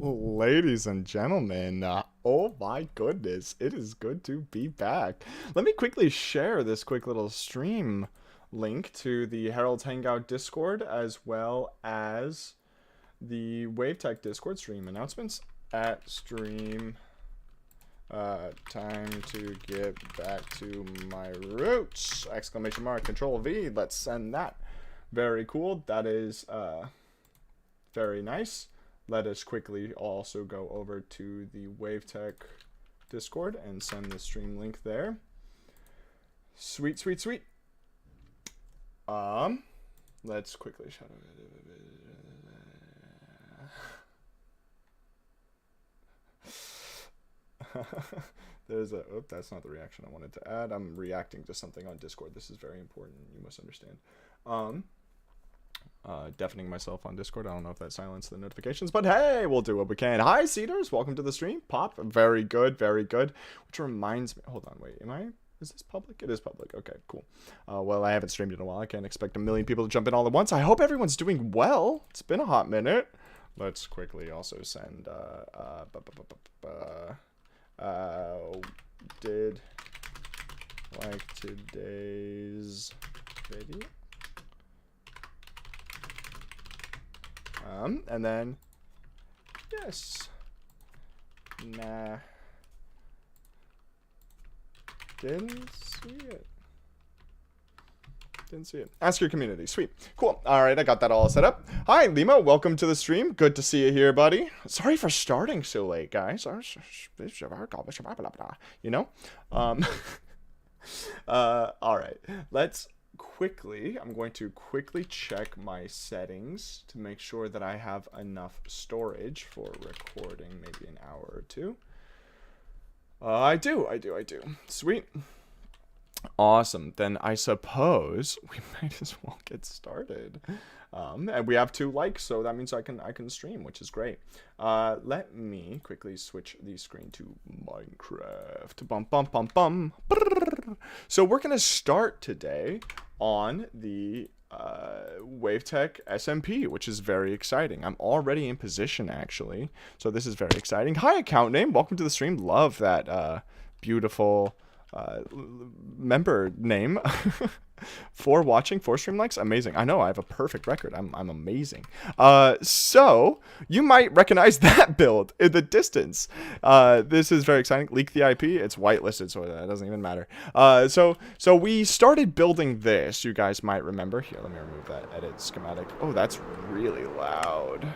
Ladies and gentlemen, oh my goodness, it is good to be back. Let me quickly share this quick little stream link to the Herald's Hangout Discord as well as the WaveTech Discord stream announcements at stream. Time to get back to my roots! Exclamation mark, Control V, let's send that. Very cool, that is very nice. Let us quickly also go over to the WaveTech Discord and send the stream link there. Sweet, sweet, sweet. Let's quickly shut it. There's a, oh, that's not the reaction I wanted to add. I'm reacting to something on Discord. This is very important. You must understand. Deafening myself on Discord. I don't know if that silenced the notifications, but hey, we'll do what we can. Hi, Cedars. Welcome to the stream. Pop. Very good. Very good. Which reminds me. Hold on. Wait. Is this public? It is public. Okay, cool. Well, I haven't streamed in a while. I can't expect a million people to jump in all at once. I hope everyone's doing well. It's been a hot minute. Let's quickly also send, did like today's video? And then, yes, nah, didn't see it. Ask your community. Sweet. Cool. All right, I got that all set up. Hi, Lima. Welcome to the stream. Good to see you here, buddy. Sorry for starting so late, guys. You know? All right. I'm going to quickly check my settings to make sure that I have enough storage for recording maybe an hour or two. I do. Sweet. Awesome. Then I suppose we might as well get started. And we have 2 likes, so that means I can stream, which is great. Let me quickly switch the screen to Minecraft. Bum bum bum bum. Brrr. So we're gonna start today on the WaveTech SMP, which is very exciting. I'm already in position actually, so this is very exciting. Hi, account name. Welcome to the stream. Love that beautiful member name. 4 watching, 4 stream likes. Amazing. I know I have a perfect record. I'm amazing. So you might recognize that build in the distance. This is very exciting. Leak the IP. It's whitelisted, so that doesn't even matter. So we started building this. You guys might remember. Here, let me remove that edit schematic. Oh, that's really loud.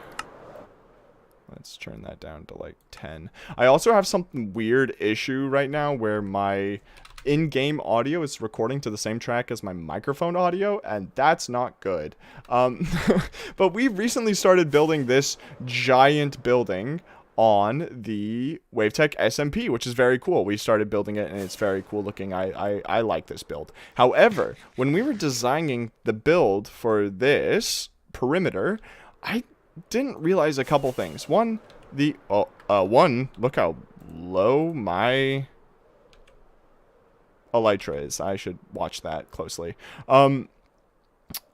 Let's turn that down to like 10. I also have some weird issue right now where my in-game audio is recording to the same track as my microphone audio, and that's not good. But we recently started building this giant building on the WaveTech SMP, which is very cool. We started building it, and it's very cool looking. I like this build. However, when we were designing the build for this perimeter, I didn't realize a couple things. One, look how low my elytra is. I should watch that closely. So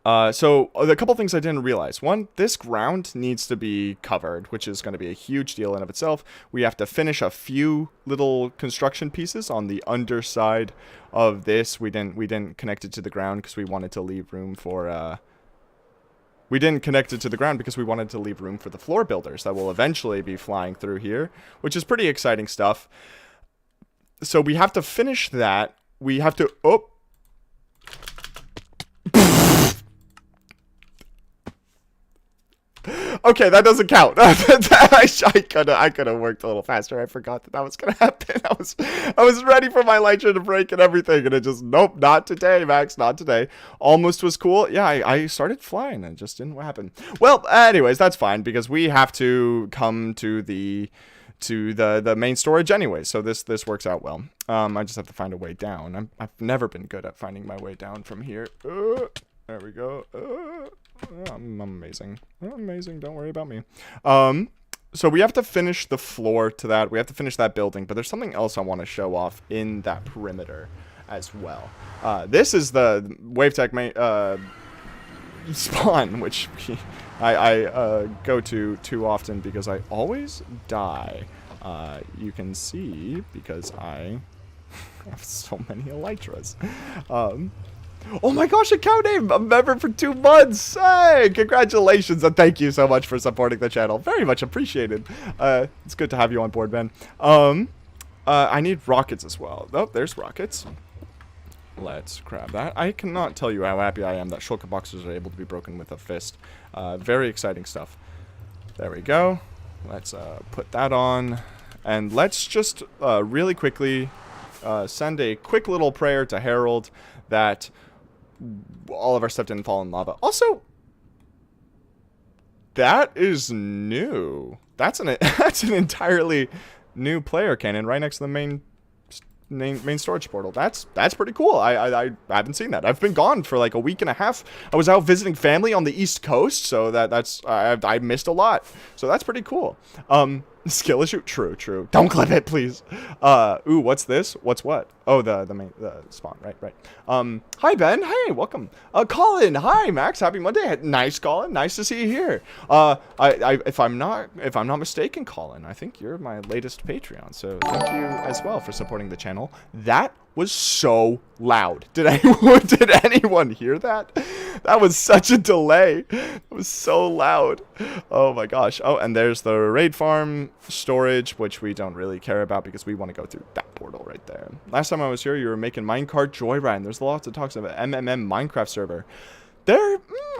a couple things I didn't realize. One, this ground needs to be covered, which is going to be a huge deal in of itself. We have to finish a few little construction pieces on the underside of this. We didn't connect it to the ground because we wanted to leave room for we didn't connect it to the ground because we wanted to leave room for the floor builders that will eventually be flying through here, which is pretty exciting stuff. So we have to finish that. We have to... Oh! Okay, that doesn't count. I could have worked a little faster. I forgot that was gonna happen. I was ready for my elytra to break and everything, and it just, nope, not today, Max, not today. Almost was cool. Yeah, I started flying and it just didn't happen. Well, anyways, that's fine because we have to come to the main storage anyway, so this works out well. I just have to find a way down. I've never been good at finding my way down from here. There we go. I'm amazing. I'm amazing. Don't worry about me. So we have to finish the floor to that. We have to finish that building, but there's something else I want to show off in that perimeter as well. This is the WaveTech main spawn, which I go to too often because I always die. You can see because I have so many elytras. Oh my gosh, account name! A member for 2 months! Hey, congratulations and thank you so much for supporting the channel. Very much appreciated. It's good to have you on board, Ben. I need rockets as well. Oh, there's rockets. Let's grab that. I cannot tell you how happy I am that shulker boxes are able to be broken with a fist. Very exciting stuff. There we go. Let's put that on. And let's just really quickly send a quick little prayer to Harold that all of our stuff didn't fall in lava. Also, that is new. That's an entirely new player cannon right next to the main storage portal. That's pretty cool. I haven't seen that. I've been gone for like a week and a half. I was out visiting family on the East Coast, so I missed a lot. So that's pretty cool. Skill issue? True. Don't clip it, please. Ooh, what's this? What's what? Oh, the spawn. Right. Hi, Ben. Hey, welcome. Colin. Hi, Max. Happy Monday. Nice, Colin. Nice to see you here. If I'm not mistaken, Colin, I think you're my latest Patreon. So thank you as well for supporting the channel. That was so loud. Did anyone hear that? That was such a delay. It was so loud. Oh my gosh. Oh, and there's the raid farm storage, which we don't really care about because we want to go through that portal right there. Last time I was here, you were making minecart joyride. There's lots of talks of an MMM Minecraft server.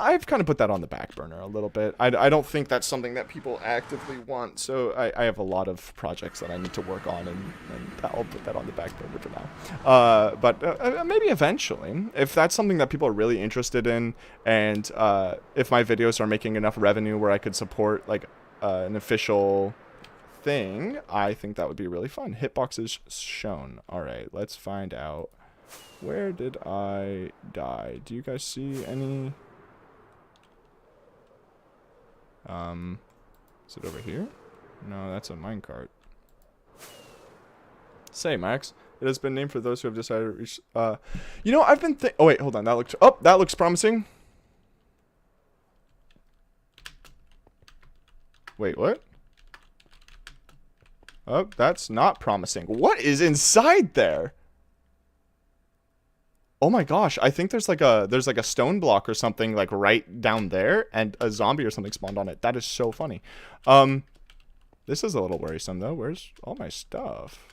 I've kind of put that on the back burner a little bit. I don't think that's something that people actively want, so I have a lot of projects that I need to work on, and I'll put that on the back burner for now. But maybe eventually, if that's something that people are really interested in, and if my videos are making enough revenue where I could support like an official thing, I think that would be really fun. Hitboxes shown. All right, let's find out. Where did I die? Do you guys see any? Is it over here? No, that's a minecart. Say, Max. It has been named for those who have decided to reach. You know, I've been oh wait, hold on. That looks promising. Wait, what? Oh, that's not promising. What is inside there? Oh my gosh, I think there's like a stone block or something like right down there, and a zombie or something spawned on it. That is so funny. This is a little worrisome though. Where's all my stuff?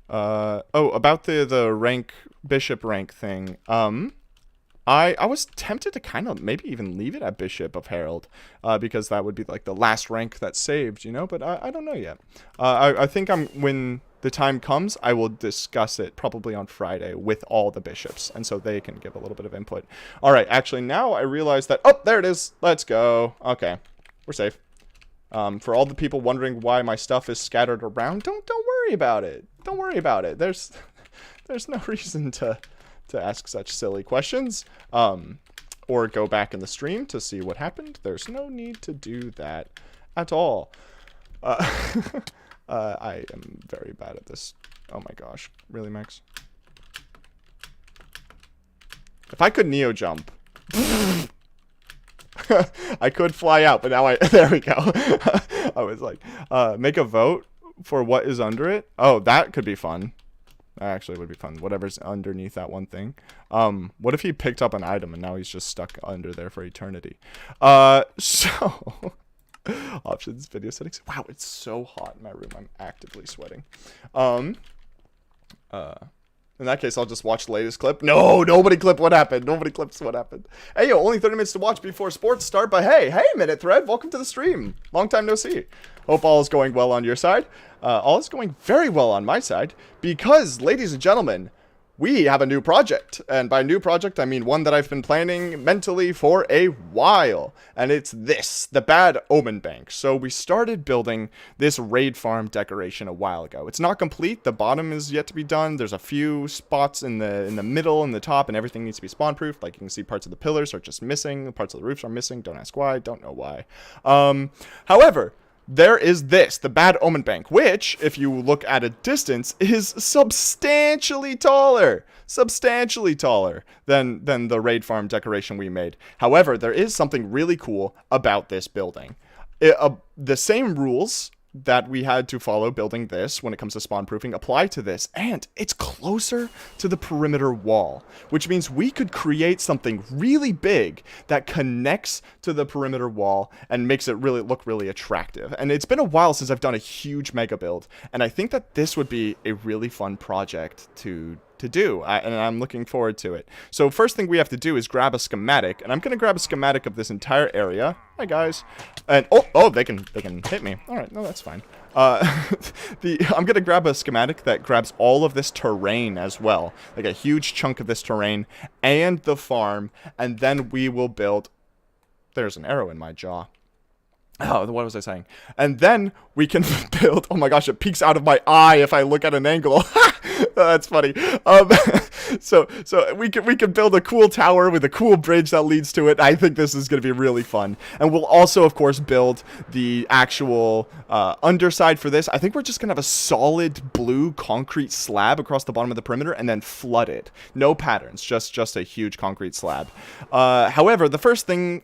Oh, about the rank bishop rank thing. I was tempted to kind of maybe even leave it at Bishop of Herald, because that would be like the last rank that's saved, you know, but I don't know yet. I think when the time comes, I will discuss it probably on Friday with all the bishops, and so they can give a little bit of input. All right, actually now I realize that, oh, there it is. Let's go. Okay, we're safe. For all the people wondering why my stuff is scattered around, don't worry about it. Don't worry about it. There's no reason to ask such silly questions, or go back in the stream to see what happened. There's no need to do that at all. I am very bad at this. Oh my gosh. Really, Max? If I could neo jump. I could fly out, but now there we go. I was like, make a vote for what is under it. Oh, that could be fun. That actually would be fun. Whatever's underneath that one thing. What if he picked up an item and now he's just stuck under there for eternity? So options, video settings. Wow, it's so hot in my room. I'm actively sweating. In that case, I'll just watch the latest clip. No, nobody clip what happened. Nobody clips what happened. Hey, yo, only 30 minutes to watch before sports start. But hey, Minute Thread, welcome to the stream. Long time no see. Hope all is going well on your side. All is going very well on my side because, ladies and gentlemen, we have a new project. And by new project, I mean one that I've been planning mentally for a while. And it's this, the Bad Omen Bank. So we started building this raid farm decoration a while ago. It's not complete. The bottom is yet to be done. There's a few spots in the middle and the top, and everything needs to be spawn-proof. Like you can see, parts of the pillars are just missing. Parts of the roofs are missing. Don't ask why. Don't know why. However, there is this, the Bad Omen Bank, which, if you look at a distance, is substantially taller than the raid farm decoration we made. However, there is something really cool about this building. The same rules that we had to follow building this when it comes to spawn proofing apply to this, and it's closer to the perimeter wall, which means we could create something really big that connects to the perimeter wall and makes it really look really attractive. And it's been a while since I've done a huge mega build, and I think that this would be a really fun project to do, and I'm looking forward to it. So first thing we have to do is grab a schematic, and I'm gonna grab a schematic of this entire area. Hi guys, and oh they can hit me. All right, no, that's fine. I'm gonna grab a schematic that grabs all of this terrain as well, like a huge chunk of this terrain and the farm, and then we will build. There's an arrow in my jaw. Oh, what was I saying? And then we can build. Oh my gosh, it peeks out of my eye if I look at an angle. That's funny. So we can build a cool tower with a cool bridge that leads to it. I think this is going to be really fun. And we'll also, of course, build the actual underside for this. I think we're just going to have a solid blue concrete slab across the bottom of the perimeter and then flood it. No patterns, just a huge concrete slab. However, the first thing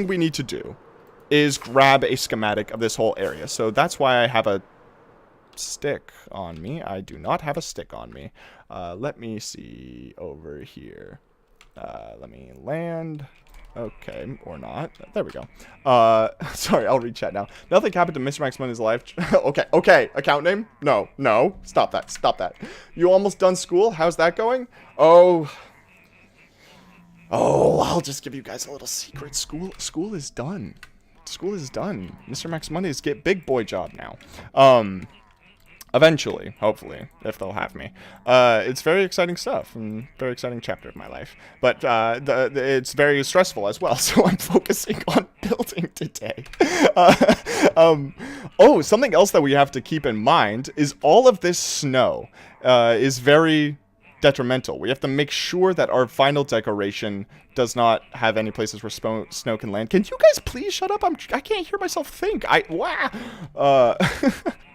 we need to do is grab a schematic of this whole area. So that's why I have a stick on me. I do not have a stick on me. Let me see over here. Let me land. Okay, or not. There we go. Sorry, I'll read chat now. Nothing happened to Mr. Max Money's life. Okay. Account name? No. Stop that. You almost done school? How's that going? Oh, I'll just give you guys a little secret. School is done. School is done. Mr. Max Mondays get big boy job now. Eventually, hopefully, if they'll have me. It's very exciting stuff and very exciting chapter of my life. But it's very stressful as well, so I'm focusing on building today. Oh, something else that we have to keep in mind is all of this snow is very detrimental. We have to make sure that our final decoration does not have any places where snow can land. Can you guys please shut up? I can't hear myself think.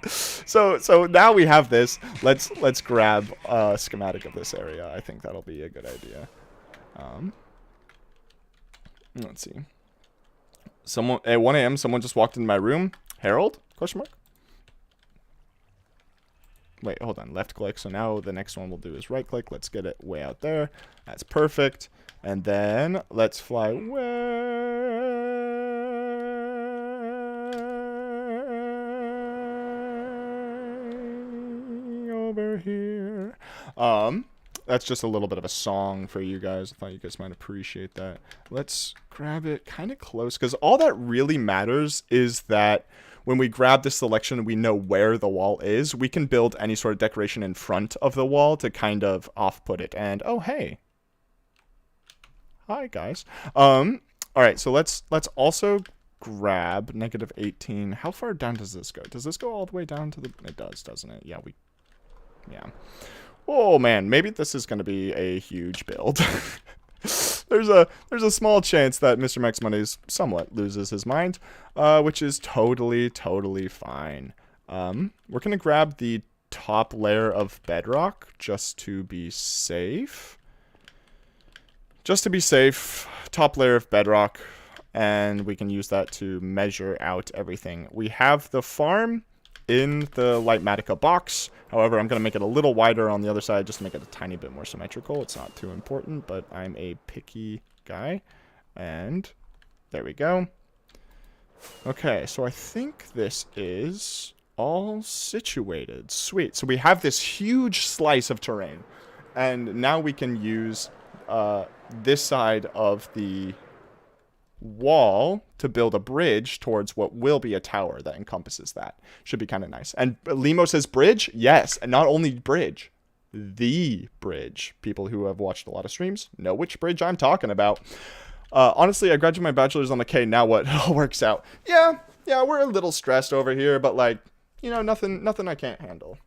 So now we have this. Let's grab a schematic of this area. I think that'll be a good idea. Let's see. Someone at 1 a.m. someone just walked into my room. Harold? Question mark. Wait, hold on. Left click. So now the next one we'll do is right click. Let's get it way out there. That's perfect. And then let's fly way over here. That's just a little bit of a song for you guys. I thought you guys might appreciate that. Let's grab it kind of close, because all that really matters is that when we grab this selection, we know where the wall is. We can build any sort of decoration in front of the wall to kind of off-put it. And, oh, hey. Hi, guys. All right, so let's also grab -18. How far down does this go? Does this go all the way down to the... It does, doesn't it? Yeah. Oh, man. Maybe this is going to be a huge build. There's a small chance that Mr. Max Mondays somewhat loses his mind, which is totally fine. We're going to grab the top layer of bedrock just to be safe. Top layer of bedrock, and we can use that to measure out everything. We have the farm in the Lightmatica box. However, I'm going to make it a little wider on the other side just to make it a tiny bit more symmetrical. It's not too important, but I'm a picky guy. And there we go. Okay, so I think this is all situated. Sweet. So we have this huge slice of terrain. And now we can use this side of the wall to build a bridge towards what will be a tower that encompasses that. Should be kind of nice. And Limo says bridge? Yes, and not only bridge, the bridge. People who have watched a lot of streams know which bridge I'm talking about. Honestly, I graduated my bachelor's on the K. Now what? It all works out. Yeah, we're a little stressed over here, but like, you know, nothing I can't handle.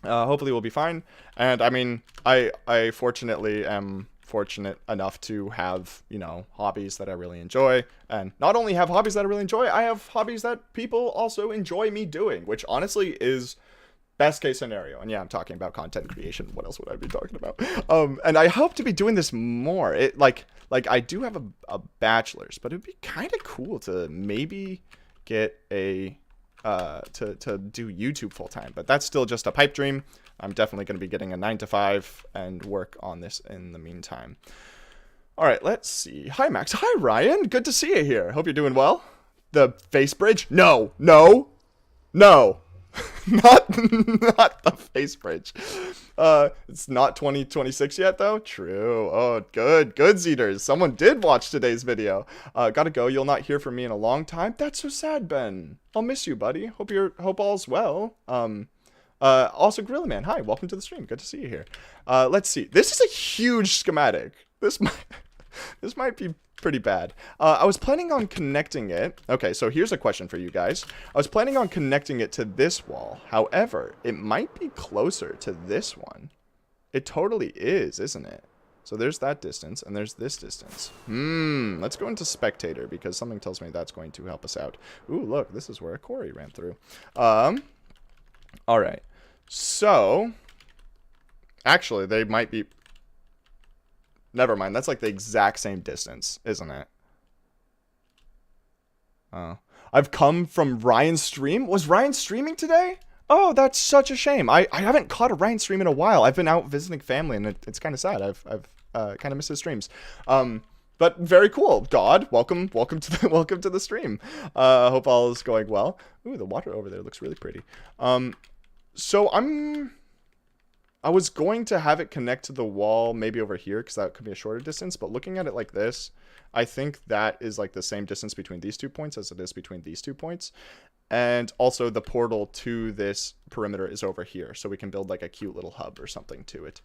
Hopefully we'll be fine. And I mean, I fortunately am fortunate enough to have, you know, hobbies that I really enjoy. And not only have hobbies that I really enjoy, I have hobbies that people also enjoy me doing, which honestly is best case scenario. And yeah, I'm talking about content creation. What else would I be talking about? And I hope to be doing this more. It like I do have a bachelor's, but it'd be kind of cool to maybe get a to do YouTube full time. But that's still just a pipe dream. I'm definitely going to be getting a 9 to 5 and work on this in the meantime. All right, let's see. Hi, Max. Hi, Ryan. Good to see you here. Hope you're doing well. The face bridge? No. Not the face bridge. It's not 2026 yet, though. True. Oh, good. Good, Zeters. Someone did watch today's video. Gotta go. You'll not hear from me in a long time. That's so sad, Ben. I'll miss you, buddy. Hope all's well. Also, Gorilla Man, hi, welcome to the stream. Good to see you here. Let's see. This is a huge schematic. This might be pretty bad. I was planning on connecting it. Okay, so here's a question for you guys. I was planning on connecting it to this wall. However, it might be closer to this one. It totally is, isn't it? So there's that distance, and there's this distance. Let's go into spectator, because something tells me that's going to help us out. Ooh, look, this is where a quarry ran through. All right. So, actually, they might be... Never mind, that's like the exact same distance, isn't it? Oh. I've come from Ryan's stream? Was Ryan streaming today? Oh, that's such a shame. I haven't caught a Ryan stream in a while. I've been out visiting family, and it's kind of sad. I've kind of missed his streams. But very cool. God, welcome to the stream. Hope all is going well. Ooh, the water over there looks really pretty. So I was going to have it connect to the wall maybe over here because that could be a shorter distance, but looking at it like this, I think that is like the same distance between these 2 points as it is between these 2 points. And also the portal to this perimeter is over here, so we can build like a cute little hub or something to it.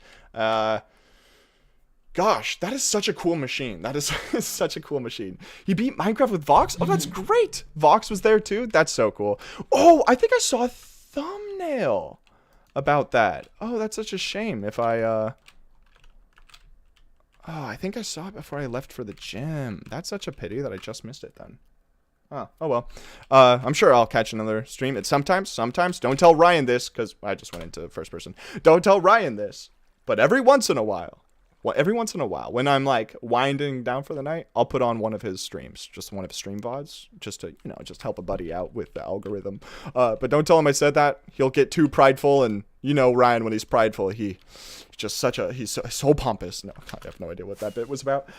Gosh, that is such a cool machine. That is such a cool machine. He beat Minecraft with Vox? Oh, that's great. Vox was there too? That's so cool. Oh, I think I saw a thumbnail about that. Oh, that's such a shame. If I oh, I think I saw it before I left for the gym. That's such a pity that I just missed it then. Oh well. I'm sure I'll catch another stream. It's sometimes. Don't tell Ryan this, because I just went into first person. Don't tell Ryan this. But every once in a while, when I'm like winding down for the night, I'll put on one of his streams, just one of his stream VODs, just to, you know, just help a buddy out with the algorithm. But don't tell him I said that. He'll get too prideful, and you know Ryan, when he's prideful, he's so pompous. No, I have no idea what that bit was about.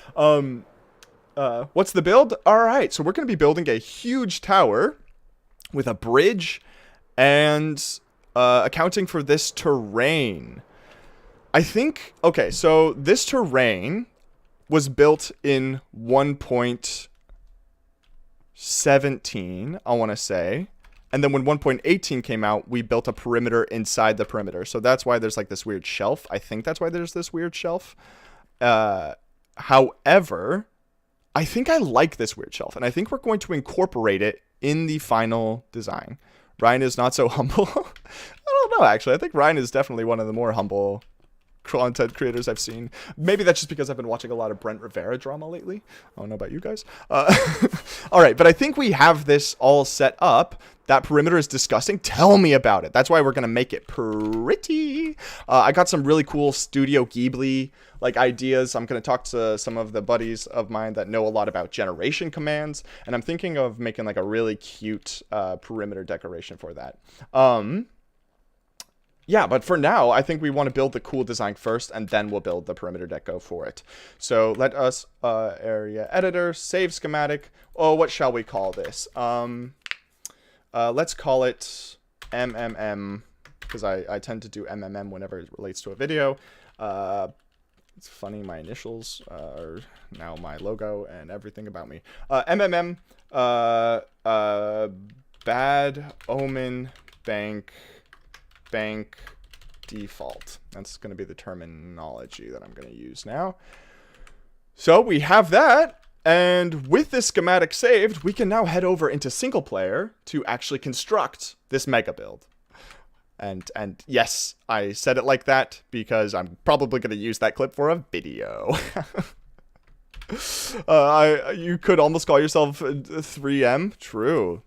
What's the build? All right, so we're going to be building a huge tower with a bridge and accounting for this terrain. I think, okay, so this terrain was built in 1.17, I want to say. And then when 1.18 came out, we built a perimeter inside the perimeter. So that's why there's like this weird shelf. I think that's why there's this weird shelf. However, I think I like this weird shelf, and I think we're going to incorporate it in the final design. Ryan is not so humble. I don't know, actually. I think Ryan is definitely one of the more humble content creators I've seen. Maybe that's just because I've been watching a lot of Brent Rivera drama lately. I don't know about you guys. All right, but I think we have this all set up. That perimeter is disgusting. Tell me about it. That's why we're going to make it pretty. I got some really cool Studio Ghibli like ideas. I'm going to talk to some of the buddies of mine that know a lot about generation commands, and I'm thinking of making like a really cute perimeter decoration for that. Yeah, but for now, I think we want to build the cool design first, and then we'll build the perimeter deco for it. So let us, area editor, save schematic. Oh, what shall we call this? Let's call it MMM, because I tend to do MMM whenever it relates to a video. It's funny, my initials are now my logo and everything about me. MMM, Bad Omen Bank default. That's going to be the terminology that I'm going to use now. So we have that, and with this schematic saved, we can now head over into single player to actually construct this mega build. And yes, I said it like that because I'm probably going to use that clip for a video. You could almost call yourself 3M. True.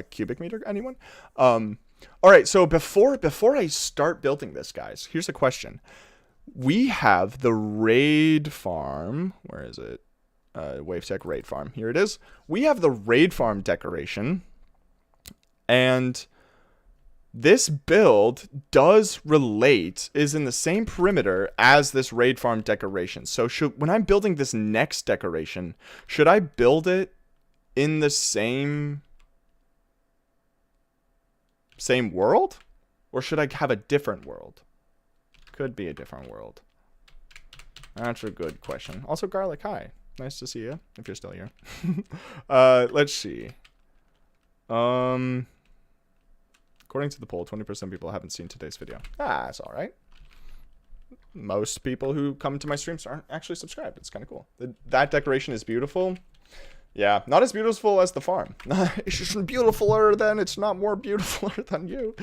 Cubic meter, anyone? All right, so before I start building this, guys, here's a question. We have the raid farm. Where is it? Wavetech raid farm. Here it is. We have the raid farm decoration. And this build is in the same perimeter as this raid farm decoration. So when I'm building this next decoration, should I build it in the same world? Or should I have a different world? Could be a different world. That's a good question. Also, Garlic, hi. Nice to see you, if you're still here. Let's see. According to the poll, 20% of people haven't seen today's video. That's all right. Most people who come to my streams aren't actually subscribed. It's kind of cool. That decoration is beautiful. Yeah, not as beautiful as the farm. It's just beautifuler than, it's not more beautifuler than you.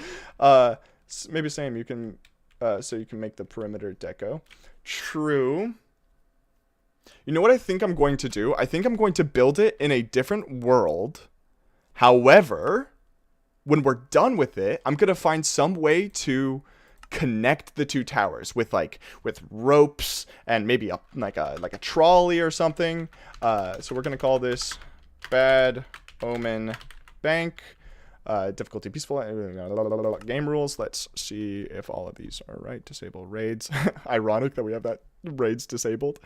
Maybe same, you can, so you can make the perimeter deco. True. You know what I think I'm going to do? I think I'm going to build it in a different world. However, when we're done with it, I'm going to find some way to connect the two towers with ropes and maybe like a trolley or something. So we're going to call this Bad Omen Bank. Difficulty peaceful. Game rules. Let's see if all of these are right. Disable raids. Ironic that we have that raids disabled.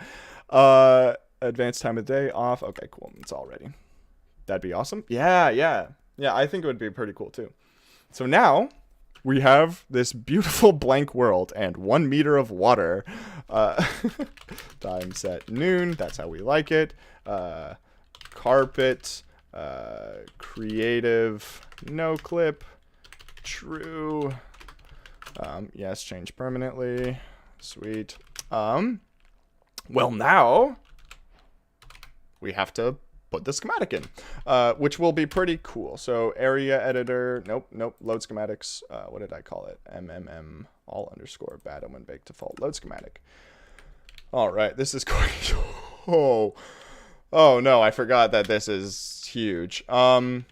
Advanced time of day off. Okay, cool. It's all ready. That'd be awesome. Yeah, I think it would be pretty cool too. So now we have this beautiful blank world and 1 meter of water. Time set noon. That's how we like it. Carpet. Creative. No clip. True. Yes, change permanently. Sweet. Well, now we have to put the schematic in, which will be pretty cool. So area editor, nope, load schematics. What did I call it? all underscore Bad Omen Bank default load schematic. All right, this is going to, oh no, I forgot that this is huge. That's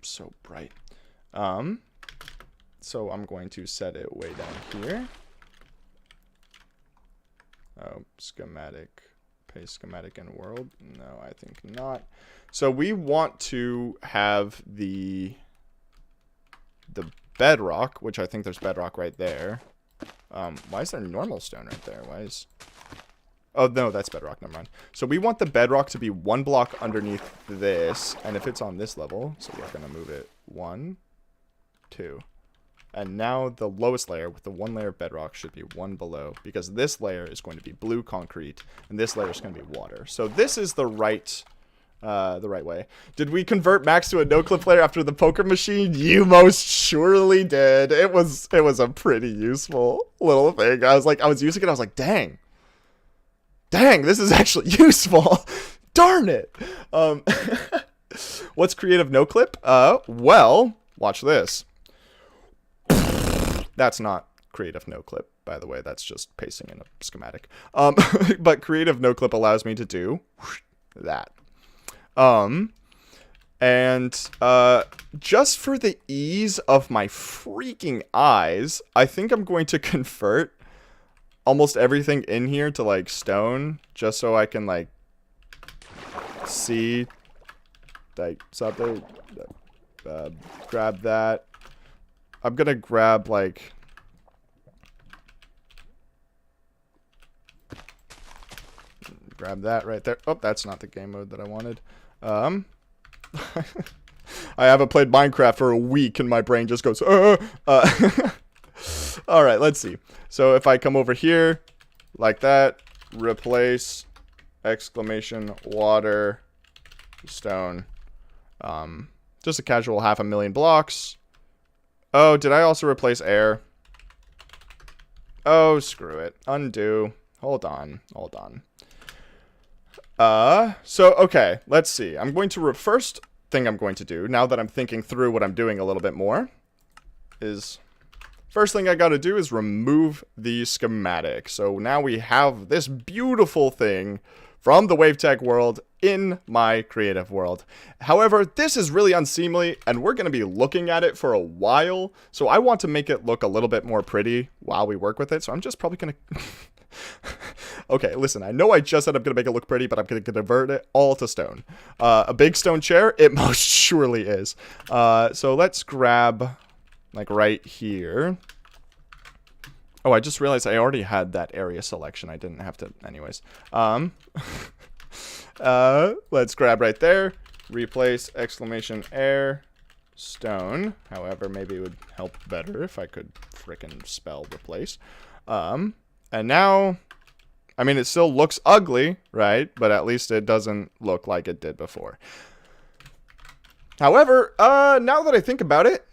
so bright. So I'm going to set it way down here. Oh, schematic. Paste schematic in world. No, I think not. So we want to have the bedrock, which I think there's bedrock right there. Why is there normal stone right there? Why is... Oh, no, that's bedrock. Never mind. So we want the bedrock to be 1 block underneath this. And if it's on this level, so we're going to move it 1, 2. And now the lowest layer with the 1 layer of bedrock should be 1 below, because this layer is going to be blue concrete and this layer is going to be water. So this is the right way. Did we convert Max to a no-clip player after the poker machine? You most surely did. It was a pretty useful little thing. I was using it. I was like, dang, this is actually useful. Darn it. What's creative no-clip? Well, watch this. That's not creative no clip, by the way. That's just pasting in a schematic. But creative no clip allows me to do that. And just for the ease of my freaking eyes, I think I'm going to convert almost everything in here to like stone, just so I can like see like something. Grab that. I'm gonna grab like that right there. Oh, that's not the game mode that I wanted. I haven't played Minecraft for a week and my brain just goes all right, let's see. So if I come over here like that, replace exclamation water stone, just a casual 500,000 blocks. Oh, did I also replace air? Oh, screw it. Undo. Hold on. So, okay, let's see. I'm going to, first thing I'm going to do, now that I'm thinking through what I'm doing a little bit more, is first thing I got to do is remove the schematic. So now we have this beautiful thing from the WaveTech world in my creative world. However, this is really unseemly, and we're going to be looking at it for a while. So I want to make it look a little bit more pretty while we work with it. So I'm just probably going to... Okay, listen, I know I just said I'm going to make it look pretty, but I'm going to convert it all to stone. A big stone chair? It most surely is. So let's grab, like, right here. Oh, I just realized I already had that area selection. I didn't have to, anyways. Let's grab right there. Replace exclamation air stone. However, maybe it would help better if I could frickin' spell replace. And now, I mean, it still looks ugly, right? But at least it doesn't look like it did before. However, now that I think about it,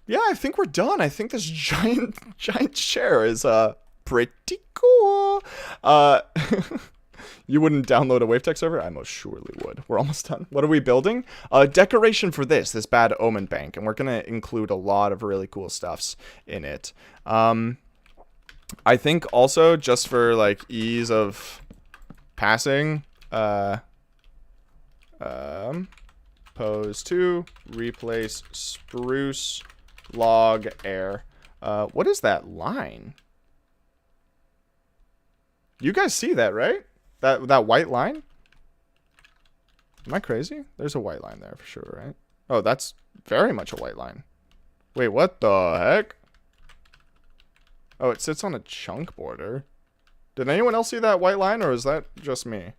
yeah, I think we're done. I think this giant chair is pretty cool. You wouldn't download a WaveTech server? I most surely would. We're almost done. What are we building? Decoration for this Bad Omen Bank, and we're gonna include a lot of really cool stuffs in it. I think also, just for like ease of passing, pose 2, replace spruce log air. What is that line? You guys see that, right? That white line? Am I crazy? There's a white line there for sure, right? Oh, that's very much a white line. Wait, what the heck? Oh, it sits on a chunk border. Did anyone else see that white line, or is that just me?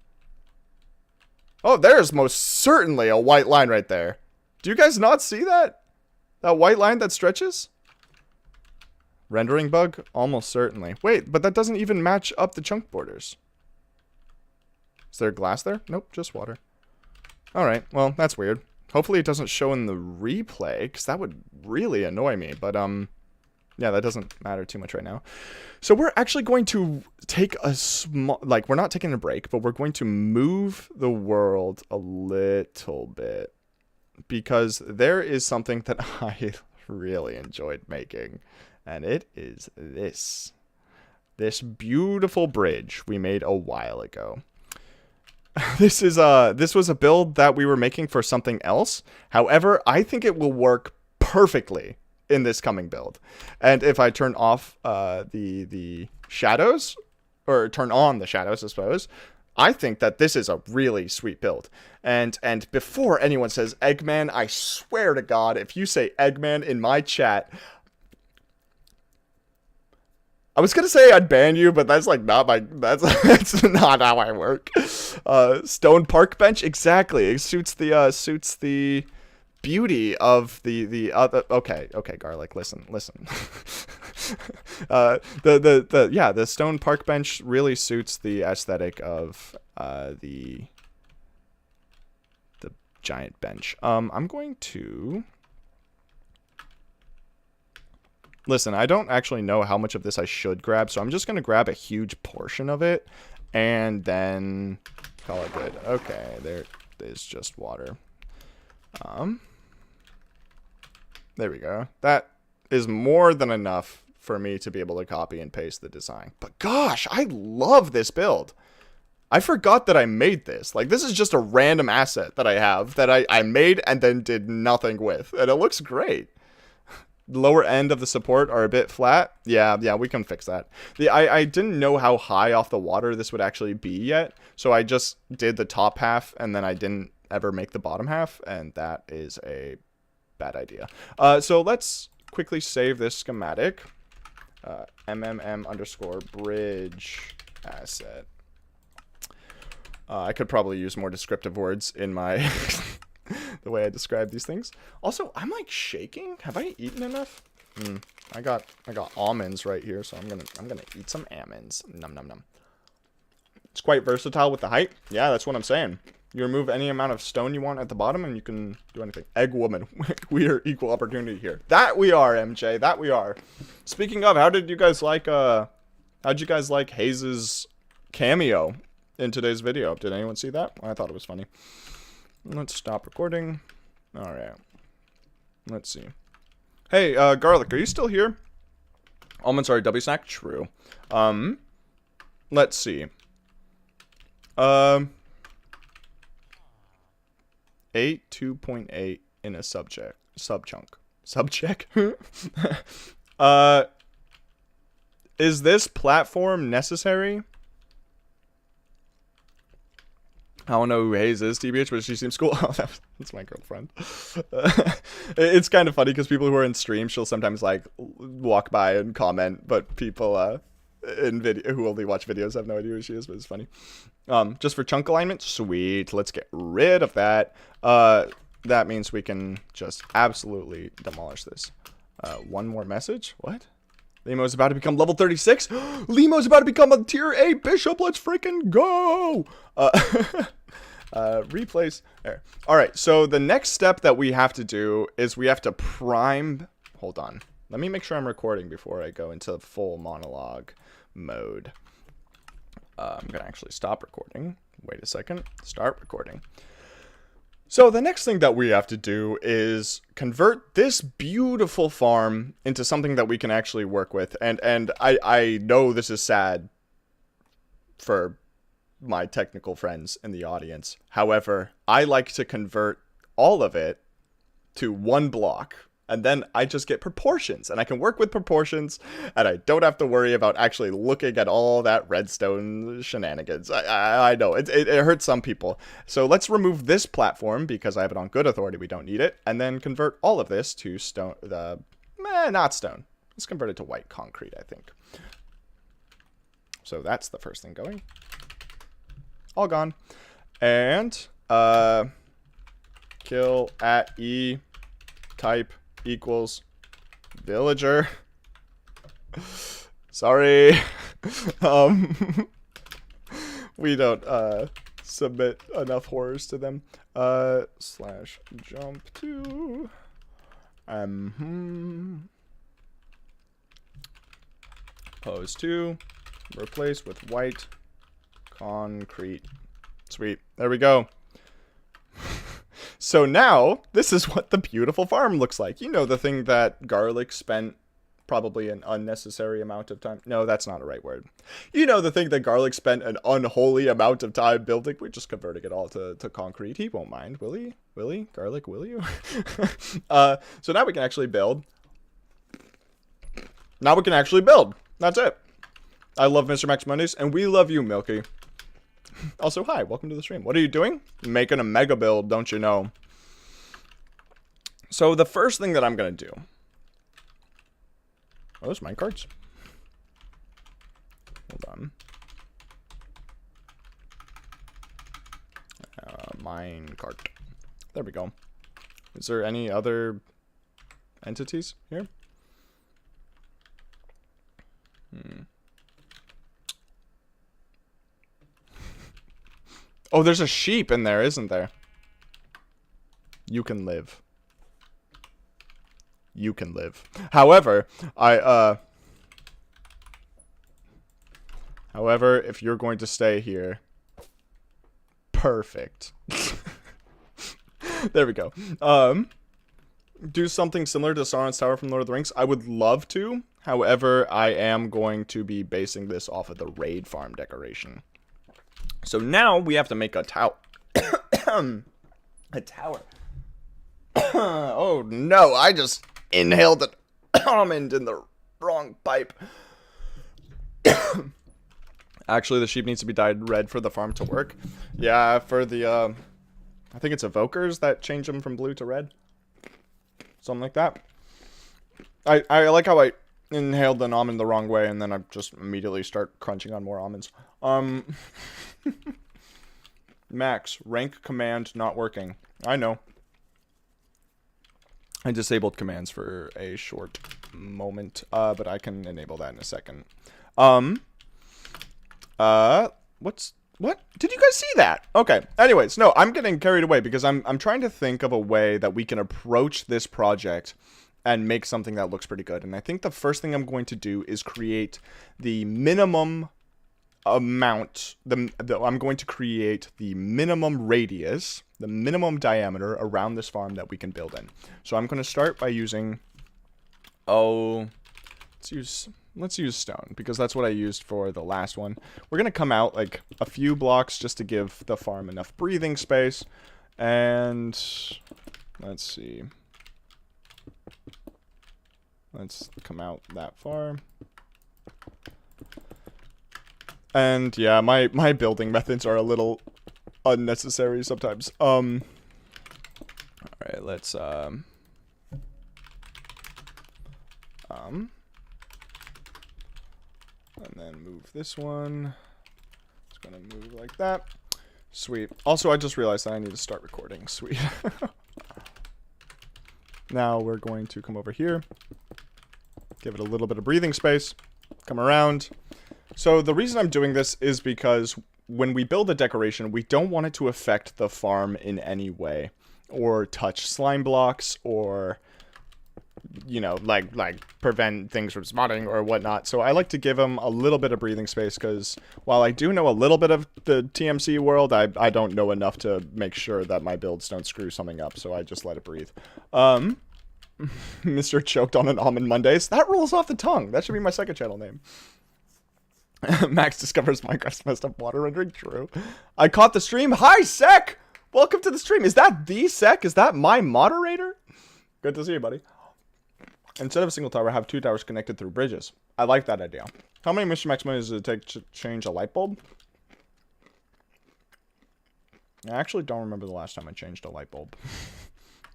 Oh, there's most certainly a white line right there. Do you guys not see that? That white line that stretches? Rendering bug? Almost certainly. Wait, but that doesn't even match up the chunk borders. Is there glass there? Nope, just water. Alright, well, that's weird. Hopefully it doesn't show in the replay, because that would really annoy me. But, yeah, that doesn't matter too much right now. So we're actually going to take a small... Like, we're not taking a break, but we're going to move the world a little bit. Because there is something that I really enjoyed making. And it is this. This beautiful bridge we made a while ago. This was a build that we were making for something else. However, I think it will work perfectly in this coming build. And if I turn off the shadows, or turn on the shadows, I suppose, I think that this is a really sweet build. And before anyone says Eggman, I swear to God, if you say Eggman in my chat, I was gonna say I'd ban you, but that's like not my, that's not how I work. Stone park bench, exactly. It suits the beauty of the other. Okay, garlic, listen. The stone park bench really suits the aesthetic of the giant bench. I'm going to listen. I don't actually know how much of this I should grab, so I'm just gonna grab a huge portion of it and then call it good. Okay, there is just water. There we go. That is more than enough for me to be able to copy and paste the design. But gosh, I love this build. I forgot that I made this. Like, this is just a random asset that I have that I made and then did nothing with. And it looks great. The lower end of the support are a bit flat. Yeah, we can fix that. I didn't know how high off the water this would actually be yet. So I just did the top half and then I didn't ever make the bottom half. And that is a bad idea. So let's quickly save this schematic. MMM_bridge asset. I could probably use more descriptive words in my the way I describe these things. Also, I'm like shaking. Have I eaten enough? I got almonds right here, so I'm gonna eat some almonds. Num num num. It's quite versatile with the height. Yeah, that's what I'm saying. You remove any amount of stone you want at the bottom, and you can do anything. Egg woman. We are equal opportunity here. That we are, MJ. That we are. Speaking of, how'd you guys like Hayes's cameo in today's video? Did anyone see that? I thought it was funny. Let's stop recording. All right. Let's see. Hey, Garlic, are you still here? Almonds are a W snack? True. Let's see. 2.8 in a subchunk. Subcheck? Is this platform necessary? I don't know who Hayes is, TBH, but she seems cool. Oh, that's my girlfriend. It's kind of funny because people who are in stream, she'll sometimes like walk by and comment, but people in video who only watch videos have no idea who she is, but it's funny. Just for chunk alignment, sweet. Let's get rid of that. That means we can just absolutely demolish this. One more message. What? Lemo's about to become level 36. Lemo's about to become a tier 8 bishop. Let's freaking go. Replace there. All right. So the next step that we have to do is we have to prime. Hold on. Let me make sure I'm recording before I go into full monologue mode. I'm going to actually stop recording. Wait a second. Start recording. So the next thing that we have to do is convert this beautiful farm into something that we can actually work with. And I know this is sad for my technical friends in the audience. However, I like to convert all of it to one block. And then I just get proportions, and I can work with proportions, and I don't have to worry about actually looking at all that redstone shenanigans. I know, it hurts some people. So let's remove this platform, because I have it on good authority, we don't need it, and then convert all of this to stone, not stone. Let's convert it to white concrete, I think. So that's the first thing going. All gone. And, kill at E, type equals villager. Sorry. We don't submit enough horrors to them. Slash jump to pose 2 replace with white concrete. Sweet. There we go. So now, this is what the beautiful farm looks like. You know, the thing that Garlic spent probably an unnecessary amount of time. No, that's not a right word. You know, the thing that Garlic spent an unholy amount of time building. We're just converting it all to concrete. He won't mind, will he? Will he? Garlic, will you? So now we can actually build. Now we can actually build. That's it. I love Mr. Max Mondays, and we love you, Milky. Also, hi, welcome to the stream. What are you doing? Making a mega build, don't you know? So the first thing that I'm going to do. Oh, those minecarts. Hold on. Minecart. There we go. Is there any other entities here? Oh, there's a sheep in there, isn't there? You can live. You can live. However, however, if you're going to stay here, perfect. There we go. Do something similar to Sauron's Tower from Lord of the Rings. I would love to. However, I am going to be basing this off of the raid farm decoration. So now we have to make a tower. A tower. Oh no, I just inhaled an almond in the wrong pipe. Actually, the sheep needs to be dyed red for the farm to work. Yeah, for the, I think it's evokers that change them from blue to red. Something like that. I like how I inhaled an almond the wrong way, and then I just immediately start crunching on more almonds. Max, rank command not working. I know. I disabled commands for a short moment, but I can enable that in a second. What? Did you guys see that? Okay. Anyways, no, I'm getting carried away because I'm trying to think of a way that we can approach this project and make something that looks pretty good. And I think the first thing I'm going to do is create the minimum amount. I'm going to create the minimum radius, the minimum diameter around this farm that we can build in. So I'm going to start by using Oh, let's use stone, because that's what I used for the last one. We're going to come out like a few blocks just to give the farm enough breathing space. And let's see. Let's come out that far. And yeah, my building methods are a little unnecessary sometimes. Alright, let's and then move this one. It's gonna move like that. Sweet. Also, I just realized that I need to start recording. Sweet. Now we're going to come over here. Give it a little bit of breathing space. Come around. So the reason I'm doing this is because when we build a decoration, we don't want it to affect the farm in any way. Or touch slime blocks, or, you know, like prevent things from spawning or whatnot. So I like to give them a little bit of breathing space, because while I do know a little bit of the TMC world, I don't know enough to make sure that my builds don't screw something up. So I just let it breathe. Mr. Choked on an Almond Mondays. That rolls off the tongue. That should be my second channel name. Max discovers Minecraft's messed up water rendering. True. I caught the stream. Hi, Sec! Welcome to the stream. Is that the Sec? Is that my moderator? Good to see you, buddy. Instead of a single tower, have 2 towers connected through bridges. I like that idea. How many Mr. Max money does it take to change a light bulb? I actually don't remember the last time I changed a light bulb.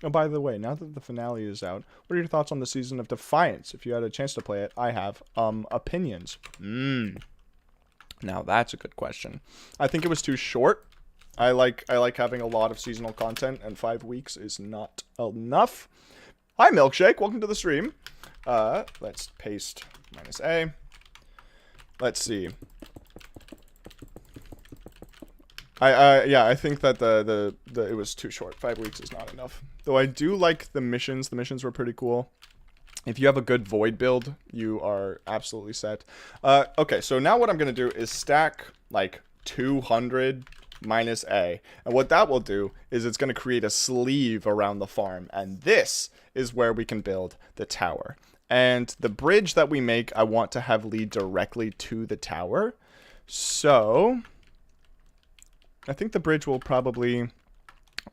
Oh, by the way, now that the finale is out, what are your thoughts on the season of Defiance? If you had a chance to play it, I have. Opinions. Now that's a good question. I think it was too short. I like having a lot of seasonal content, and 5 weeks is not enough. Hi, Milkshake. Welcome to the stream. Let's paste -A. Let's see. Yeah, I think that it was too short. 5 weeks is not enough. Though I do like the missions. The missions were pretty cool. If you have a good void build, you are absolutely set. Okay, so now what I'm going to do is stack like 200 -A. And what that will do is it's going to create a sleeve around the farm. And this is where we can build the tower. And the bridge that we make, I want to have lead directly to the tower. So I think the bridge will probably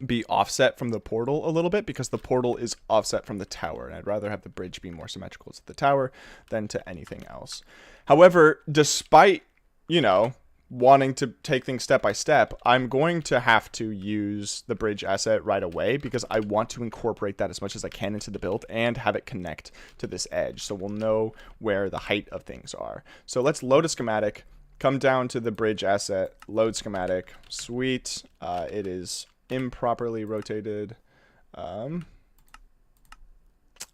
be offset from the portal a little bit, because the portal is offset from the tower, and I'd rather have the bridge be more symmetrical to the tower than to anything else. However, despite, you know, wanting to take things step by step, I'm going to have to use the bridge asset right away, because I want to incorporate that as much as I can into the build and have it connect to this edge, so we'll know where the height of things are. So let's load a schematic, come down to the bridge asset, load schematic. Sweet. It is improperly rotated.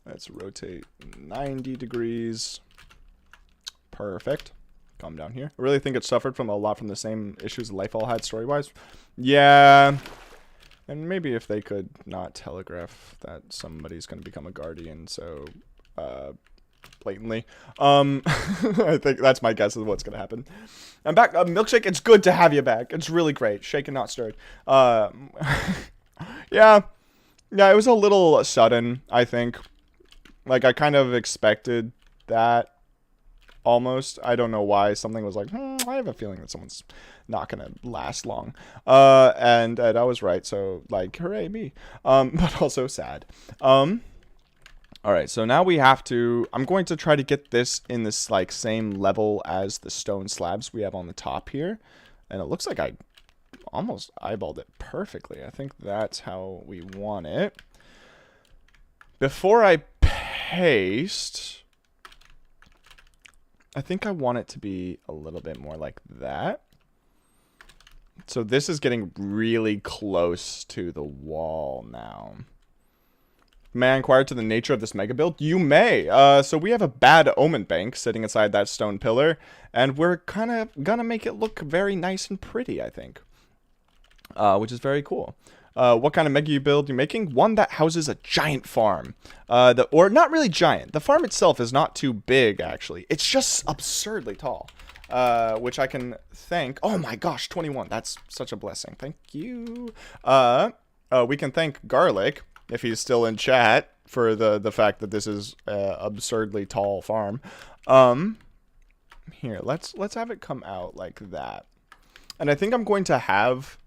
Let's rotate 90 degrees. Perfect. Come down here. I really think it suffered from a lot from the same issues Lifeall had story-wise. Yeah. And maybe if they could not telegraph that somebody's going to become a guardian so blatantly. I think that's my guess of what's going to happen. I'm back. Milkshake, it's good to have you back. It's really great. Shaken, not stirred. Yeah. Yeah, it was a little sudden, I think. Like, I kind of expected that. Almost. I don't know why. Something was like, I have a feeling that someone's not going to last long. And I was right. So, like, hooray me. But also sad. Alright, so now we have to... I'm going to try to get this in this, like, same level as the stone slabs we have on the top here. And it looks like I almost eyeballed it perfectly. I think that's how we want it. Before I paste... I think I want it to be a little bit more like that. So this is getting really close to the wall now. May I inquire to the nature of this mega build? You may. So we have a Bad Omen Bank sitting inside that stone pillar, and we're kind of gonna make it look very nice and pretty, I think. Which is very cool. What kind of mega build you making? One that houses a giant farm. Or not really giant. The farm itself is not too big, actually. It's just absurdly tall. Which I can thank... Oh my gosh, 21. That's such a blessing. Thank you. We can thank Garlic if he's still in chat, for the fact that this is absurdly tall farm. Here, let's have it come out like that. And I think I'm going to have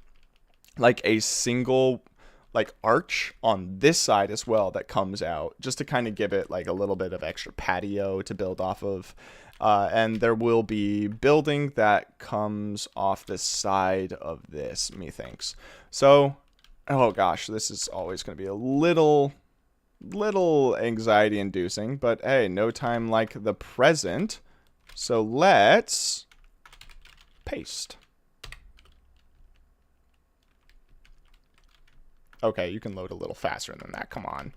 like a single like arch on this side as well that comes out, just to kind of give it like a little bit of extra patio to build off of. And there will be building that comes off the side of this, methinks. So, oh gosh, this is always going to be a little anxiety inducing, but hey, no time like the present. So let's paste. Okay, you can load a little faster than that. Come on.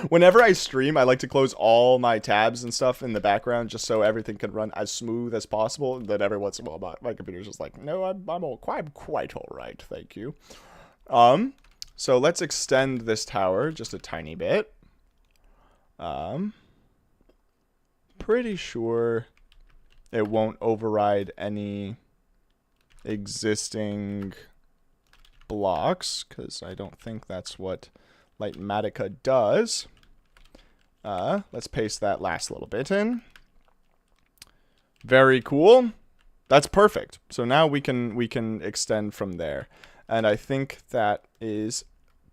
Whenever I stream, I like to close all my tabs and stuff in the background just so everything can run as smooth as possible. And then every once in a while, my computer's just like, no, I'm quite all right, thank you. So let's extend this tower just a tiny bit. Pretty sure it won't override any existing blocks, because I don't think that's what Lightmatica does. Let's paste that last little bit in. Very cool. That's perfect. So now we can extend from there. And I think that is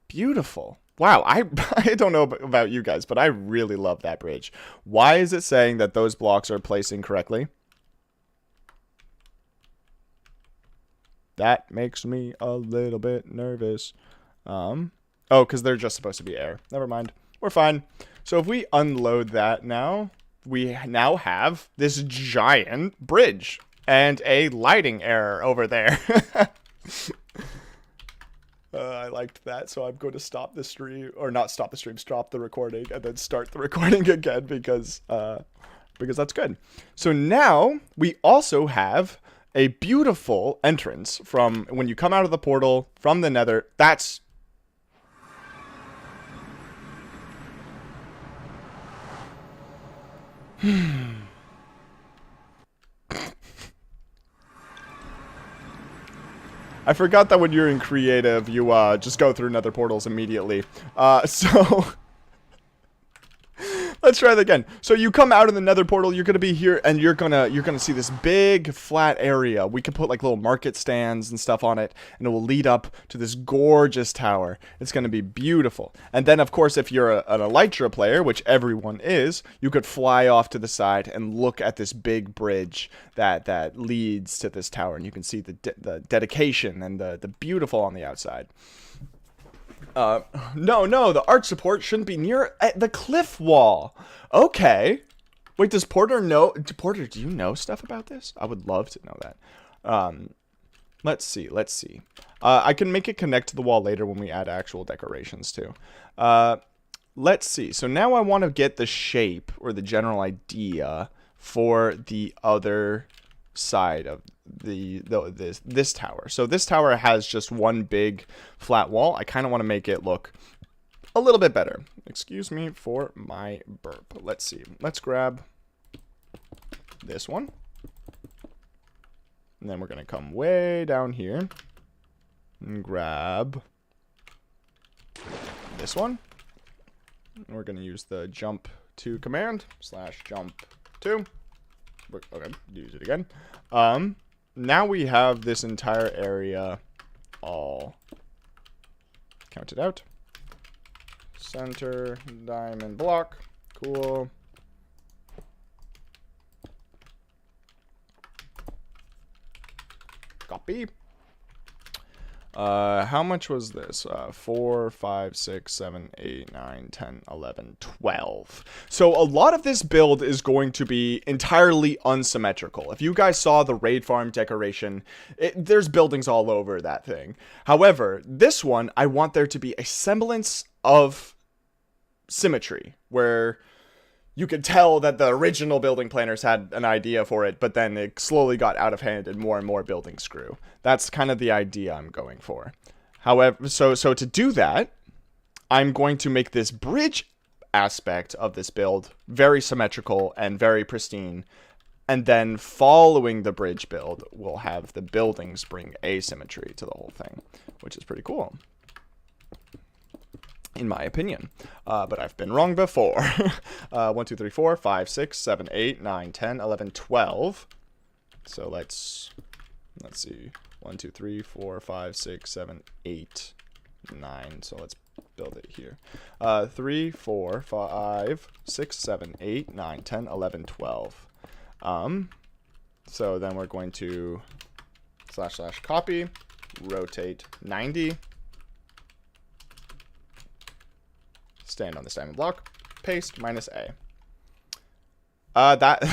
beautiful. Wow, I don't know about you guys, but I really love that bridge. Why is it saying that those blocks are placing correctly? That makes me a little bit nervous. Oh, because they're just supposed to be air. Never mind. We're fine. So if we unload that now, we now have this giant bridge and a lighting error over there. I liked that, so I'm going to stop the stream, or not stop the stream, stop the recording, and then start the recording again because that's good. So now we also have a beautiful entrance from when you come out of the portal from the Nether. That's I forgot that when you're in creative, you just go through nether portals immediately. So let's try that again. So you come out of the nether portal, you're gonna be here, and you're gonna see this big flat area. We can put like little market stands and stuff on it, and it will lead up to this gorgeous tower. It's gonna be beautiful. And then, of course, if you're an Elytra player, which everyone is, you could fly off to the side and look at this big bridge that leads to this tower, and you can see the dedication and the beautiful on the outside. No, the arch support shouldn't be near the cliff wall. Okay. Wait, does Porter know? Porter, do you know stuff about this? I would love to know that. Let's see. I can make it connect to the wall later when we add actual decorations too. Let's see. So now I want to get the shape or the general idea for the other side of this tower. So this tower has just one big flat wall. I kind of want to make it look a little bit better. Excuse me for my burp. Let's see. Let's grab this one. And then we're going to come way down here and grab this one. And we're going to use the jump to command / jump to. Okay, use it again. Now we have this entire area all counted out. Center diamond block. Cool. Copy. How much was this? 4, 5, 6, 7, 8, 9, 10, 11, 12. So a lot of this build is going to be entirely unsymmetrical. If you guys saw the raid farm decoration, there's buildings all over that thing. However, this one, I want there to be a semblance of symmetry, where you could tell that the original building planners had an idea for it, but then it slowly got out of hand and more buildings grew. That's kind of the idea I'm going for. However, so to do that, I'm going to make this bridge aspect of this build very symmetrical and very pristine. And then following the bridge build, we'll have the buildings bring asymmetry to the whole thing, which is pretty cool. in my opinion. But I've been wrong before. 1, 2, 3, 4, 5, 6, 7, 8, 9, 10, 11, 12. So let's see. 1, 2, 3, 4, 5, 6, 7, 8, 9. So let's build it here. 3, 4, 5, 6, 7, 8, 9, 10, 11, 12. So then we're going to / copy, rotate 90. Stand on this diamond block, paste, -A. That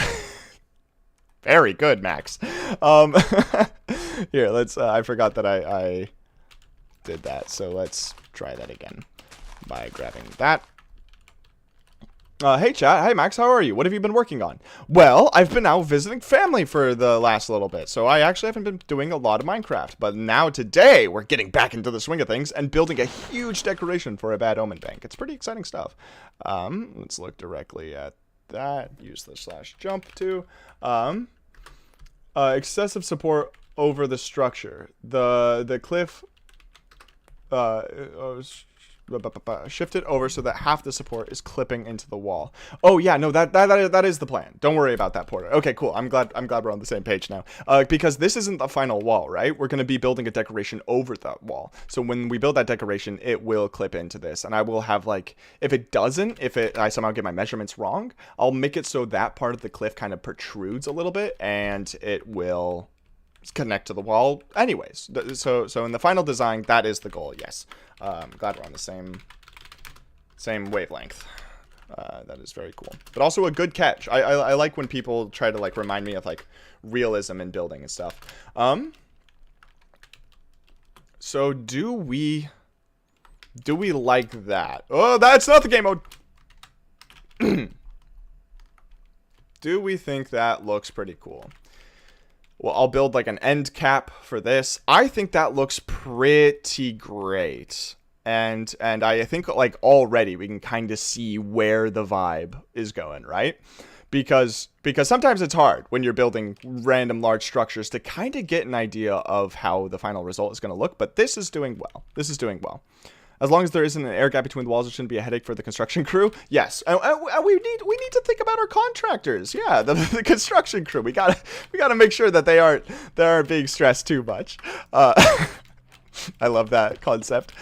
very good, Max. Here, let's I forgot that I did that, so let's try that again by grabbing that. Hey chat, hey Max, how are you? What have you been working on? Well, I've been out visiting family for the last little bit, so I actually haven't been doing a lot of Minecraft. But now today, we're getting back into the swing of things and building a huge decoration for a Bad Omen Bank. It's pretty exciting stuff. Let's look directly at that. Use the /jump to. Excessive support over the structure. The cliff shift it over so that half the support is clipping into the wall. Oh yeah, no, that is the plan. Don't worry about that, Porter. Okay, cool. I'm glad we're on the same page now. Because this isn't the final wall, right? We're going to be building a decoration over that wall. So when we build that decoration, it will clip into this, and I will have like, if I somehow get my measurements wrong, I'll make it so that part of the cliff kind of protrudes a little bit, and it will connect to the wall anyways. So in the final design, that is the goal. Yes. Glad we're on the same wavelength. That is very cool, but also a good catch. I like when people try to like remind me of like realism in building and stuff. So do we like that? Oh, that's not the game mode. Do we think that looks pretty cool? Well, I'll build like an end cap for this. I think that looks pretty great. And I think like already we can kind of see where the vibe is going, right? Because sometimes it's hard when you're building random large structures to kind of get an idea of how the final result is going to look. But this is doing well. This is doing well. As long as there isn't an air gap between the walls, it shouldn't be a headache for the construction crew. Yes, and we need to think about our contractors. Yeah, the construction crew. We gotta make sure that they aren't being stressed too much. I love that concept.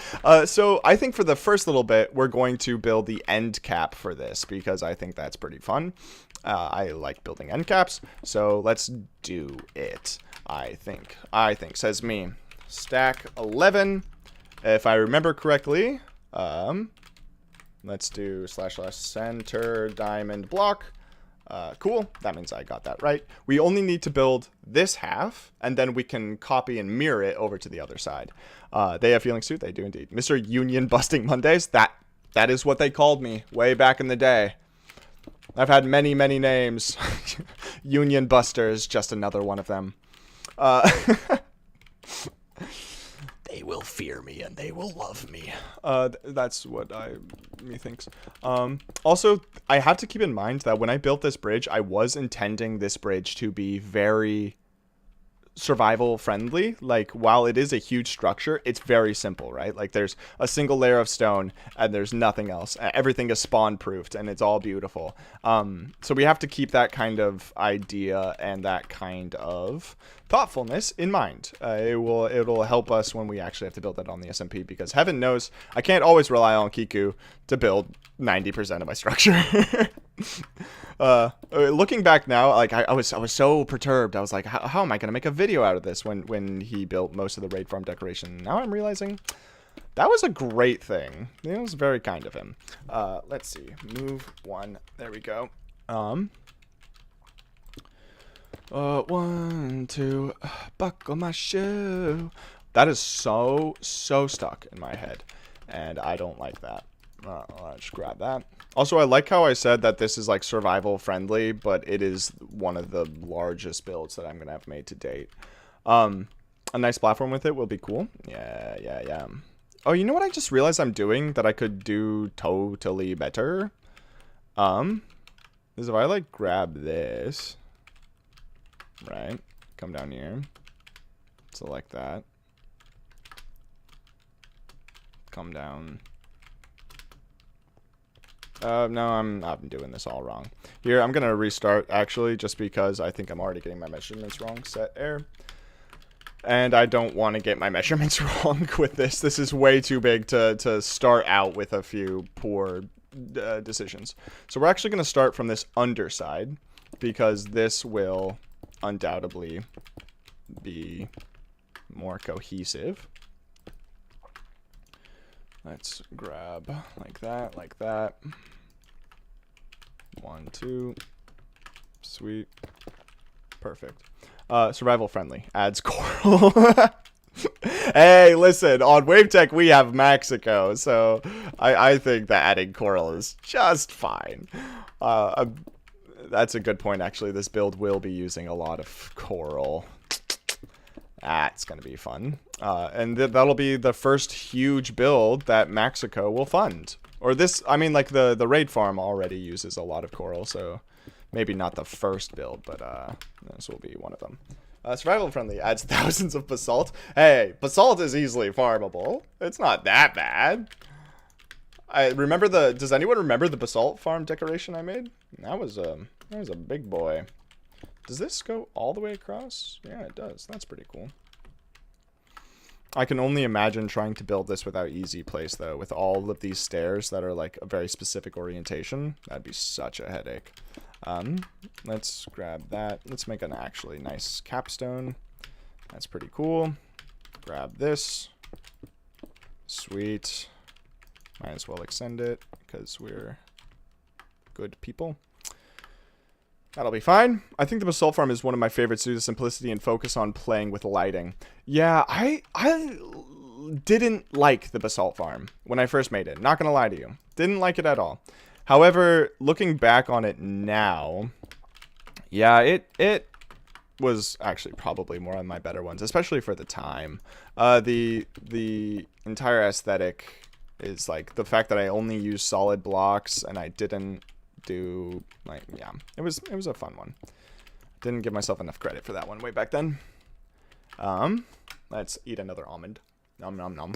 So I think for the first little bit, we're going to build the end cap for this because I think that's pretty fun. I like building end caps, so let's do it. I think says me. Stack 11. If I remember correctly, let's do / center diamond block. Cool. That means I got that right. We only need to build this half, and then we can copy and mirror it over to the other side. They have feelings too. They do indeed. Mr. Union Busting Mondays. That is what they called me way back in the day. I've had many names. Union Busters, just another one of them. They will fear me and they will love me. That's what me thinks. Also, I have to keep in mind that when I built this bridge, I was intending this bridge to be very survival friendly. Like, while it is a huge structure, it's very simple, right? Like, there's a single layer of stone and there's nothing else. Everything is spawn proofed and it's all beautiful. So we have to keep that kind of idea and that kind of thoughtfulness in mind. It'll help us when we actually have to build that on the SMP, because heaven knows I can't always rely on Kiku to build 90% of my structure. Looking back now, like I was so perturbed. I was like, how am I gonna make a video out of this when he built most of the raid farm decoration? Now I'm realizing that was a great thing. It was very kind of him. Let's see, move 1. There we go. 1, 2, buckle my shoe. That is so stuck in my head, and I don't like that. I'll just grab that. Also, I like how I said that this is like survival friendly, but it is one of the largest builds that I'm gonna have made to date. A nice platform with it will be cool. Yeah. Oh, you know what I just realized I'm doing that I could do totally better? Is if I like grab this, right? Come down here, select that, come down No, I'm doing this all wrong. Here, I'm gonna restart actually, just because I think I'm already getting my measurements wrong. Set air. And I don't want to get my measurements wrong with this. This is way too big to start out with a few poor decisions. So we're actually going to start from this underside, because this will undoubtedly be more cohesive. Let's grab like that, like that. 1, 2. Sweet. Perfect. Survival friendly. Adds coral. Hey, listen, on WaveTech we have Mexico, so I think that adding coral is just fine. That's a good point, actually. This build will be using a lot of coral. That's going to be fun. And that'll be the first huge build that Mexico will fund. Or this, I mean, like the raid farm already uses a lot of coral, so maybe not the first build, but this will be one of them. Survival friendly adds thousands of basalt. Hey, basalt is easily farmable. It's not that bad. I remember does anyone remember the basalt farm decoration I made? That was a big boy. Does this go all the way across? Yeah, it does. That's pretty cool. I can only imagine trying to build this without easy place, though, with all of these stairs that are like a very specific orientation. That'd be such a headache. Let's grab that. Let's make an actually nice capstone. That's pretty cool. Grab this. Sweet. Might as well extend it because we're good people. That'll be fine. I think the basalt farm is one of my favorites due to simplicity and focus on playing with lighting. Yeah, I didn't like the basalt farm when I first made it. Not gonna lie to you. Didn't like it at all. However, looking back on it now, yeah, it was actually probably more on my better ones, especially for the time. The entire aesthetic is like the fact that I only used solid blocks and I didn't do like, yeah, it was a fun one. Didn't give myself enough credit for that one way back then. Let's eat another almond. Nom nom nom.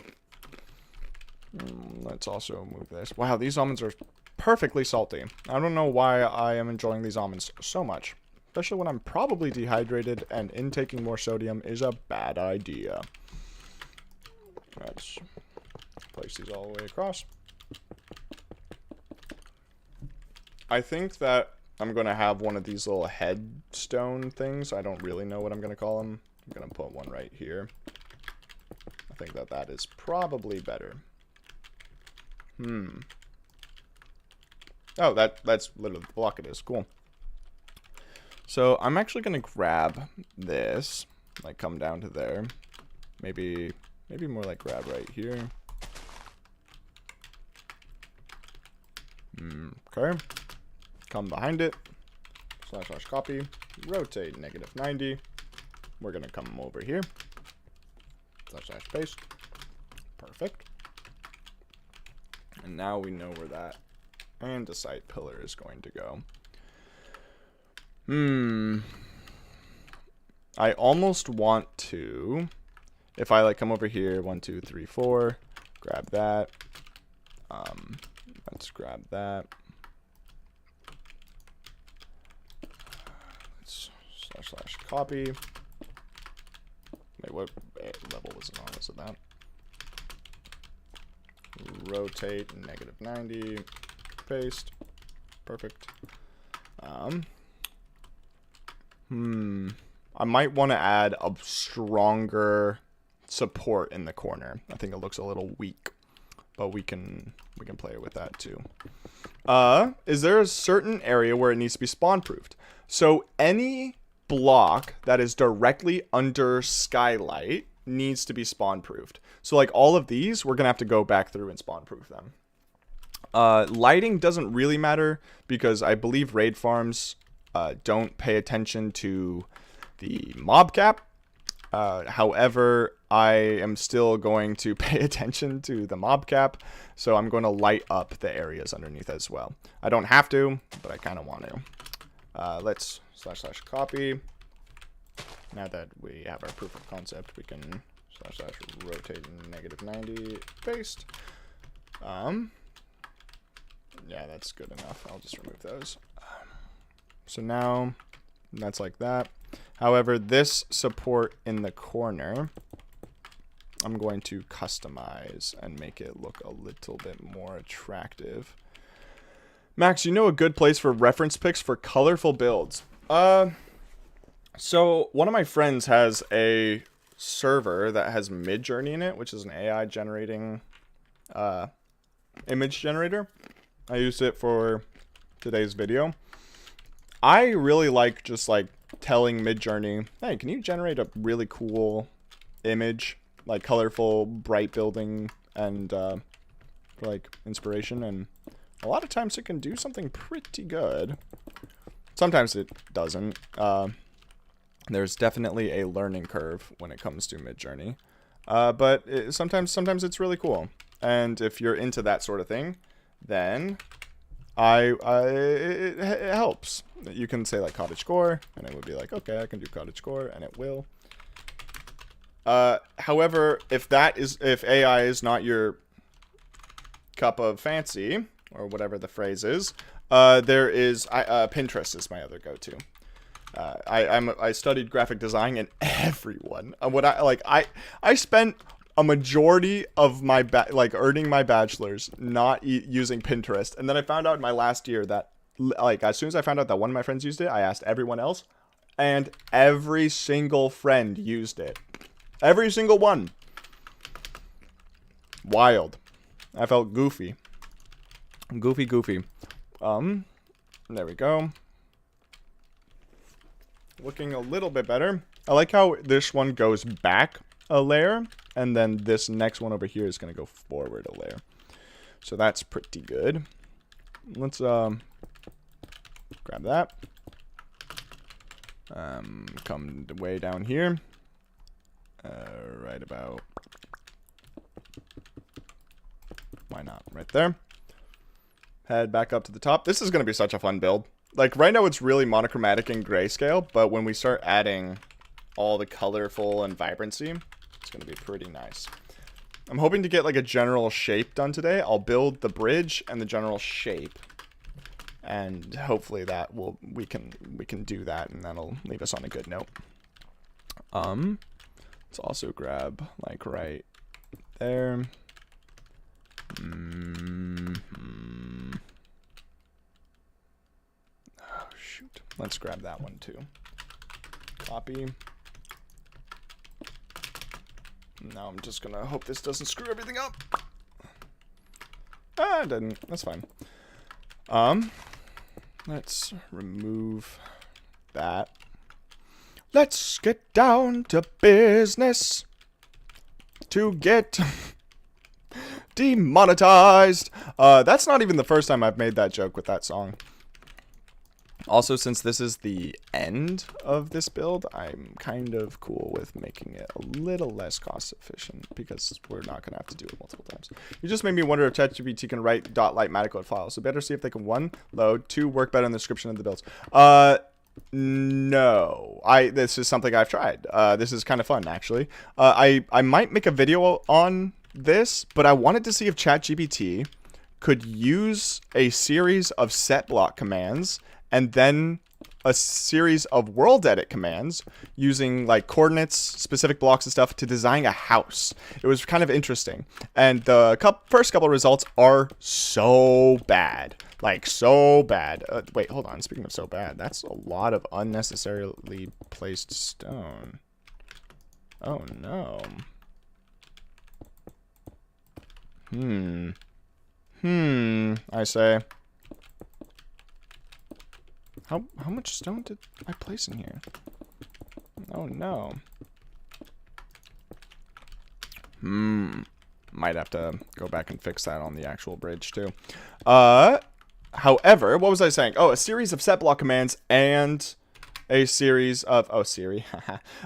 Let's also move this. Wow, these almonds are perfectly salty. I don't know why I am enjoying these almonds so much, especially when I'm probably dehydrated and intaking more sodium is a bad idea. Let's place these all the way across. I think that I'm going to have one of these little headstone things. I don't really know what I'm going to call them. I'm going to put one right here. I think that is probably better. Oh, that's literally the block it is. Cool. So I'm actually going to grab this, like come down to there. Maybe more like grab right here. Okay. Come behind it. / copy. Rotate -90. We're going to come over here. / paste. Perfect. And now we know where that andesite pillar is going to go. I almost want to, if I like come over here, 1, 2, 3, 4, grab that. Let's grab that. Let's / copy. Wait, what level was it on? Was it that? Rotate -90. Paste. Perfect. I might want to add a stronger support in the corner. I think it looks a little weak, but we can play with that too. Is there a certain area where it needs to be spawn proofed? So any block that is directly under skylight needs to be spawn proofed. So like all of these, we're gonna have to go back through and spawn proof them. Lighting doesn't really matter because I believe raid farms don't pay attention to the mob cap. However, I am still going to pay attention to the mob cap, so I'm going to light up the areas underneath as well. I don't have to, but I kind of want to. Let's / copy. Now that we have our proof of concept, we can / rotate -90, paste. Yeah, that's good enough. I'll just remove those. So now that's like that. However, this support in the corner, I'm going to customize and make it look a little bit more attractive. Max, you know a good place for reference pics for colorful builds? So one of my friends has a server that has Midjourney in it, which is an AI generating image generator. I used it for today's video. I really like just like telling Midjourney, hey, can you generate a really cool image, like colorful, bright building, and for like inspiration? And a lot of times it can do something pretty good. Sometimes it doesn't. There's definitely a learning curve when it comes to Midjourney, but sometimes it's really cool. And if you're into that sort of thing, then it helps. You can say like cottagecore, and it would be like, okay, I can do cottagecore, and it will. However, if AI is not your cup of fancy, or whatever the phrase is, there is Pinterest is my other go-to. I studied graphic design, and everyone I spent a majority of my earning my bachelor's not using Pinterest, and then I found out in my last year that like as soon as I found out that one of my friends used it, I asked everyone else, and every single friend used it. Every single one. Wild. I felt goofy. Goofy. There we go. Looking a little bit better. I like how this one goes back a layer, and then this next one over here is going to go forward a layer. So that's pretty good. Let's grab that. Come way down here. Right about, why not, right there. Head back up to the top. This is going to be such a fun build. Like right now it's really monochromatic and grayscale, but when we start adding all the colorful and vibrancy, it's going to be pretty nice. I'm hoping to get like a general shape done today. I'll build the bridge and the general shape, and hopefully that we can do that, and that'll leave us on a good note. Let's also grab like right there. Oh shoot. Let's grab that one too. Copy. Now I'm just gonna hope this doesn't screw everything up. Ah, it didn't. That's fine. Let's remove that. Let's get down to business to get demonetized. That's not even the first time I've made that joke with that song. Also, since this is the end of this build, I'm kind of cool with making it a little less cost efficient because we're not going to have to do it multiple times. You just made me wonder if ChatGPT can write .light matacode files. So better see if they can 1, load, 2, work better in the description of the builds. No. This is something I've tried. This is kind of fun, actually. I might make a video on this, but I wanted to see if ChatGPT could use a series of set block commands and then a series of world edit commands using like coordinates, specific blocks and stuff to design a house. It was kind of interesting. And the first couple of results are so bad. Like so bad. Wait, hold on. Speaking of so bad, that's a lot of unnecessarily placed stone. Oh no. I say. How much stone did I place in here? Oh no. Might have to go back and fix that on the actual bridge too. However, what was I saying? Oh, a series of set block commands and a series of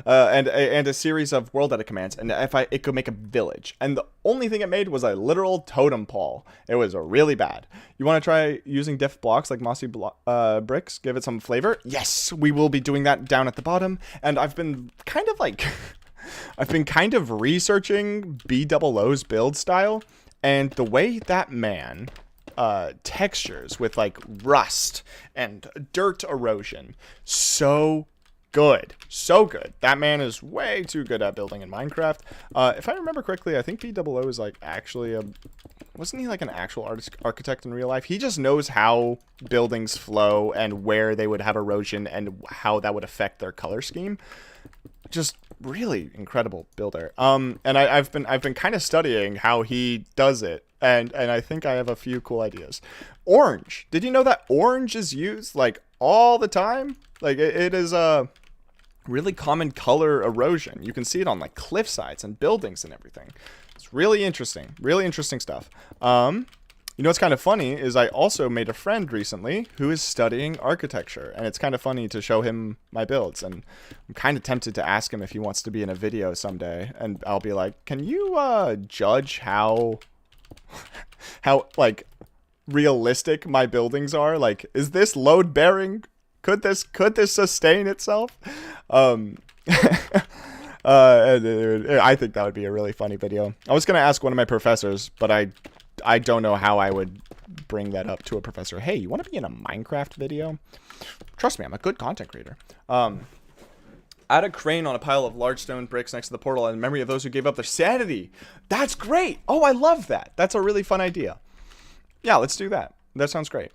and a series of world edit commands, and it could make a village, and the only thing it made was a literal totem pole. It was really bad. You want to try using diff blocks like mossy bricks, give it some flavor? Yes, we will be doing that down at the bottom. And I've been kind of like researching BOO's build style, and the way that man textures with like rust and dirt erosion. So good. So good. That man is way too good at building in Minecraft. If I remember correctly, I think BOO is like actually wasn't he like an actual architect in real life? He just knows how buildings flow and where they would have erosion and how that would affect their color scheme. Just really incredible builder. And I've been kind of studying how he does it, and I think I have a few cool ideas. Orange. Did you know that orange is used like all the time? Like it is a really common color erosion. You can see it on like cliff sides and buildings and everything. It's really interesting stuff. You know what's kind of funny is I also made a friend recently who is studying architecture, and it's kind of funny to show him my builds, and I'm kind of tempted to ask him if he wants to be in a video someday, and I'll be like, can you judge how like realistic my buildings are? Like, is this load bearing? Could this sustain itself? And I think that would be a really funny video. I was gonna ask one of my professors, but I don't know how I would bring that up to a professor. Hey, you want to be in a Minecraft video? Trust me, I'm a good content creator. Add a crane on a pile of large stone bricks next to the portal in memory of those who gave up their sanity. That's great. Oh, I love that. That's a really fun idea. Yeah, let's do that. That sounds great.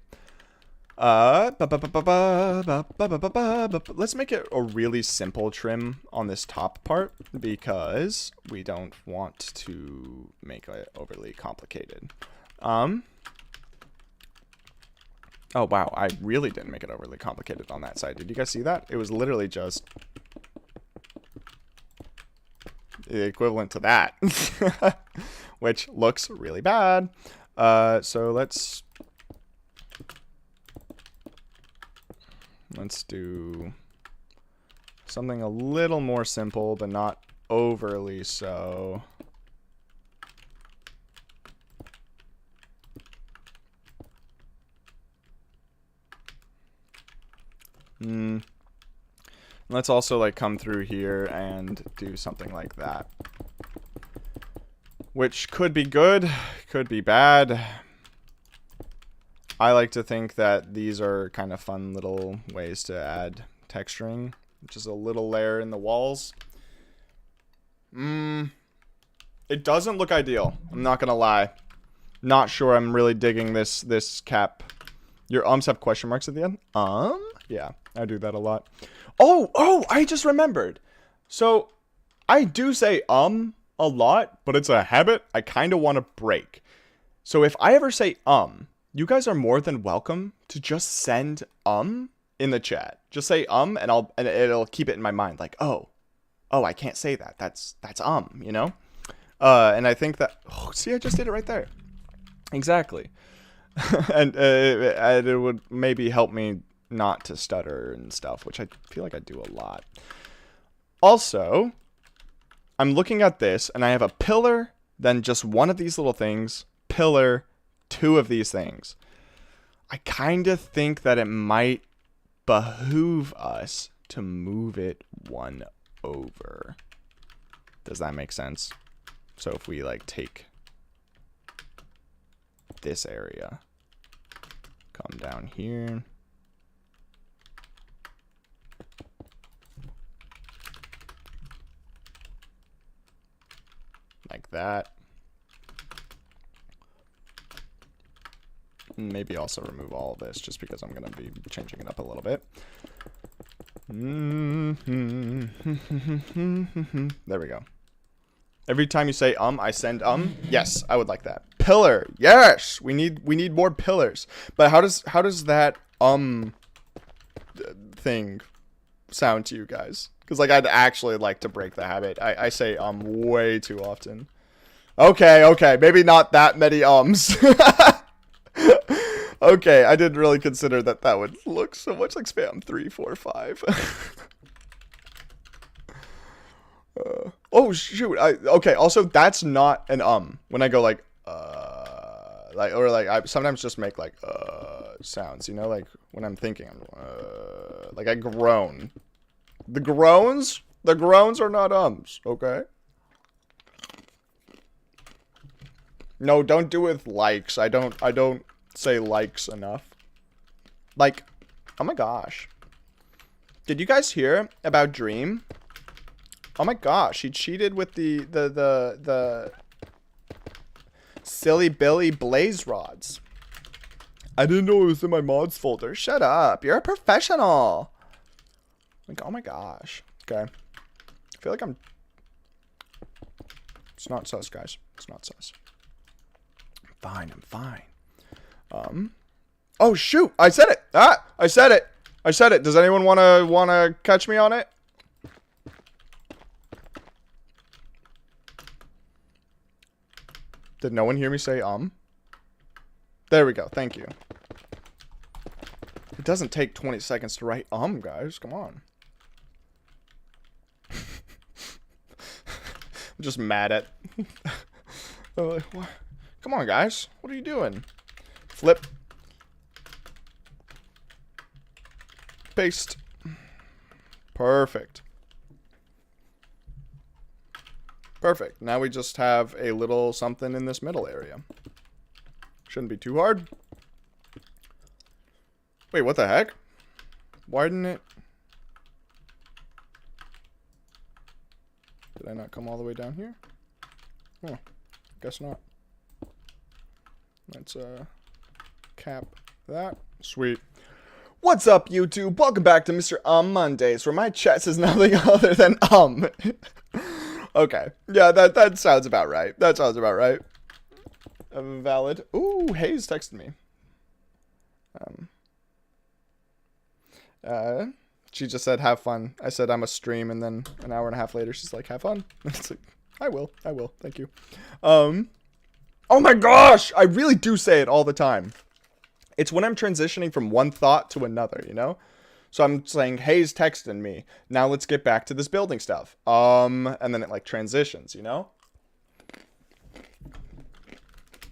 Let's make it a really simple trim on this top part because we don't want to make it overly complicated. Oh wow, I really didn't make it overly complicated on that side. Did you guys see that? It was literally just the equivalent to that, which looks really bad. So let's do something a little more simple, but not overly so. Let's also like come through here and do something like that, which could be good, could be bad. I like to think that these are kind of fun little ways to add texturing. Just a little layer in the walls. It doesn't look ideal. I'm not gonna lie. Not sure I'm really digging this cap. Your ums have question marks at the end? Yeah, I do that a lot. Oh, I just remembered. So, I do say a lot, but it's a habit I kind of want to break. So if I ever say you guys are more than welcome to just send in the chat. Just say and it'll keep it in my mind like, oh, I can't say that. That's you know? And I think that see, I just did it right there. Exactly. and it would maybe help me not to stutter and stuff, which I feel like I do a lot. Also, I'm looking at this and I have a pillar, then just one of these little things, pillar, two of these things. I kind of think that it might behoove us to move it one over. Does that make sense? So if we like take this area, come down here, like that. Maybe also remove all of this just because I'm going to be changing it up a little bit. There we go. Every time you say I send yes, I would like that. Pillar. Yes, we need more pillars. But how does that thing sound to you guys? Because like I'd actually like to break the habit. I say way too often. Okay, maybe not that many ums. Okay, I didn't really consider that would look so much like spam 3, 4, 5. Oh shoot! Okay. Also, that's not an when I go like I sometimes just make like sounds. You know, like when I'm thinking, like I groan. The groans are not ums. Okay. No, don't do it with likes. I don't say likes enough. Like, oh my gosh. Did you guys hear about Dream? Oh my gosh, he cheated with the Silly Billy Blaze Rods. I didn't know it was in my mods folder. Shut up. You're a professional. Like, oh my gosh. Okay. I feel like I'm... It's not sus, guys. It's not sus. I'm fine. I'm fine. Oh, shoot. I said it. Ah, I said it. I said it. Does anyone wanna catch me on it? Did no one hear me say There we go. Thank you. It doesn't take 20 seconds to write guys. Come on. I'm just mad at... Come on, guys. What are you doing? Flip. Paste. Perfect. Perfect. Now we just have a little something in this middle area. Shouldn't be too hard. Wait, what the heck? Why didn't it... Did I not come all the way down here? Huh. Guess not. Let's, cap that. Sweet. What's up, YouTube? Welcome back to Mr. Mondays, where my chat says nothing other than Okay. Yeah, that sounds about right. That sounds about right. Valid. Ooh, Hayes texted me. She just said, have fun. I said, I'm a stream, and then an hour and a half later, she's like, have fun. It's like, I will. Thank you. Oh my gosh! I really do say it all the time. It's when I'm transitioning from one thought to another, you know? So I'm saying, Hayes texted me. Now let's get back to this building stuff. And then it, like, transitions, you know?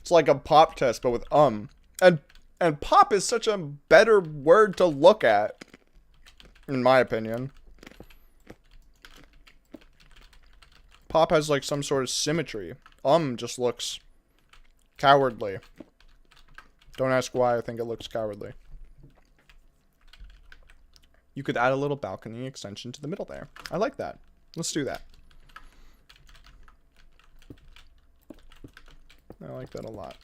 It's like a pop test, but with And pop is such a better word to look at, in my opinion. Pop has, like, some sort of symmetry. Just looks cowardly. Don't ask why I think it looks cowardly. You could add a little balcony extension to the middle there. I like that. Let's do that. I like that a lot.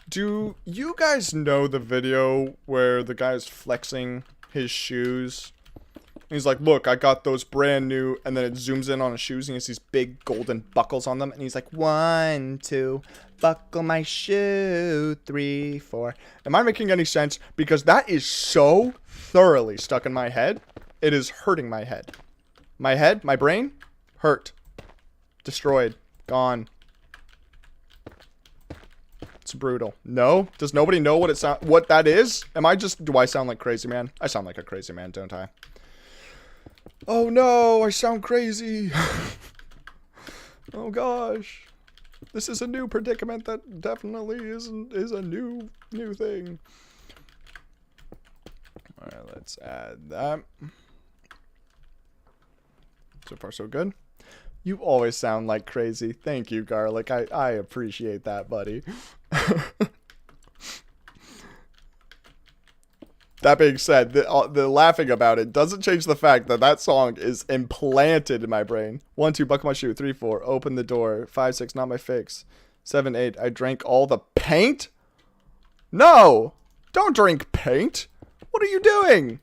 Do you guys know the video where the guy's flexing his shoes? He's like, look, I got those brand new, and then it zooms in on his shoes, and he has these big golden buckles on them, and he's like, 1, 2, buckle my shoe, 3, 4. Am I making any sense? Because that is so thoroughly stuck in my head, it is hurting my head. My head, my brain, hurt. Destroyed. Gone. It's brutal. No? Does nobody know what that is? Do I sound like crazy man? I sound like a crazy man, don't I? Oh no, I sound crazy. Oh gosh. This is a new predicament that definitely is a new thing. Alright, let's add that. So far so good. You always sound like crazy. Thank you, Garlic. I appreciate that, buddy. That being said, the laughing about it doesn't change the fact that that song is implanted in my brain. 1, 2, buckle my shoe. 3, 4, open the door. 5, 6, not my fix. 7, 8, I drank all the paint? No! Don't drink paint! What are you doing?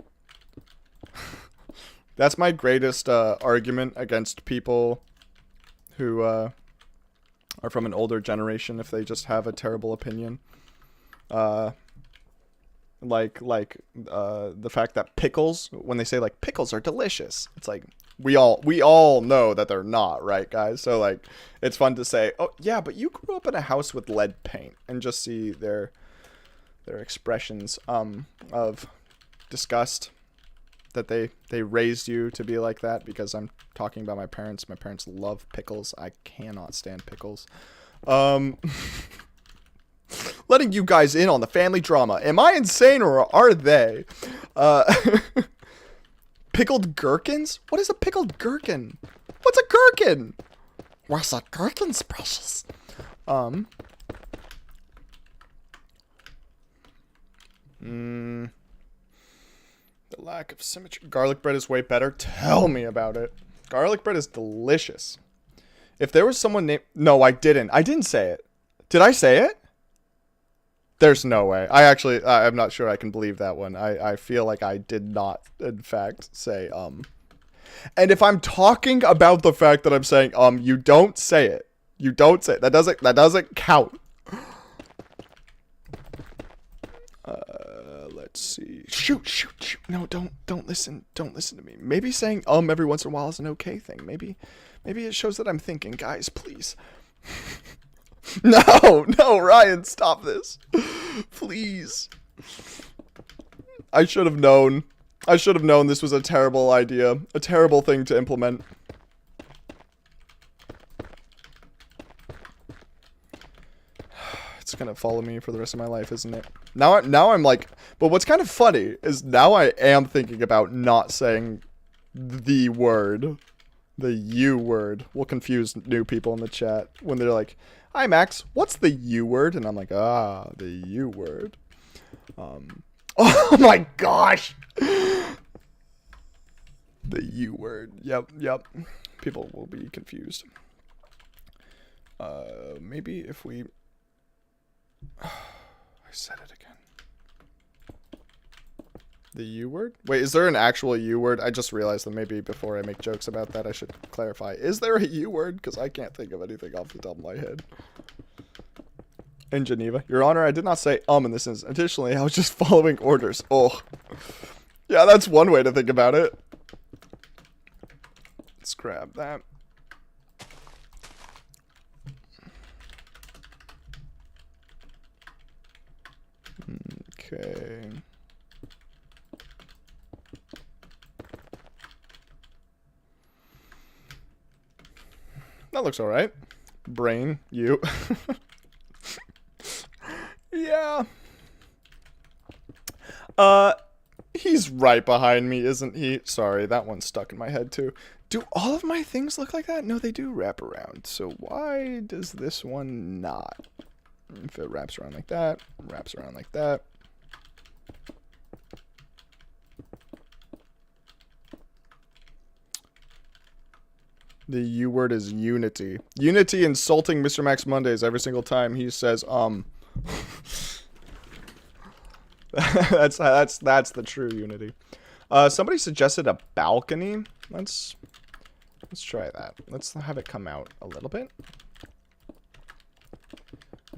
That's my greatest argument against people who are from an older generation if they just have a terrible opinion. Like the fact that pickles, when they say like pickles are delicious, it's like we all know that they're not, right, guys? So like it's fun to say, oh yeah, but you grew up in a house with lead paint, and just see their expressions of disgust that they raised you to be like that. Because I'm talking about my parents. My parents love pickles. I cannot stand pickles. Letting you guys in on the family drama. Am I insane or are they? Pickled gherkins? What is a pickled gherkin? What's a gherkin? What's a gherkin's precious? The lack of symmetry. Garlic bread is way better. Tell me about it. Garlic bread is delicious. If there was someone named... No, I didn't. I didn't say it. Did I say it? There's no way. I'm not sure I can believe that one. I feel like I did not, in fact, say, And if I'm talking about the fact that I'm saying, you don't say it. You don't say it. That doesn't count. Let's see. Shoot. No, don't listen. Don't listen to me. Maybe saying, every once in a while is an okay thing. Maybe it shows that I'm thinking. Guys, please. No, Ryan, stop this. Please. I should have known. This was a terrible idea. A terrible thing to implement. It's gonna follow me for the rest of my life, isn't it? Now I'm like... But what's kind of funny is now I am thinking about not saying the word. The U word. Will confuse new people in the chat when they're like... Hi, Max. What's the U word? And I'm like, the U word. Oh my gosh. The U word. Yep. People will be confused. Maybe if we... I said it again. The U word? Wait, is there an actual U word? I just realized that maybe before I make jokes about that, I should clarify. Is there a U word? Because I can't think of anything off the top of my head. In Geneva. Your Honor, I did not say in this instance. Additionally, I was just following orders. Oh. Yeah, that's one way to think about it. Let's grab that. Okay. That looks alright. Brain, you. Yeah. He's right behind me, isn't he? Sorry, that one's stuck in my head too. Do all of my things look like that? No, they do wrap around. So why does this one not? If it wraps around like that, wraps around like that. The U word is unity. Unity insulting Mr. Max Mondays every single time he says, That's the true unity. Somebody suggested a balcony. Let's try that. Let's have it come out a little bit.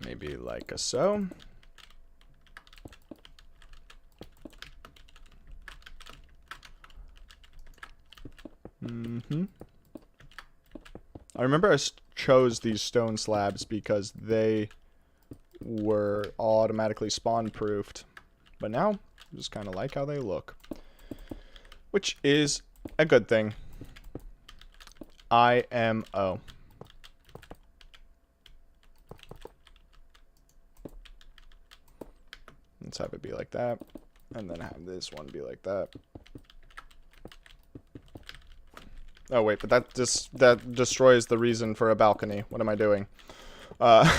Maybe like a so. I remember I chose these stone slabs because they were automatically spawn-proofed. But now, I just kind of like how they look. Which is a good thing. IMO. Let's have it be like that. And then have this one be like that. Oh wait, but that destroys the reason for a balcony. What am I doing? I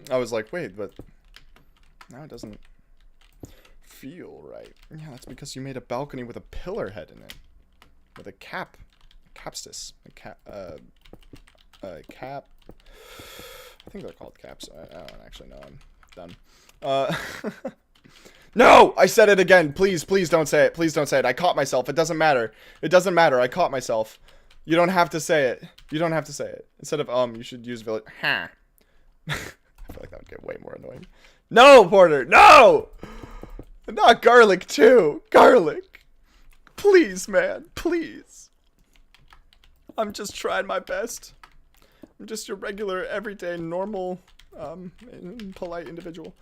was like, wait, but now it doesn't feel right. Yeah, that's because you made a balcony with a pillar head in it, with a cap, capstis, a cap. I think they're called caps. I don't actually know. I'm done. No! I said it again. Please don't say it. Please don't say it. I caught myself. It doesn't matter. It doesn't matter. I caught myself. You don't have to say it. You don't have to say it. Instead of you should use village. Ha. I feel like that would get way more annoying. No, Porter. No! Not garlic too. Garlic. Please, man. Please. I'm just trying my best. I'm just your regular, everyday, normal, polite individual.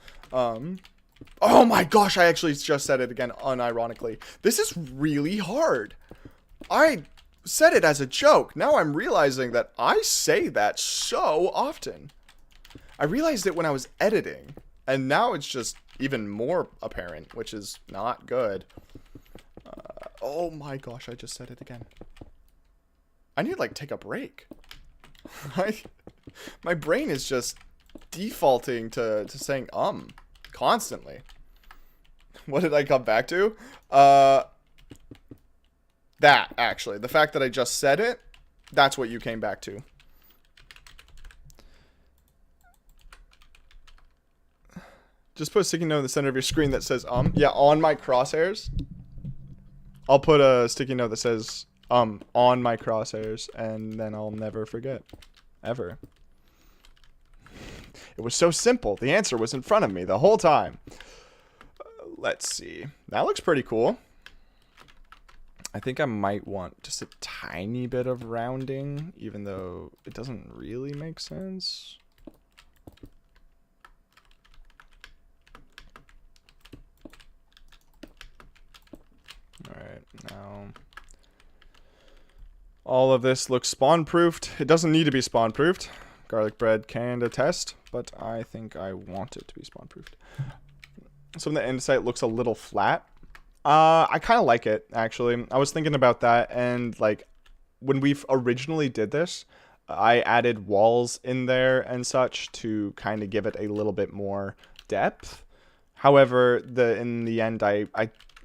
Oh my gosh, I actually just said it again, unironically. This is really hard. I said it as a joke. Now I'm realizing that I say that so often. I realized it when I was editing, and now it's just even more apparent, which is not good. Oh my gosh, I just said it again. I need to like take a break. My brain is just defaulting to saying constantly. What did I come back to? That, actually. The fact that I just said it, that's what you came back to. Just put a sticky note in the center of your screen that says Yeah, on my crosshairs. I'll put a sticky note that says on my crosshairs, and then I'll never forget. Ever. It was so simple. The answer was in front of me the whole time. Let's see. That looks pretty cool. I think I might want just a tiny bit of rounding, even though it doesn't really make sense. Alright, now all of this looks spawn-proofed. It doesn't need to be spawn-proofed. Garlic bread can attest, but I think I want it to be spawn-proofed. Some of the andesite looks a little flat. I kind of like it, actually. I was thinking about that, and like when we originally did this, I added walls in there and such to kind of give it a little bit more depth. However, in the end, I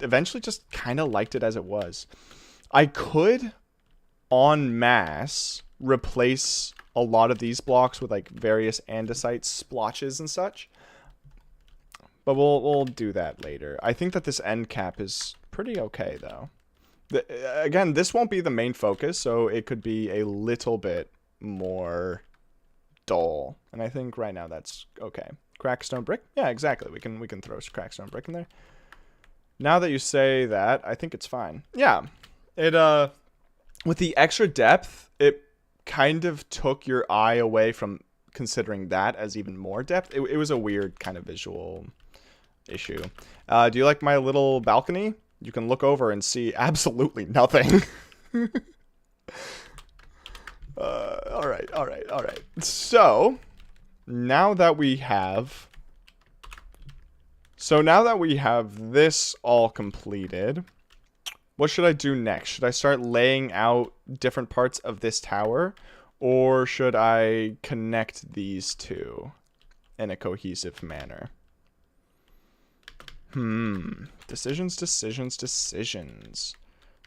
eventually just kind of liked it as it was. I could, en masse, replace a lot of these blocks with like various andesite splotches and such. But we'll do that later. I think that this end cap is pretty okay, though. Again, this won't be the main focus, so it could be a little bit more dull. And I think right now that's okay. Crackstone brick? Yeah, exactly. We can throw crackstone brick in there. Now that you say that, I think it's fine. Yeah. It with the extra depth, it kind of took your eye away from considering that as even more depth. It was a weird kind of visual issue. Do you like my little balcony? You can look over and see absolutely nothing. All right. So now that we have this all completed, what should I do next? Should I start laying out different parts of this tower, or should I connect these two in a cohesive manner? Decisions.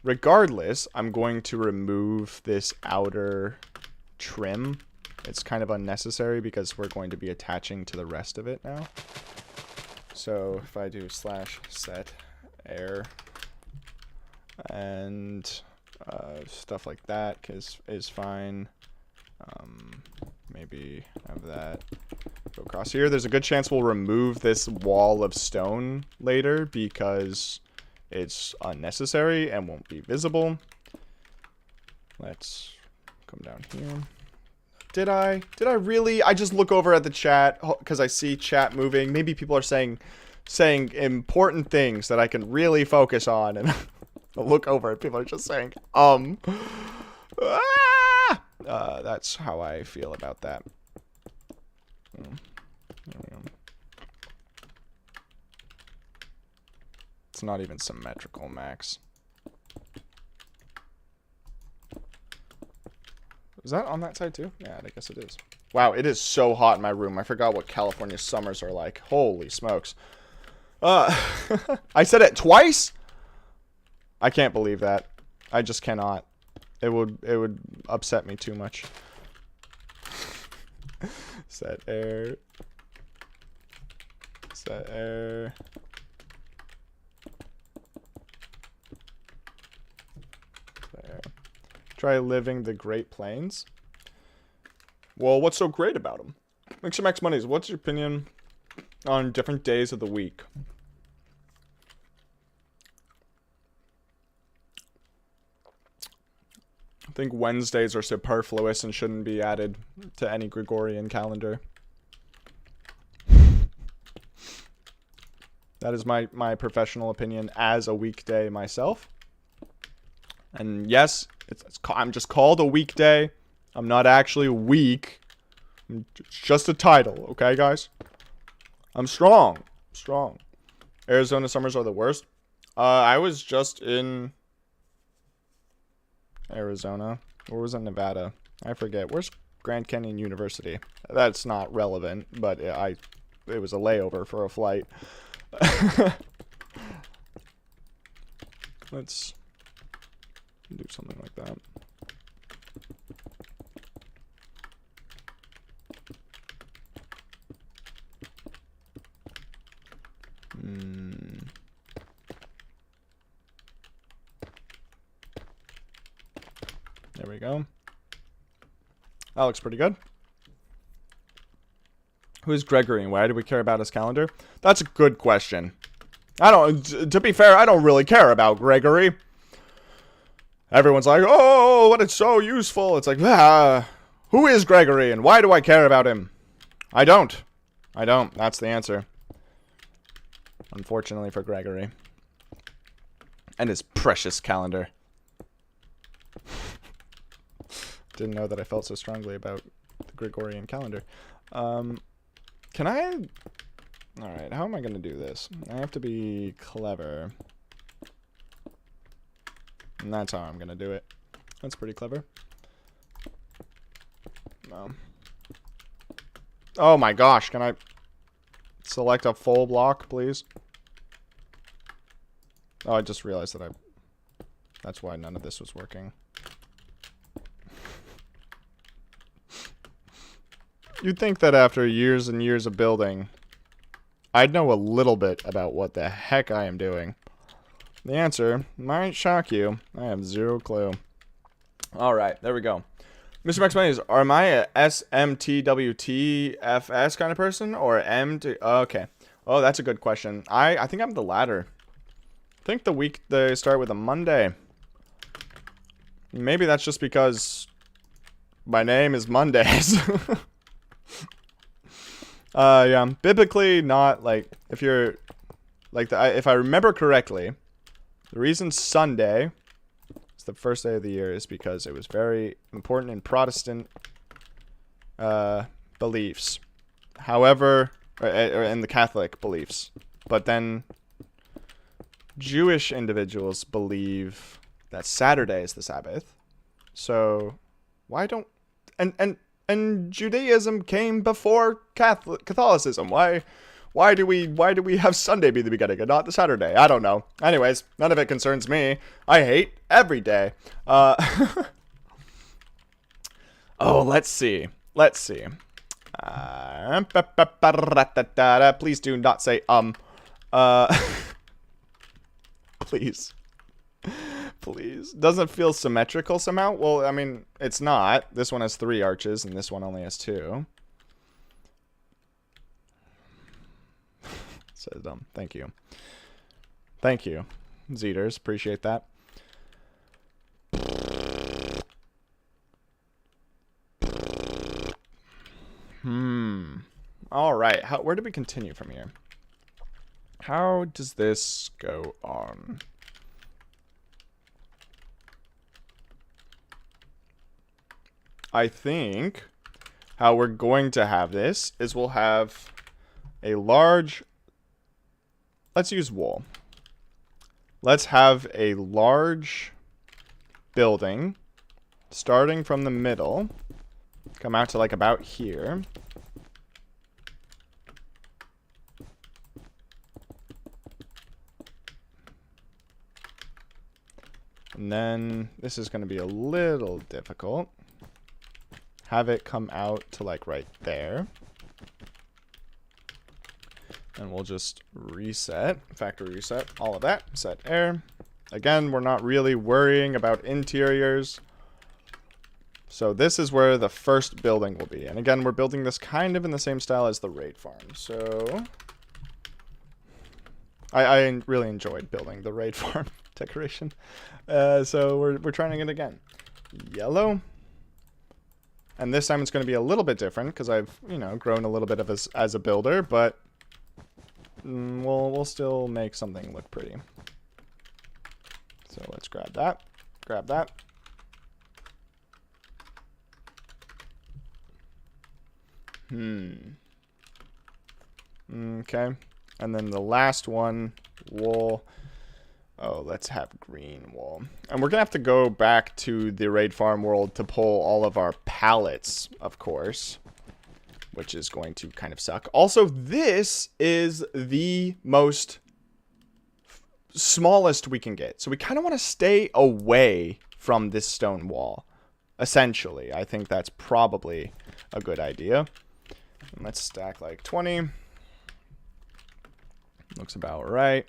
Regardless, I'm going to remove this outer trim. It's kind of unnecessary because we're going to be attaching to the rest of it now. So if I do /set air and stuff like that is fine. Maybe have that go across here. There's a good chance we'll remove this wall of stone later because it's unnecessary and won't be visible. Let's come down here. Did I really? I just look over at the chat because I see chat moving. Maybe people are saying important things that I can really focus on, and I look over and people are just saying that's how I feel about that. There we go. It's not even symmetrical, Max. Is that on that side too? Yeah, I guess it is. Wow, it is so hot in my room. I forgot what California summers are like. Holy smokes. I said it twice? I can't believe that. I just cannot. It would upset me too much. Set air. Set air. There. Try living the Great Plains. Well, what's so great about them? Make some X monies. What's your opinion on different days of the week? I think Wednesdays are superfluous and shouldn't be added to any Gregorian calendar. That is my professional opinion as a weekday myself. And yes, I'm just called a weekday. I'm not actually weak. It's just a title, okay, guys? I'm strong. Arizona summers are the worst. I was just in Arizona. Or was it Nevada? I forget. Where's Grand Canyon University? That's not relevant, but it was a layover for a flight. Let's do something like that. There we go. That looks pretty good. Who is Gregory and why do we care about his calendar? That's a good question. To be fair, I don't really care about Gregory. Everyone's like, oh, but it's so useful. It's like, who is Gregory and why do I care about him? I don't. That's the answer. Unfortunately for Gregory. And his precious calendar. Didn't know that I felt so strongly about the Gregorian calendar. Can I... Alright, how am I going to do this? I have to be clever. And that's how I'm going to do it. That's pretty clever. No. Oh my gosh, can I select a full block, please? Oh, I just realized that that's why none of this was working. You'd think that after years and years of building, I'd know a little bit about what the heck I am doing. The answer might shock you. I have zero clue. Alright, there we go. Mr. Max Money, am I a SMTWTFS kind of person? Or MT... Okay. Oh, that's a good question. I think I'm the latter. I think the week they start with a Monday. Maybe that's just because my name is Mondays. Yeah, biblically not, like, if you're, like, if I remember correctly, the reason Sunday is the first day of the year is because it was very important in Protestant beliefs. However, or in the Catholic beliefs. But then Jewish individuals believe that Saturday is the Sabbath. So why don't... And Judaism came before Catholicism. Why do we have Sunday be the beginning and not the Saturday? I don't know. Anyways, none of it concerns me. I hate every day. Oh, let's see. Please do not say please. Please. Doesn't feel symmetrical somehow? Well, I mean, it's not. This one has 3 arches, and this one only has 2. So dumb. Thank you. Thank you, Zeters. Appreciate that. Alright. Where do we continue from here? How does this go on? I think how we're going to have this is we'll have a large... Let's use wool. Let's have a large building starting from the middle. Come out to like about here. And then this is going to be a little difficult. Have it come out to like right there. And we'll just reset, factory reset, all of that, set air. Again, we're not really worrying about interiors. So this is where the first building will be. And again, we're building this kind of in the same style as the raid farm. So I really enjoyed building the raid farm decoration. So we're trying it again. Yellow. And this time it's going to be a little bit different because I've, you know, grown a little bit of as a builder, but we'll still make something look pretty. So let's grab that. Grab that. Okay. And then the last one, wool. Oh, let's have green wall. And we're going to have to go back to the raid farm world to pull all of our pallets, of course. Which is going to kind of suck. Also, this is the most smallest we can get. So we kind of want to stay away from this stone wall. Essentially, I think that's probably a good idea. And let's stack like 20. Looks about right.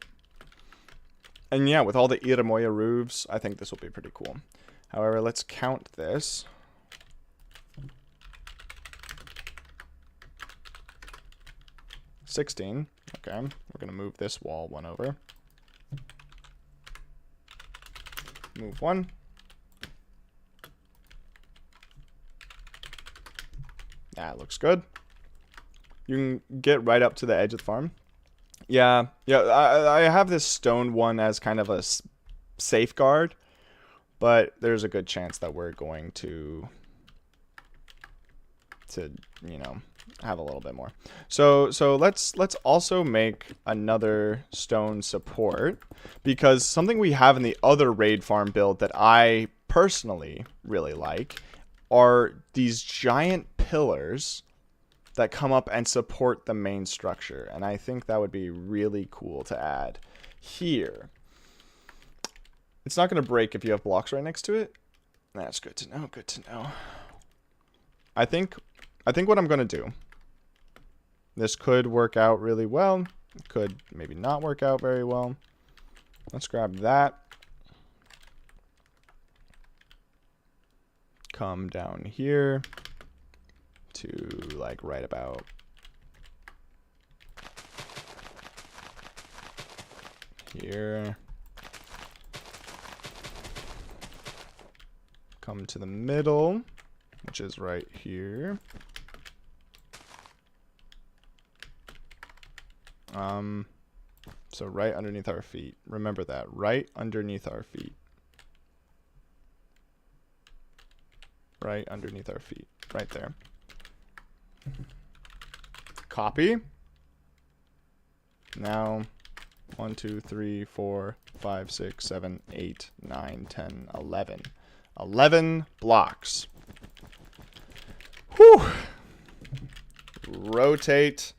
And yeah, with all the Iramoya roofs, I think this will be pretty cool. However, let's count this. 16. Okay, we're gonna move this wall one over. Move one. That looks good. You can get right up to the edge of the farm. Yeah, I have this stone one as kind of a safeguard, but there's a good chance that we're going to you know, have a little bit more. So let's also make another stone support, because something we have in the other raid farm build that I personally really like are these giant pillars that come up and support the main structure, and I think that would be really cool to add here. It's not going to break if you have blocks right next to it. That's good to know. Good to know. I think what I'm going to do, this could work out really well. It could maybe not work out very well. Let's grab that. Come down here to like right about here. Come to the middle, which is right here. So right underneath our feet. Remember that, right underneath our feet. Right underneath our feet, right there. Copy. Now 1, 2, 3, 4, 5, 6, 7, 8, 9, 10, 11. 11 blocks. Whew. Rotate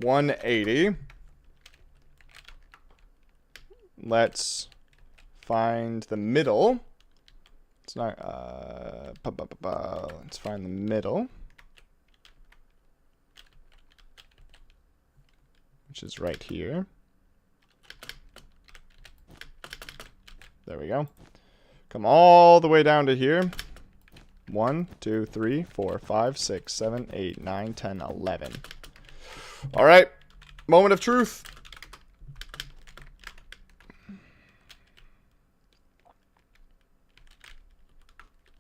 180. Let's find the middle. It's not, let's find the middle, which is right here. There we go. Come all the way down to here. 1, 2, 3, 4, 5, 6, 7, 8, 9, 10, 11. All right. Moment of truth.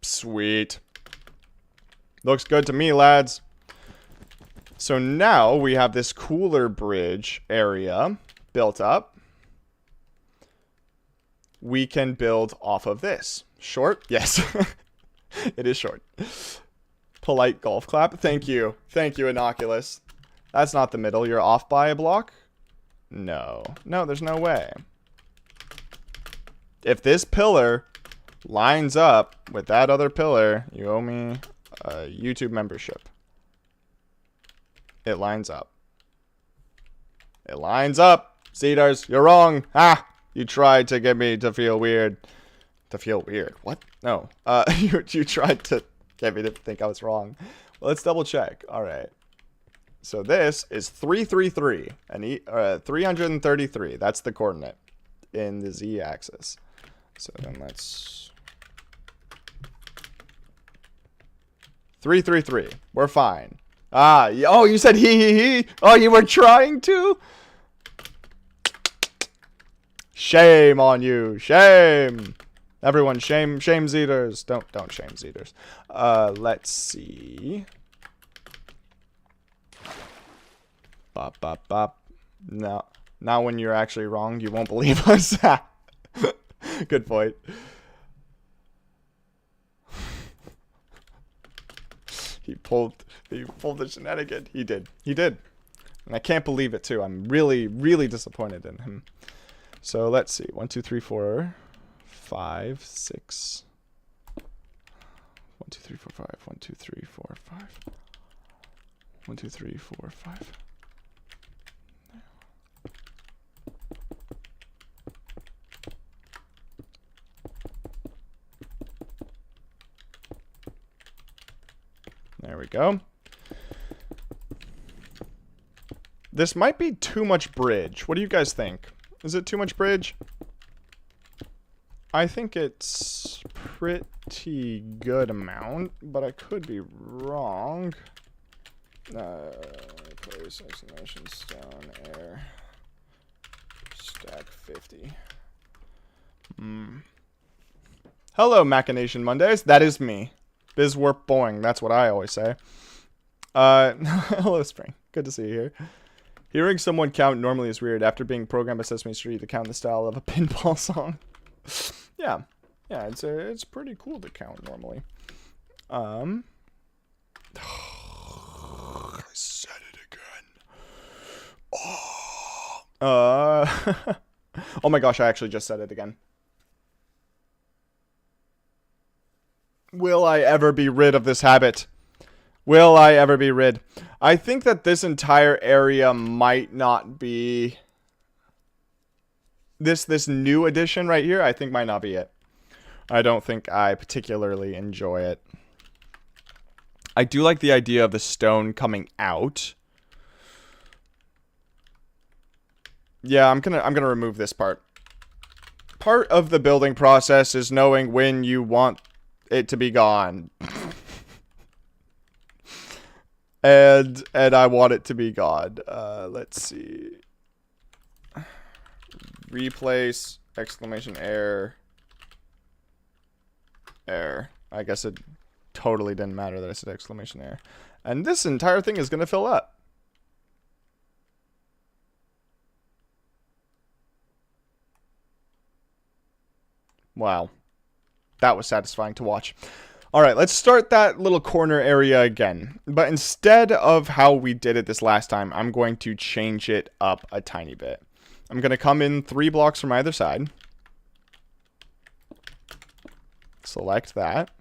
Sweet. Looks good to me, lads. So now we have this cooler bridge area built up. We can build off of this. Short? Yes. It is short. Polite golf clap. Thank you. Thank you, Innocuous. That's not the middle. You're off by a block? No. No, there's no way. If this pillar lines up with that other pillar, you owe me a YouTube membership. It lines up. It lines up. Cedars, you're wrong. Ah, you tried to get me to feel weird. To feel weird? What? No. You tried to get me to think I was wrong. Well, let's double check. All right. So this is 333 and 333. That's the coordinate in the z-axis. So then let's 333. We're fine. Ah, oh, you said he. Oh, you were trying to? Shame on you. Shame. Everyone, shame Zeters. Don't shame Zeters. Let's see. Bop, bop, bop. No. Now when you're actually wrong, you won't believe us. Good point. He pulled the shenanigan. He did. And I can't believe it too. I'm really, really disappointed in him. So let's see. 1, 2, 3, 4, 5, 6. 1, 2, 3, 4, 5. 1, 2, 3, 4, 5. 1, 2, 3, 4, 5. There we go. This might be too much bridge. What do you guys think? Is it too much bridge? I think it's pretty good amount, but I could be wrong. Place exclamation stone air stack 50. Hello, Machination Mondays. That is me. Bizwarp boing. That's what I always say. Hello, Spring. Good to see you here. Hearing someone count normally is weird. After being programmed by Sesame Street to count in the style of a pinball song. Yeah. Yeah, it's pretty cool to count normally. I said it again. Oh my gosh, I actually just said it again. Will I ever be rid of this habit? Will I ever be rid? I think that this entire area might not be... This new addition right here, I think might not be it. I don't think I particularly enjoy it. I do like the idea of the stone coming out. Yeah, I'm gonna remove this part. Part of the building process is knowing when you want it to be gone. And I want it to be gone. Let's see. Replace exclamation error. Error. I guess it totally didn't matter that I said exclamation error. And this entire thing is going to fill up. Wow. That was satisfying to watch. Alright, let's start that little corner area again. But instead of how we did it this last time, I'm going to change it up a tiny bit. I'm going to come in 3 blocks from either side. Select that.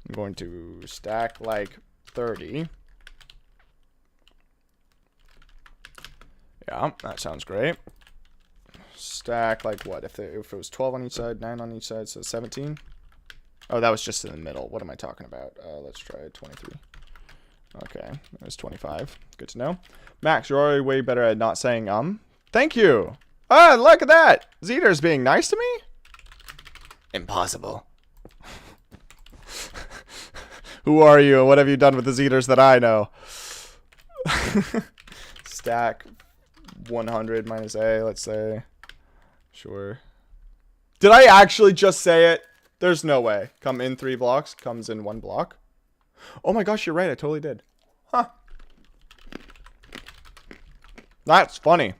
I'm going to stack like 30. Yeah, that sounds great. Stack like what? If it was 12 on each side, 9 on each side, so 17? Oh, that was just in the middle. What am I talking about? Let's try 23. Okay, there's 25. Good to know. Max, you're already way better at not saying Thank you. Ah, look at that. Zeter's being nice to me? Impossible. Who are you and what have you done with the Zeters that I know? Stack 100 minus A, let's say. Sure. Did I actually just say it? There's no way. Come in 3 blocks, comes in 1 block. Oh my gosh, you're right. I totally did. Huh. That's funny.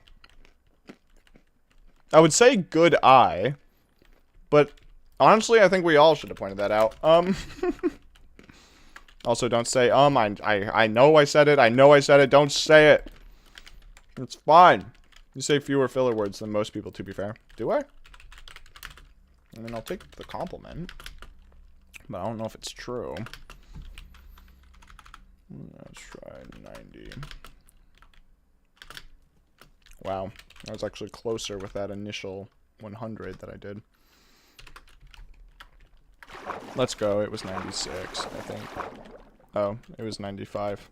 I would say good eye, but honestly, I think we all should have pointed that out. Also, don't say, I know I said it. I know I said it. Don't say it. It's fine. You say fewer filler words than most people, to be fair. Do I? I mean, I'll take the compliment, but I don't know if it's true. Let's try 90. Wow, I was actually closer with that initial 100 that I did. Let's go. It was 96, I think. Oh, it was 95.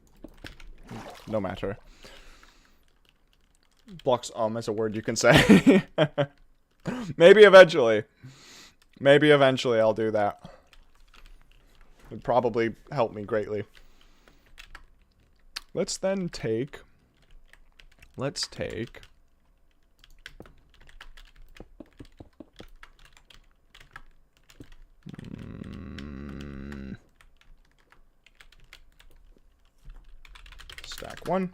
No matter. Blocks as a word you can say. Maybe eventually. Maybe eventually I'll do that. It would probably help me greatly. Let's then take... Let's take... Stack 1.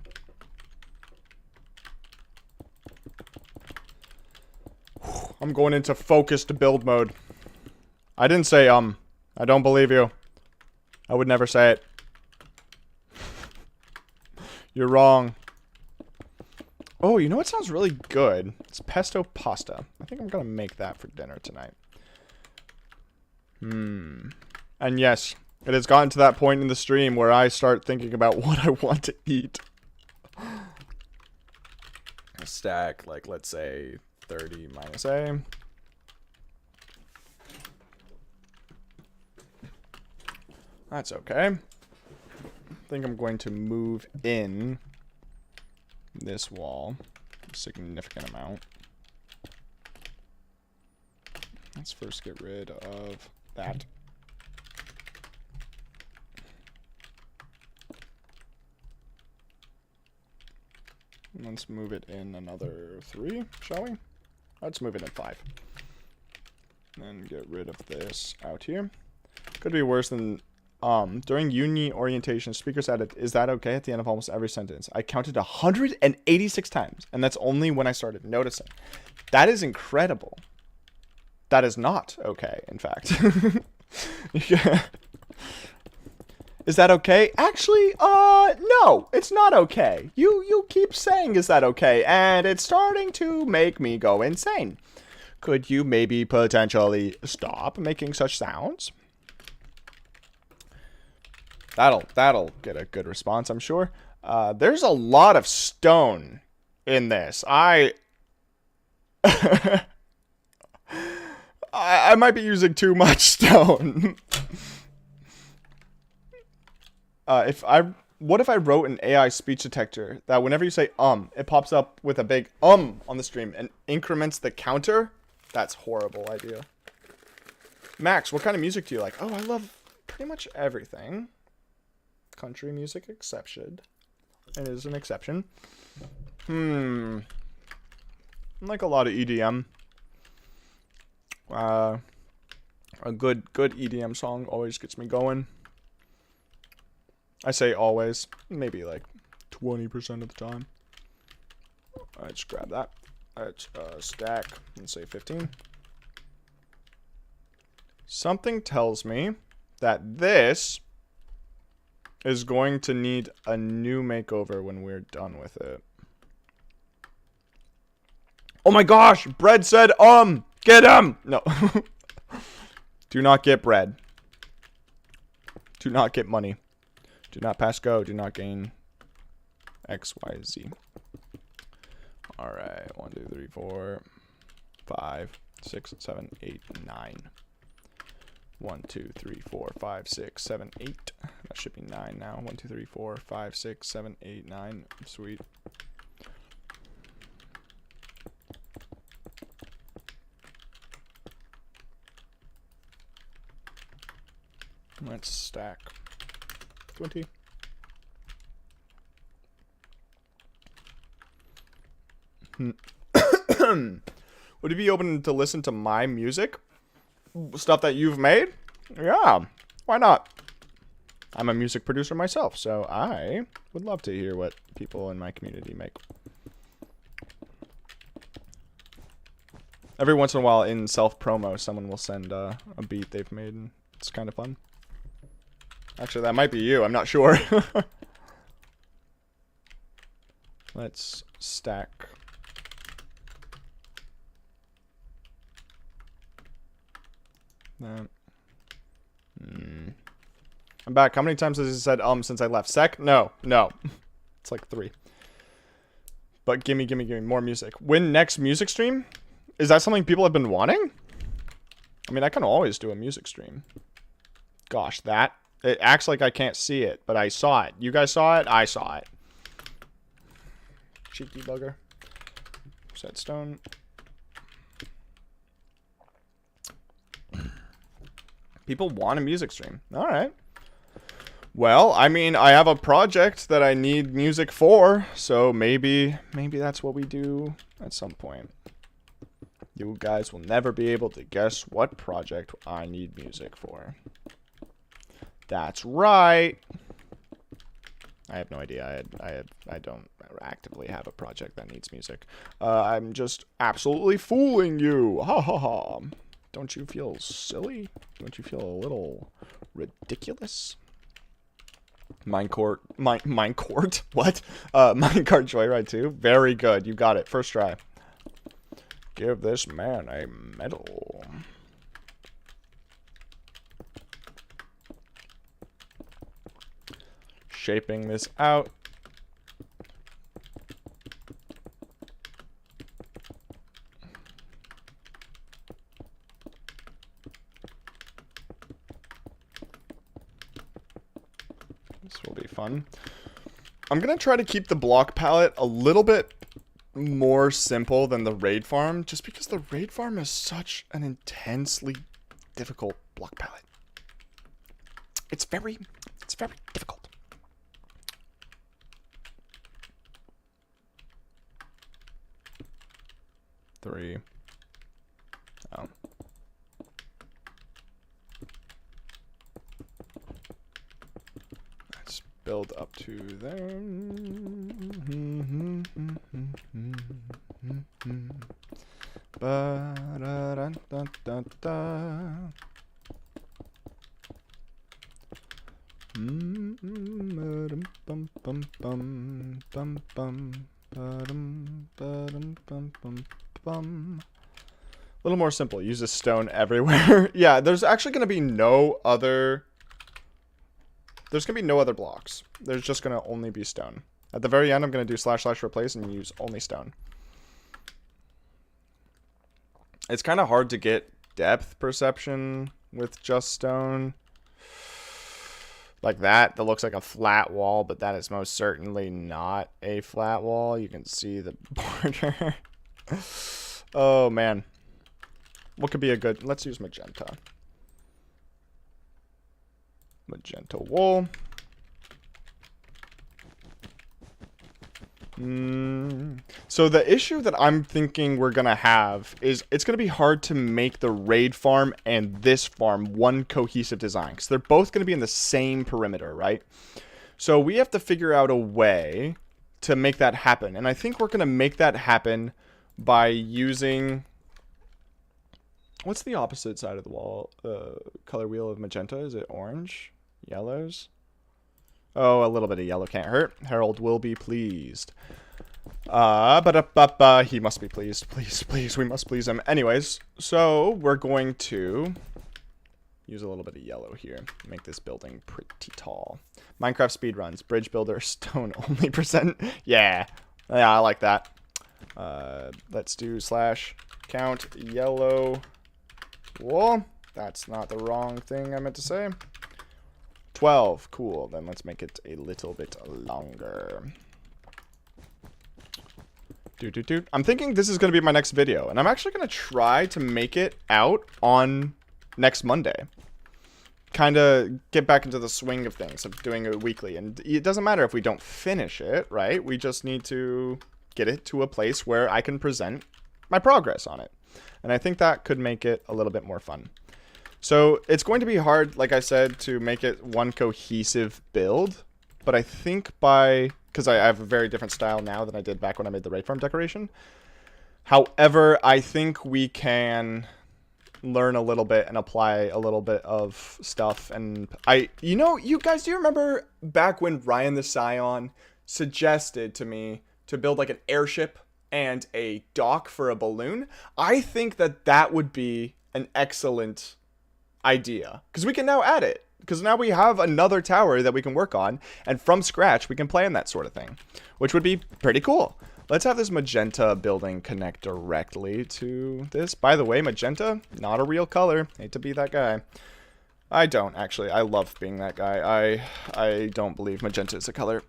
I'm going into focused build mode. I didn't say I don't believe you. I would never say it. You're wrong. Oh, you know what sounds really good? It's pesto pasta. I think I'm gonna make that for dinner tonight. And yes, it has gotten to that point in the stream where I start thinking about what I want to eat. A stack, like, let's say 30 minus A. That's okay. I think I'm going to move in this wall a significant amount. Let's first get rid of that. Let's move it in another 3, shall we? Let's move it in 5. And get rid of this out here. Could be worse than, during uni orientation, speaker said, "Is that okay?" at the end of almost every sentence. I counted 186 times, and that's only when I started noticing. That is incredible. That is not okay, in fact. Yeah. Is that okay? Actually, no, it's not okay. You keep saying, "Is that okay?" And it's starting to make me go insane. Could you maybe potentially stop making such sounds? That'll get a good response, I'm sure. There's a lot of stone in this. I might be using too much stone. What if I wrote an AI speech detector that whenever you say it pops up with a big on the stream and increments the counter? That's a horrible idea. Max, what kind of music do you like? Oh, I love pretty much everything. Country music exception. It is an exception. I like a lot of EDM. A good EDM song always gets me going. I say always, maybe like 20% of the time. Alright, just grab that. Let's stack and say 15. Something tells me that this is going to need a new makeover when we're done with it. Oh my gosh! Bread said, get him! No. Do not get bread. Do not get money. Do not pass go. Do not gain X, Y, Z. Alright. 1, 2, 3, 4, 5, 6, 7, 8, 9. 1, 2, 3, 4, 5, 6, 7, 8. That should be 9 now. 1, 2, 3, 4, 5, 6, 7, 8, 9. Sweet. Let's stack 20. Would you be open to listen to my music? Stuff that you've made? Yeah, why not? I'm a music producer myself, so I would love to hear what people in my community make. Every once in a while in self-promo, someone will send a beat they've made, and it's kind of fun. Actually, that might be you, I'm not sure. Let's stack. That. I'm back. How many times has he said since I left? Sec? No. It's like 3. But gimme more music. When next music stream? Is that something people have been wanting? I mean, I can always do a music stream. Gosh, it acts like I can't see it, but I saw it. You guys saw it? I saw it. Cheeky bugger. Setstone. People want a music stream. Alright. Well, I mean, I have a project that I need music for, so maybe that's what we do at some point. You guys will never be able to guess what project I need music for. That's right. I have no idea. I don't actively have a project that needs music. I'm just absolutely fooling you. Ha ha ha. Don't you feel silly? Don't you feel a little ridiculous? Minecart, what? Minecart Joyride 2. Very good. You got it. First try. Give this man a medal. Shaping this out. This will be fun. I'm going to try to keep the block palette a little bit more simple than the raid farm, just because the raid farm is such an intensely difficult block palette. It's very difficult. Three. Oh. Let's build up to there. A little more simple. Use a stone everywhere. Yeah, there's actually going to be no other... There's going to be no other blocks. There's just going to only be stone. At the very end, I'm going to do / replace and use only stone. It's kind of hard to get depth perception with just stone. Like that. That looks like a flat wall, but that is most certainly not a flat wall. You can see the border. Oh, man. What could be a good... Let's use magenta. Magenta wool. So the issue that I'm thinking we're going to have is it's going to be hard to make the raid farm and this farm one cohesive design, because they're both going to be in the same perimeter, right? So we have to figure out a way to make that happen. And I think we're going to make that happen by using... What's the opposite side of the wall? Color wheel of magenta? Is it orange? Yellows? Oh, a little bit of yellow can't hurt. Harold will be pleased. He must be pleased. Please, please, we must please him. Anyways, so we're going to use a little bit of yellow here. Make this building pretty tall. Minecraft speedruns. Bridge builder, stone only %. Yeah. Yeah, I like that. Let's do / count yellow wool. That's not the wrong thing I meant to say. 12. Cool. Then let's make it a little bit longer. I'm thinking this is going to be my next video, and I'm actually going to try to make it out on next Monday. Kind of get back into the swing of things, of doing it weekly. And it doesn't matter if we don't finish it, right? We just need to get it to a place where I can present my progress on it. And I think that could make it a little bit more fun. So it's going to be hard, like I said, to make it one cohesive build. But I think because I have a very different style now than I did back when I made the raid farm decoration. However, I think we can learn a little bit and apply a little bit of stuff. And you guys, do you remember back when Ryan the Scion suggested to me to build like an airship and a dock for a balloon? I think that would be an excellent idea, because we can now add it, because now we have another tower that we can work on, and from scratch we can plan that sort of thing, which would be pretty cool. Let's have this magenta building connect directly to this. By the way, magenta, not a real color. Hate to be that guy. I don't, actually. I love being that guy. I don't believe magenta is a color.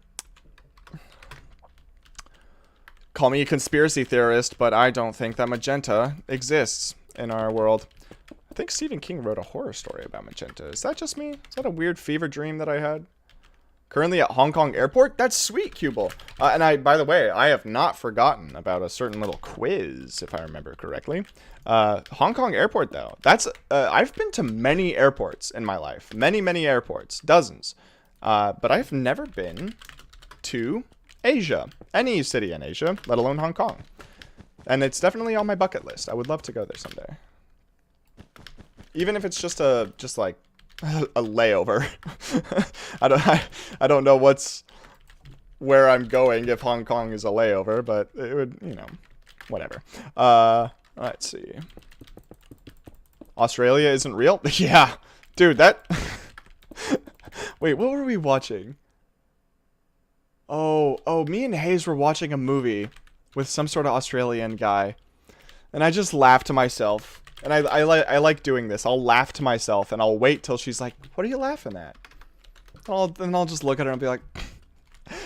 Call me a conspiracy theorist, but I don't think that magenta exists in our world. I think Stephen King wrote a horror story about magenta. Is that just me? Is that a weird fever dream that I had? Currently at Hong Kong Airport? That's sweet, Cubal. And by the way, I have not forgotten about a certain little quiz, if I remember correctly. Hong Kong Airport, though. I've been to many airports in my life. Many, many airports. Dozens. But I've never been to Asia. Any city in Asia, let alone Hong Kong. And it's definitely on my bucket list. I would love to go there someday. Even if it's just like a layover. I don't know where I'm going if Hong Kong is a layover, but it would, you know, whatever. Let's see. Australia isn't real? Yeah. Dude, that... Wait, what were we watching? Oh, me and Hayes were watching a movie with some sort of Australian guy. And I just laughed to myself. And I like doing this. I'll laugh to myself and I'll wait till she's like, what are you laughing at? Then I'll just look at her and be like,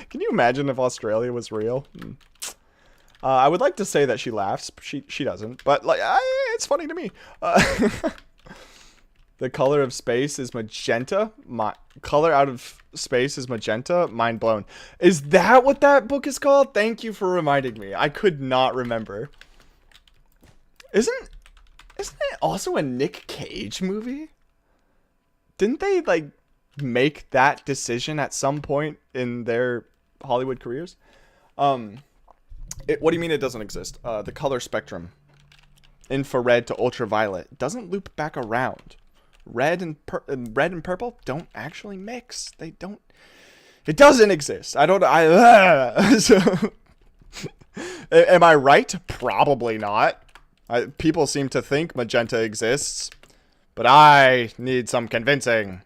can you imagine if Australia was real? I would like to say that she laughs. She doesn't. But like, it's funny to me. The color of space is magenta. Color out of space is magenta. Mind blown. Is that what that book is called? Thank you for reminding me. I could not remember. Isn't it also a Nick Cage movie? Didn't they like make that decision at some point in their Hollywood careers? What do you mean it doesn't exist? The color spectrum, infrared to ultraviolet, doesn't loop back around. Red and purple don't actually mix. They don't. It doesn't exist. I don't. So, am I right? Probably not. People seem to think magenta exists, but I need some convincing.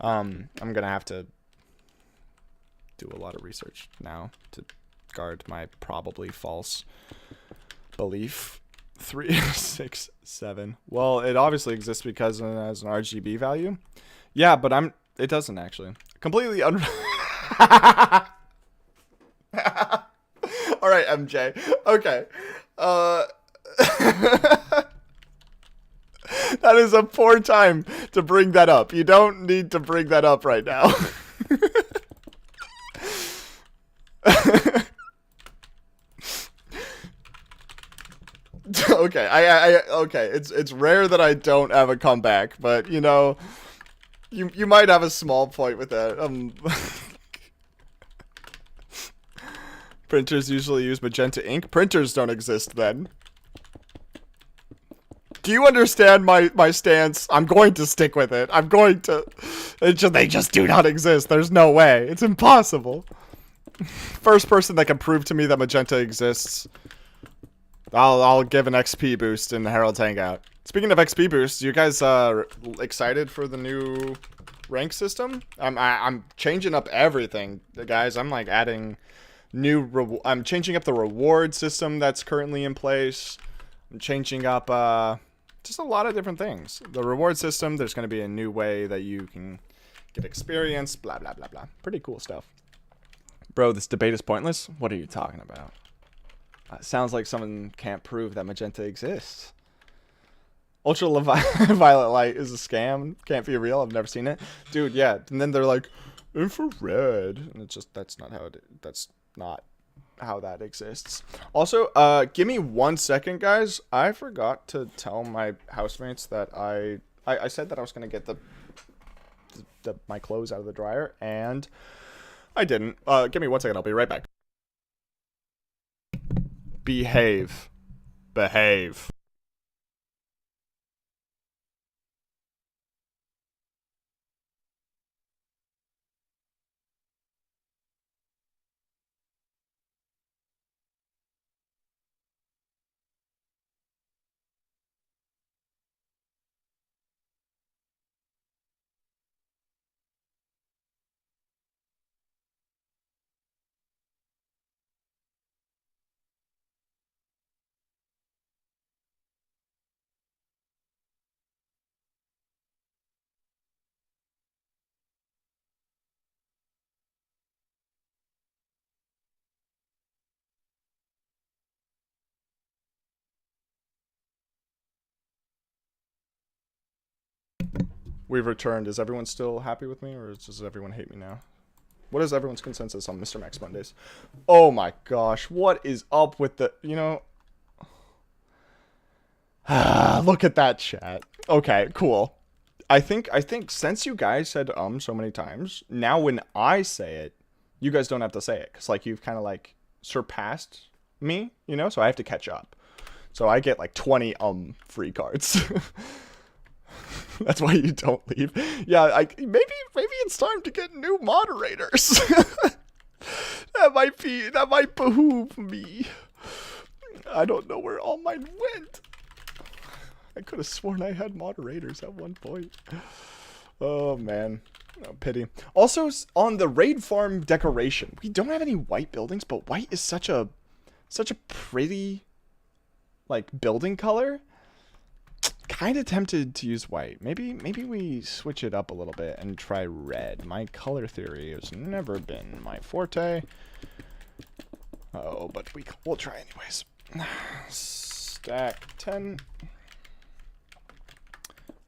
I'm gonna have to do a lot of research now to guard my probably false belief. 3, 6, 7. Well, it obviously exists because it has an RGB value. Yeah, but it doesn't actually. Completely All right, MJ. Okay. That is a poor time to bring that up. You don't need to bring that up right now. Okay, okay. It's rare that I don't have a comeback, but you know, you might have a small point with that. Printers usually use magenta ink. Printers don't exist then. Do you understand my stance? I'm going to stick with it. I'm going to. They just do not exist. There's no way. It's impossible. First person that can prove to me that magenta exists, I'll give an XP boost in the Herald's Hangout. Speaking of XP boosts, you guys excited for the new rank system? I'm changing up everything, guys. I'm like adding I'm changing up the reward system that's currently in place. I'm changing up just a lot of different things. The reward system, there's going to be a new way that you can get experience, blah blah blah blah. Pretty cool stuff. Bro, this debate is pointless. What are you talking about? Sounds like someone can't prove that magenta exists. Ultraviolet light is a scam. Can't be real. I've never seen it. Dude, yeah. And then they're like, infrared. And it's just, that's not how that exists. Also, give me 1 second, guys. I forgot to tell my housemates that I said that I was going to get my clothes out of the dryer, and I didn't. Give me 1 second. I'll be right back. Behave. We've returned. Is everyone still happy with me, or does everyone hate me now? What is everyone's consensus on Mr. Max Mondays? Oh my gosh, what is up with the, you know... Look at that chat. Okay, cool. I think since you guys said so many times, now when I say it, you guys don't have to say it. Because, like, you've kind of, like, surpassed me, you know? So I have to catch up. So I get, like, 20 free cards. That's why you don't leave. Yeah, maybe it's time to get new moderators. That might behoove me. I don't know where all mine went. I could have sworn I had moderators at one point. Oh man, oh, pity. Also, on the raid farm decoration, we don't have any white buildings, but white is such a pretty, like, building color. Kind of tempted to use white. Maybe we switch it up a little bit and try red. My color theory has never been my forte. Oh, but we'll try anyways. Stack 10.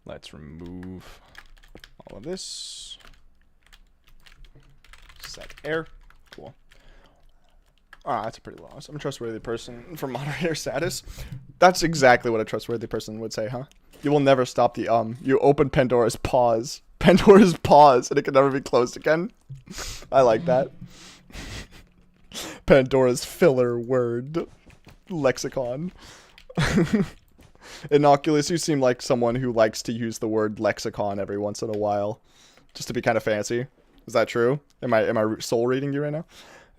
Let's remove all of this. Set air. Cool. Ah, that's a pretty loss. I'm a trustworthy person for moderator status. That's exactly what a trustworthy person would say, huh? You will never stop the You open Pandora's pause. Pandora's pause, and it can never be closed again. I like that. Pandora's filler word lexicon. Innocuous, you seem like someone who likes to use the word lexicon every once in a while, just to be kind of fancy. Is that true? Am I soul reading you right now?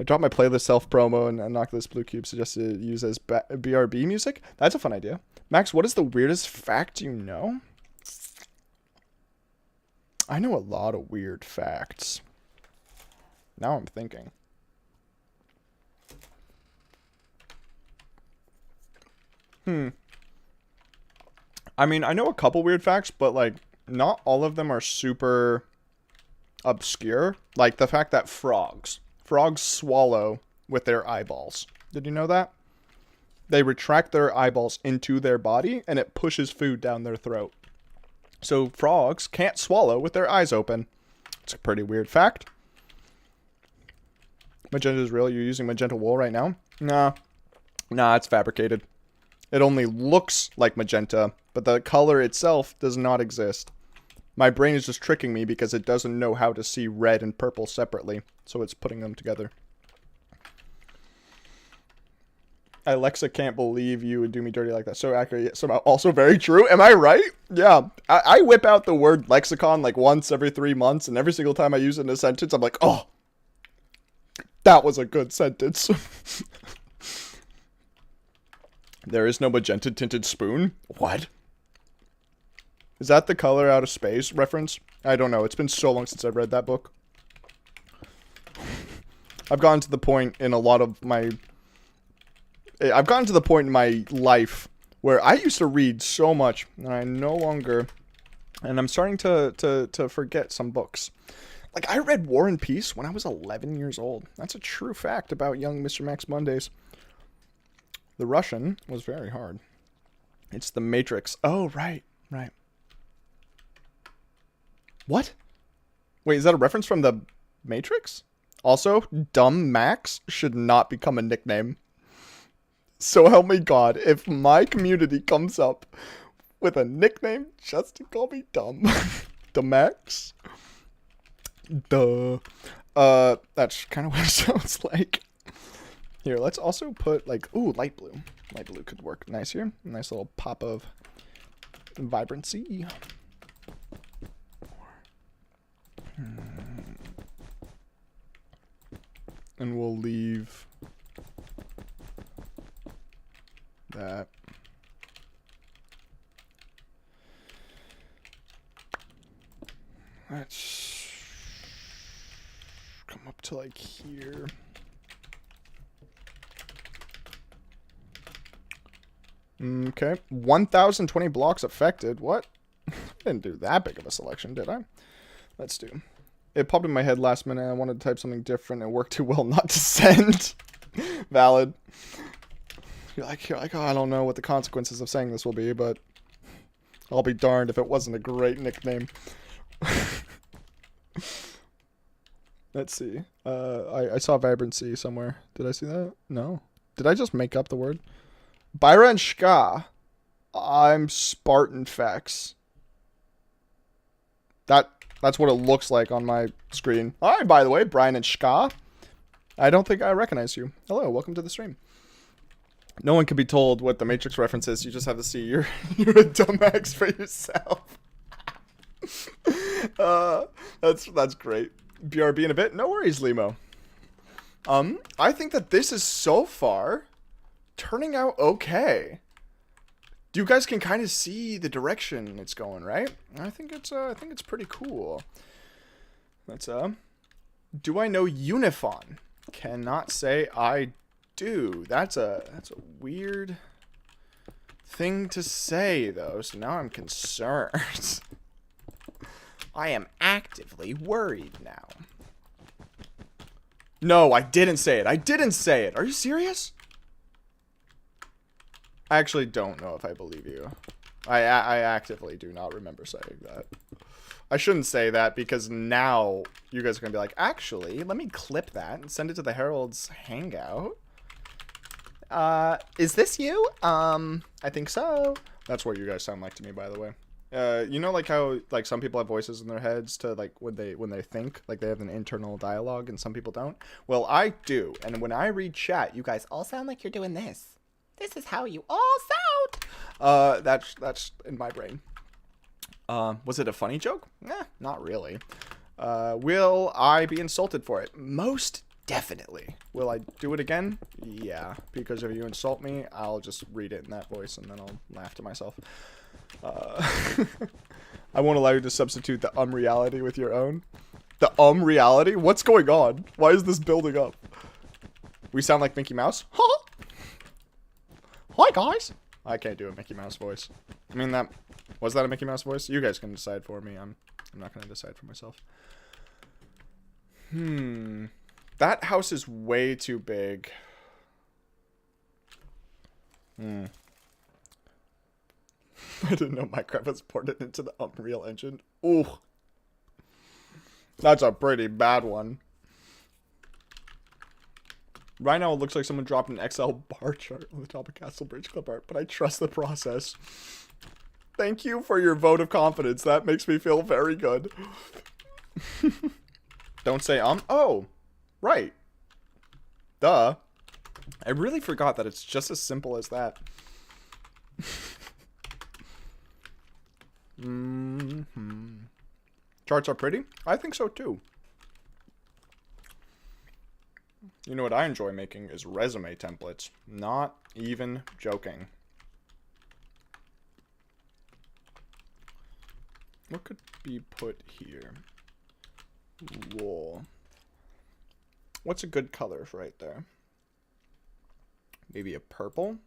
I dropped my playlist self promo and Innocuous Blue Cube suggested to use as BRB music. That's a fun idea. Max, what is the weirdest fact you know? I know a lot of weird facts. Now I'm thinking. I mean, I know a couple weird facts, but, like, not all of them are super obscure. Like, the fact that frogs swallow with their eyeballs. Did you know that? They retract their eyeballs into their body, and it pushes food down their throat. So, frogs can't swallow with their eyes open. It's a pretty weird fact. Magenta is real? You're using magenta wool right now? Nah, it's fabricated. It only looks like magenta, but the color itself does not exist. My brain is just tricking me because it doesn't know how to see red and purple separately, so it's putting them together. Alexa can't believe you would do me dirty like that. So accurate, yet somehow also very true. Am I right? Yeah. I whip out the word lexicon like once every 3 months, and every single time I use it in a sentence, I'm like, oh, that was a good sentence. There is no magenta tinted spoon? What? Is that the Color Out of Space reference? I don't know. It's been so long since I've read that book. I've gotten to the point in my life where I used to read so much, and I no longer, and I'm starting to forget some books. Like, I read War and Peace when I was 11 years old. That's a true fact about young Mr. Max Mondays. The Russian was very hard. It's The Matrix. Oh, right. What? Wait, is that a reference from The Matrix? Also, Dumb Max should not become a nickname. So help me God, if my community comes up with a nickname just to call me dumb. Dumb Max? Duh. That's kind of what it sounds like. Here, let's also put, like, ooh, light blue. Light blue could work nice here. Nice little pop of vibrancy. And we'll leave that. Let's come up to, like, here. Okay, 1,020 blocks affected. What? I didn't do that big of a selection, did I? Let's do. It popped in my head last minute. I wanted to type something different. It worked too well not to send. Valid. You're like, oh, I don't know what the consequences of saying this will be, but I'll be darned if it wasn't a great nickname. Let's see. I saw vibrancy somewhere. Did I see that? No. Did I just make up the word? Byra and Shka. I'm Spartan Facts. That's what it looks like on my screen. Hi, by the way, Brian and Shka. I don't think I recognize you. Hello, welcome to the stream. No one can be told what the Matrix reference is. You just have to see you're a dumbass for yourself. That's great. BRB in a bit. No worries, Limo. I think that this is so far turning out okay. You guys can kind of see the direction it's going, right? I think it's pretty cool. Let's do I know Unifon? Cannot say I do. That's a weird thing to say though. So now I'm concerned. I am actively worried now. No, I didn't say it. I didn't say it. Are you serious? I actually don't know if I believe you. I actively do not remember saying that. I shouldn't say that because now you guys are going to be like, actually, let me clip that and send it to the Herald's Hangout. Is this you? I think so. That's what you guys sound like to me, by the way. You know, like how like some people have voices in their heads to like when they think, like they have an internal dialogue and some people don't. Well, I do. And when I read chat, you guys all sound like you're doing this. This is how you all sound. That's in my brain. Was it a funny joke? Not really. Will I be insulted for it? Most definitely. Will I do it again? Yeah, because if you insult me, I'll just read it in that voice and then I'll laugh to myself. I won't allow you to substitute the reality with your own. The reality? What's going on? Why is this building up? We sound like Mickey Mouse? Huh? Hi, guys. I can't do a Mickey Mouse voice. I mean, was that a Mickey Mouse voice? You guys can decide for me. I'm not going to decide for myself. That house is way too big. I didn't know Minecraft was ported into the Unreal Engine. Ooh. That's a pretty bad one. Right now, it looks like someone dropped an Excel bar chart on the top of Castle Bridge clip art, but I trust the process. Thank you for your vote of confidence. That makes me feel very good. Don't say Oh, right. Duh. I really forgot that it's just as simple as that. Charts are pretty? I think so too. You know what I enjoy making is resume templates. Not even joking. What could be put here? Wool. What's a good color right there? Maybe a purple?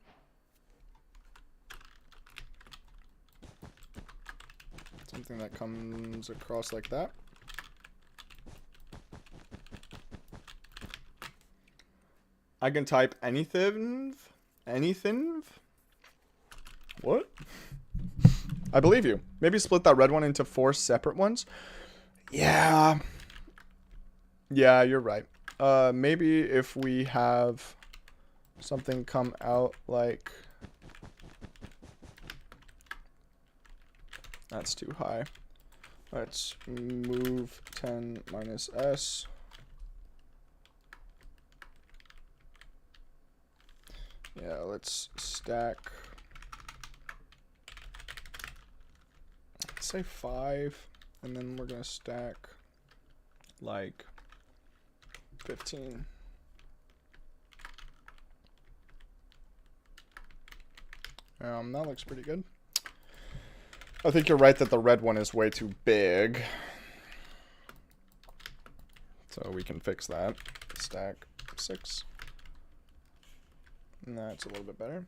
Something that comes across like that. I can type anything. Anything? What? I believe you. Maybe split that red one into 4 separate ones. Yeah. Yeah, you're right. Maybe if we have something come out like... That's too high. Let's move 10 minus S. Yeah, let's stack. Let's say 5, and then we're gonna stack like 15. That looks pretty good. I think you're right that the red one is way too big. So we can fix that. Stack 6. And that's a little bit better.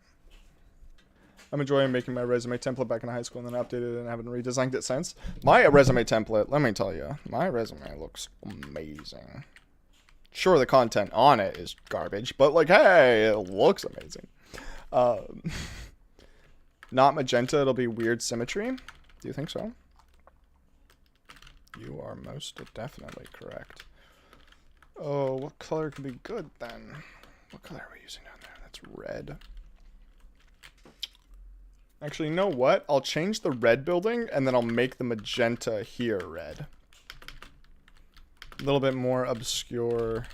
I'm enjoying making my resume template back in high school and then updated it and haven't redesigned it since. My resume template, let me tell you, my resume looks amazing. Sure, the content on it is garbage, but like, hey, it looks amazing. Not magenta, it'll be weird symmetry. Do you think so? You are most definitely correct. Oh, what color could be good then? What color are we using down there? That's red. Actually, you know what? I'll change the red building and then I'll make the magenta here red. A little bit more obscure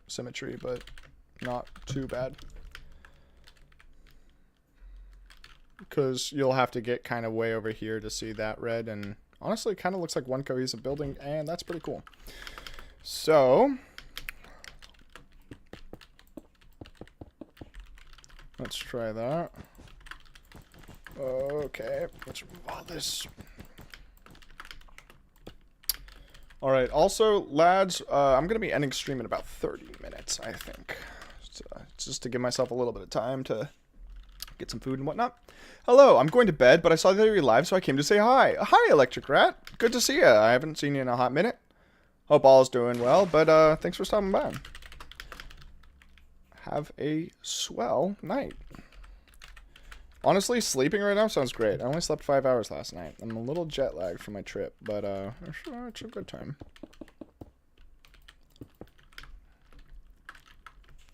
symmetry, but not too bad. because you'll have to get kind of way over here to see that red, and honestly it kind of looks like one cohesive building, and that's pretty cool. So let's try that. Okay, let's remove all this. Alright, also, lads, I'm going to be ending stream in about 30 minutes, I think. So, just to give myself a little bit of time to get some food and whatnot. Hello, I'm going to bed, but I saw that you're live, so I came to say hi. Hi, Electric Rat. Good to see you. I haven't seen you in a hot minute. Hope all is doing well, but thanks for stopping by. Have a swell night. Honestly, sleeping right now sounds great. I only slept 5 hours last night. I'm a little jet lagged from my trip, but it's a good time.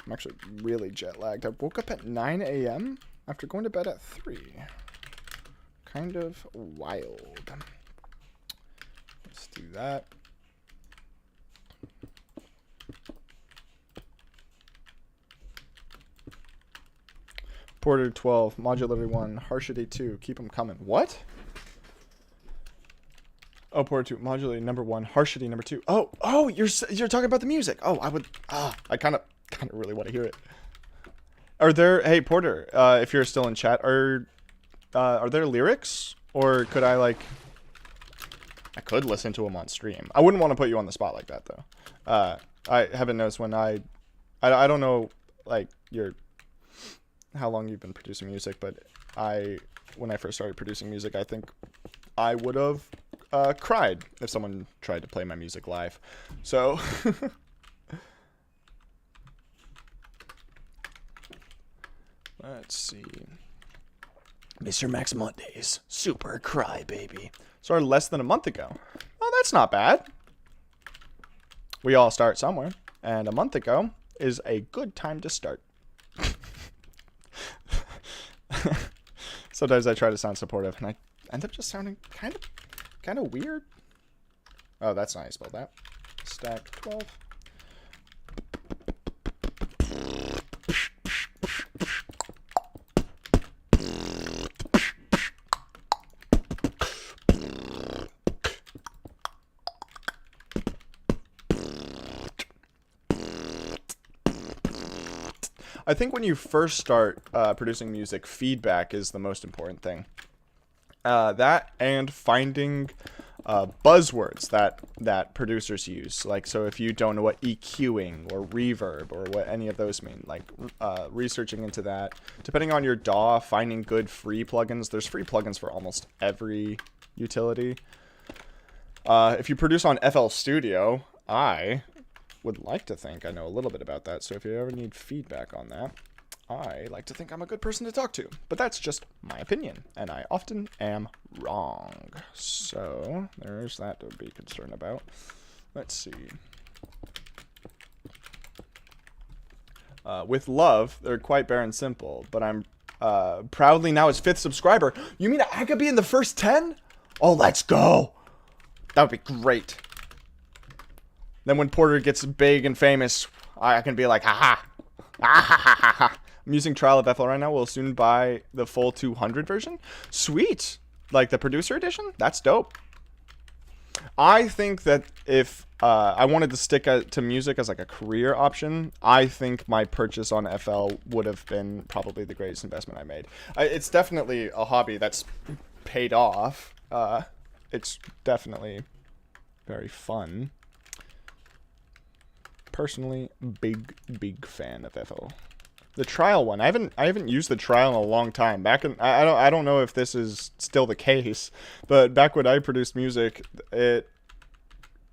I'm actually really jet lagged. I woke up at 9 a.m. after going to bed at 3. Kind of wild. Let's do that. Porter 12, Modularity 1, Harshity 2, keep them coming. What? Oh, Porter 2, Modularity number 1, Harshity number 2. Oh, you're talking about the music. Oh, I kind of really want to hear it. Are there, hey Porter, if you're still in chat, are there lyrics, or could I could listen to them on stream. I wouldn't want to put you on the spot like that though. I haven't noticed when I don't know like how long you've been producing music, but when I first started producing music, I think I would have cried if someone tried to play my music live. So let's see. Mr. Max Mondays, super cry baby. Started less than a month ago. Oh, that's not bad. We all start somewhere, and a month ago is a good time to start. Sometimes I try to sound supportive, and I end up just sounding kind of weird. Oh, that's not how you spelled that. Stack 12. I think when you first start producing music, feedback is the most important thing. That and finding buzzwords that producers use. Like, so if you don't know what EQing or reverb or what any of those mean, like researching into that. Depending on your DAW, finding good free plugins. There's free plugins for almost every utility. If you produce on FL Studio, I would like to think I know a little bit about that, so if you ever need feedback on that, I like to think I'm a good person to talk to. But that's just my opinion, and I often am wrong. So there's that to be concerned about. Let's see. With love, they're quite bare and simple, but I'm proudly now his 5th subscriber. You mean I could be in the first 10? Oh, let's go. That would be great. Then when Porter gets big and famous, I can be like, haha. I'm using Trial of FL right now. We'll soon buy the full 200 version. Sweet. Like the producer edition? That's dope. I think that if I wanted to stick to music as like a career option, I think my purchase on FL would have been probably the greatest investment I made. It's definitely a hobby that's paid off. It's definitely very fun. Personally, big fan of FL. The trial one, I haven't used the trial in a long time. I don't know if this is still the case, but back when I produced music, they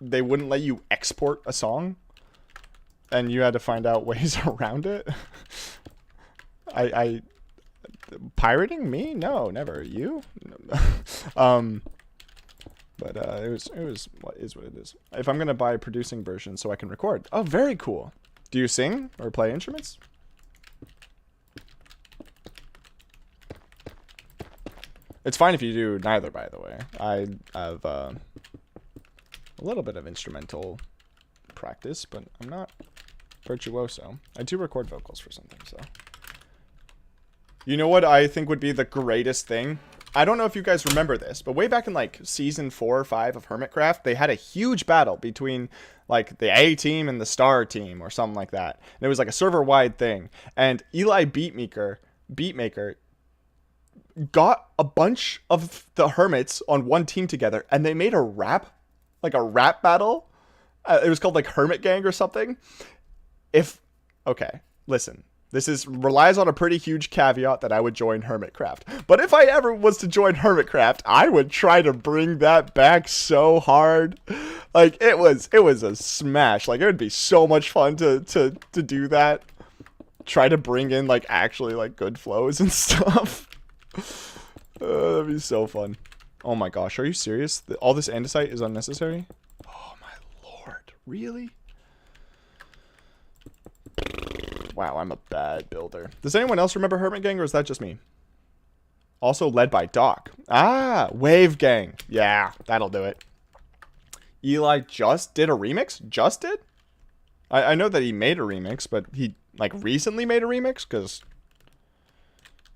wouldn't let you export a song, and you had to find out ways around it. Pirating me? No, never. You? But it was what it is. If I'm gonna buy a producing version so I can record. Oh, very cool. Do you sing or play instruments? It's fine if you do neither, by the way. I have a little bit of instrumental practice, but I'm not virtuoso. I do record vocals for something, so. You know what I think would be the greatest thing? I don't know if you guys remember this, but way back in like season 4 or 5 of Hermitcraft, they had a huge battle between like the A team and the Star team or something like that. And it was like a server-wide thing. And Eli Beatmaker got a bunch of the Hermits on one team together, and they made a rap battle. It was called like Hermit Gang or something. Okay, listen. This relies on a pretty huge caveat that I would join Hermitcraft. But if I ever was to join Hermitcraft, I would try to bring that back so hard. Like it was a smash. Like it would be so much fun to do that. Try to bring in like actually like good flows and stuff. That'd be so fun. Oh my gosh, are you serious? All this andesite is unnecessary? Oh my lord, really? Wow, I'm a bad builder. Does anyone else remember Hermit Gang, or is that just me? Also led by Doc. Ah, Wave Gang. Yeah, that'll do it. Eli just did a remix? Just did? I know that he made a remix, but he, like, recently made a remix? Because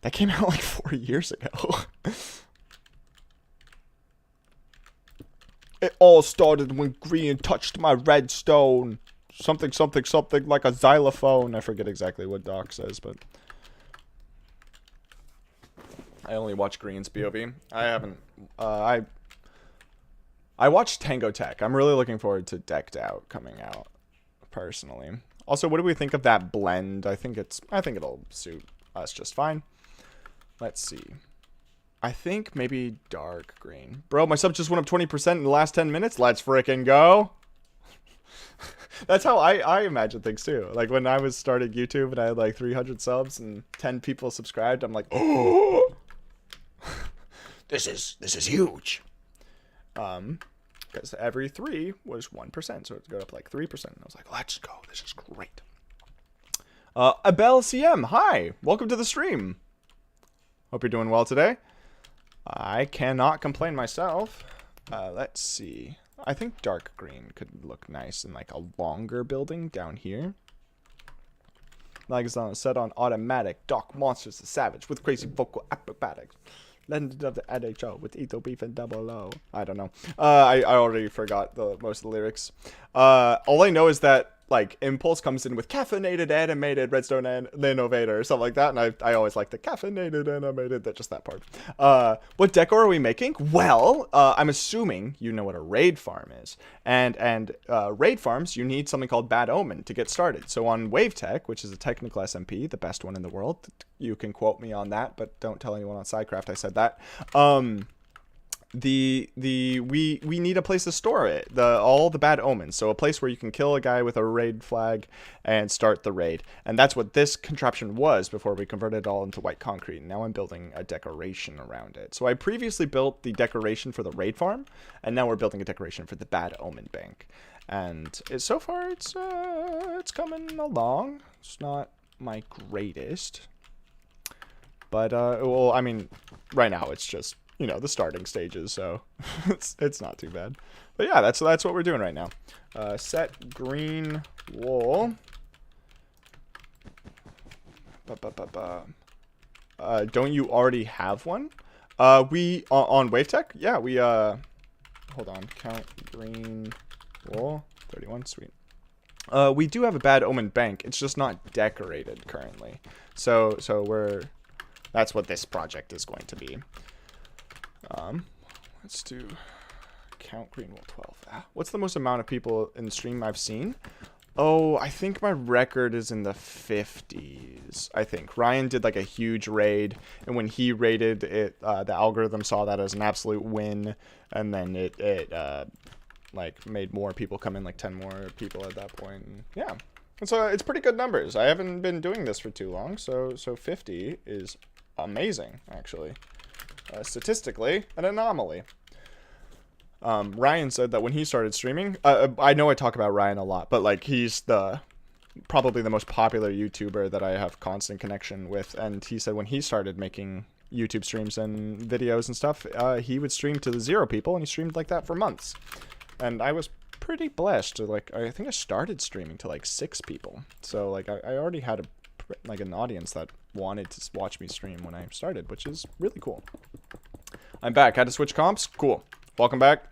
that came out, like, 4 years ago. It all started when green touched my redstone. Something like a xylophone. I forget exactly what Doc says, but I only watch Green's POV. I haven't. I watched Tango Tech. I'm really looking forward to Decked Out coming out, personally. Also, what do we think of that blend? I think it'll suit us just fine. Let's see. I think maybe dark green. Bro, my sub just went up 20% in the last 10 minutes. Let's frickin' go. That's how I imagine things too. Like when I was starting YouTube and I had like 300 subs and 10 people subscribed, I'm like, oh, this is huge. Because every 3 was 1%, so it got up like 3%. And I was like, let's go. This is great. Abel CM, hi, welcome to the stream. Hope you're doing well today. I cannot complain myself. Let's see. I think dark green could look nice in like a longer building down here. Like it's set on automatic. Doc Monsters the Savage with crazy vocal acrobatics. Legend of the NHL with Ethel Beef and Double O. I don't know. I already forgot most of the lyrics. All I know is that like Impulse comes in with caffeinated animated redstone and innovator or something like that, and I always like the caffeinated animated, just that part. What decor are we making? Well, I'm assuming you know what a raid farm is, and raid farms, you need something called Bad Omen to get started. So on Wave Tech, which is a technical SMP, the best one in the world, you can quote me on that, but don't tell anyone on Sidecraft I said that. We need a place to store it, all the bad omens, so a place where you can kill a guy with a raid flag and start the raid. And that's what this contraption was before we converted it all into white concrete. Now I'm building a decoration around it. So I previously built the decoration for the raid farm, and now we're building a decoration for the Bad Omen Bank. And so far it's coming along. It's not my greatest, but well, I mean, right now it's just, you know, the starting stages, so it's not too bad. But yeah, that's what we're doing right now. Set green wool. Don't you already have one? We on WaveTech? Yeah, we hold on, count green wool 31, sweet. We do have a Bad Omen Bank. It's just not decorated currently. So that's what this project is going to be. Let's do count green wool 12. What's the most amount of people in the stream I've seen? Oh, I think my record is in the 50s. I think Ryan did like a huge raid, and when he raided it, the algorithm saw that as an absolute win, and then it like made more people come in, like 10 more people at that point. And yeah, and so it's pretty good numbers. I haven't been doing this for too long, so 50 is amazing actually. Statistically, an anomaly. Ryan said that when he started streaming, I know I talk about Ryan a lot, but like he's probably the most popular YouTuber that I have constant connection with, and he said when he started making YouTube streams and videos and stuff, he would stream to 0 people, and he streamed like that for months. And I was pretty blessed to, like, I think I started streaming to like 6 people, so like I already had an audience that wanted to watch me stream when I started, which is really cool. I'm back. Had to switch comps. Cool. Welcome back.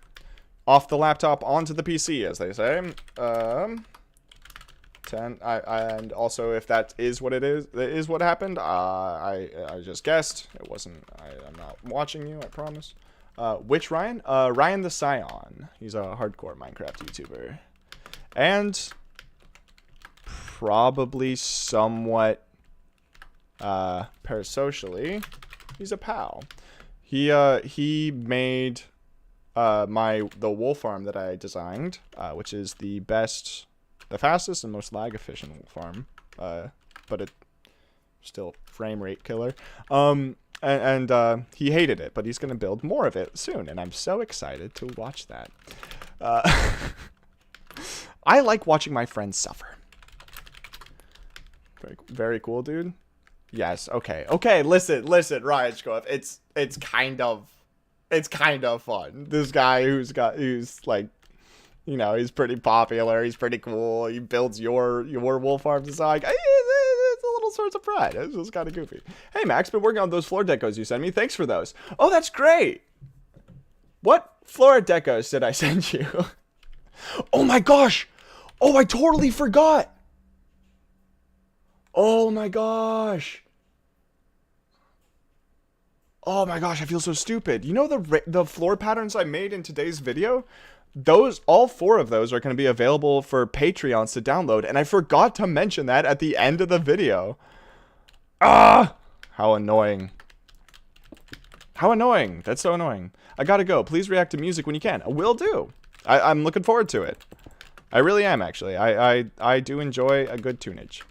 Off the laptop onto the PC, as they say. 10. And also, if that is what it is what happened, I just guessed. It wasn't. I'm not watching you, I promise. Which Ryan? Ryan the Scion. He's a hardcore Minecraft YouTuber. And probably somewhat parasocially, he's a pal. He made the wool farm that I designed, which is the fastest and most lag efficient wool farm, but it still frame rate killer. And he hated it, but he's gonna build more of it soon, and I'm so excited to watch that. I like watching my friends suffer. Very, very cool, dude. Yes. Okay. Okay. Listen, Ryan Scruff. It's kind of fun. This guy who's like, you know, he's pretty popular. He's pretty cool. He builds your wool farms. It's like, it's a little source of pride. It's just kind of goofy. Hey, Max, been working on those floor decos you sent me. Thanks for those. Oh, that's great. What floor decos did I send you? Oh my gosh. Oh, I totally forgot. Oh my gosh. Oh my gosh, I feel so stupid. You know the floor patterns I made in today's video? All 4 of those are going to be available for Patreons to download, and I forgot to mention that at the end of the video. Ah! How annoying. How annoying. That's so annoying. I gotta go. Please react to music when you can. I will do. I'm looking forward to it. I really am, actually. I do enjoy a good tunage.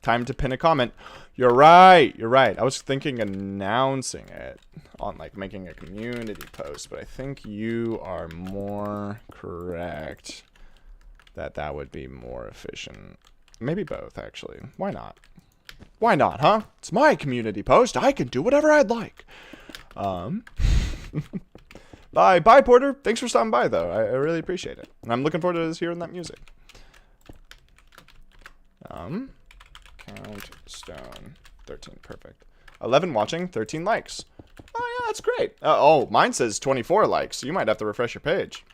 Time to pin a comment. You're right. You're right. I was thinking announcing it on, like, making a community post, but I think you are more correct that would be more efficient. Maybe both, actually. Why not? Why not, huh? It's my community post. I can do whatever I'd like. Bye, Porter. Thanks for stopping by, though. I really appreciate it. And I'm looking forward to hearing that music. Count stone 13, perfect. 11 watching, 13 likes. Oh yeah, that's great. Oh, mine says 24 likes. You might have to refresh your page.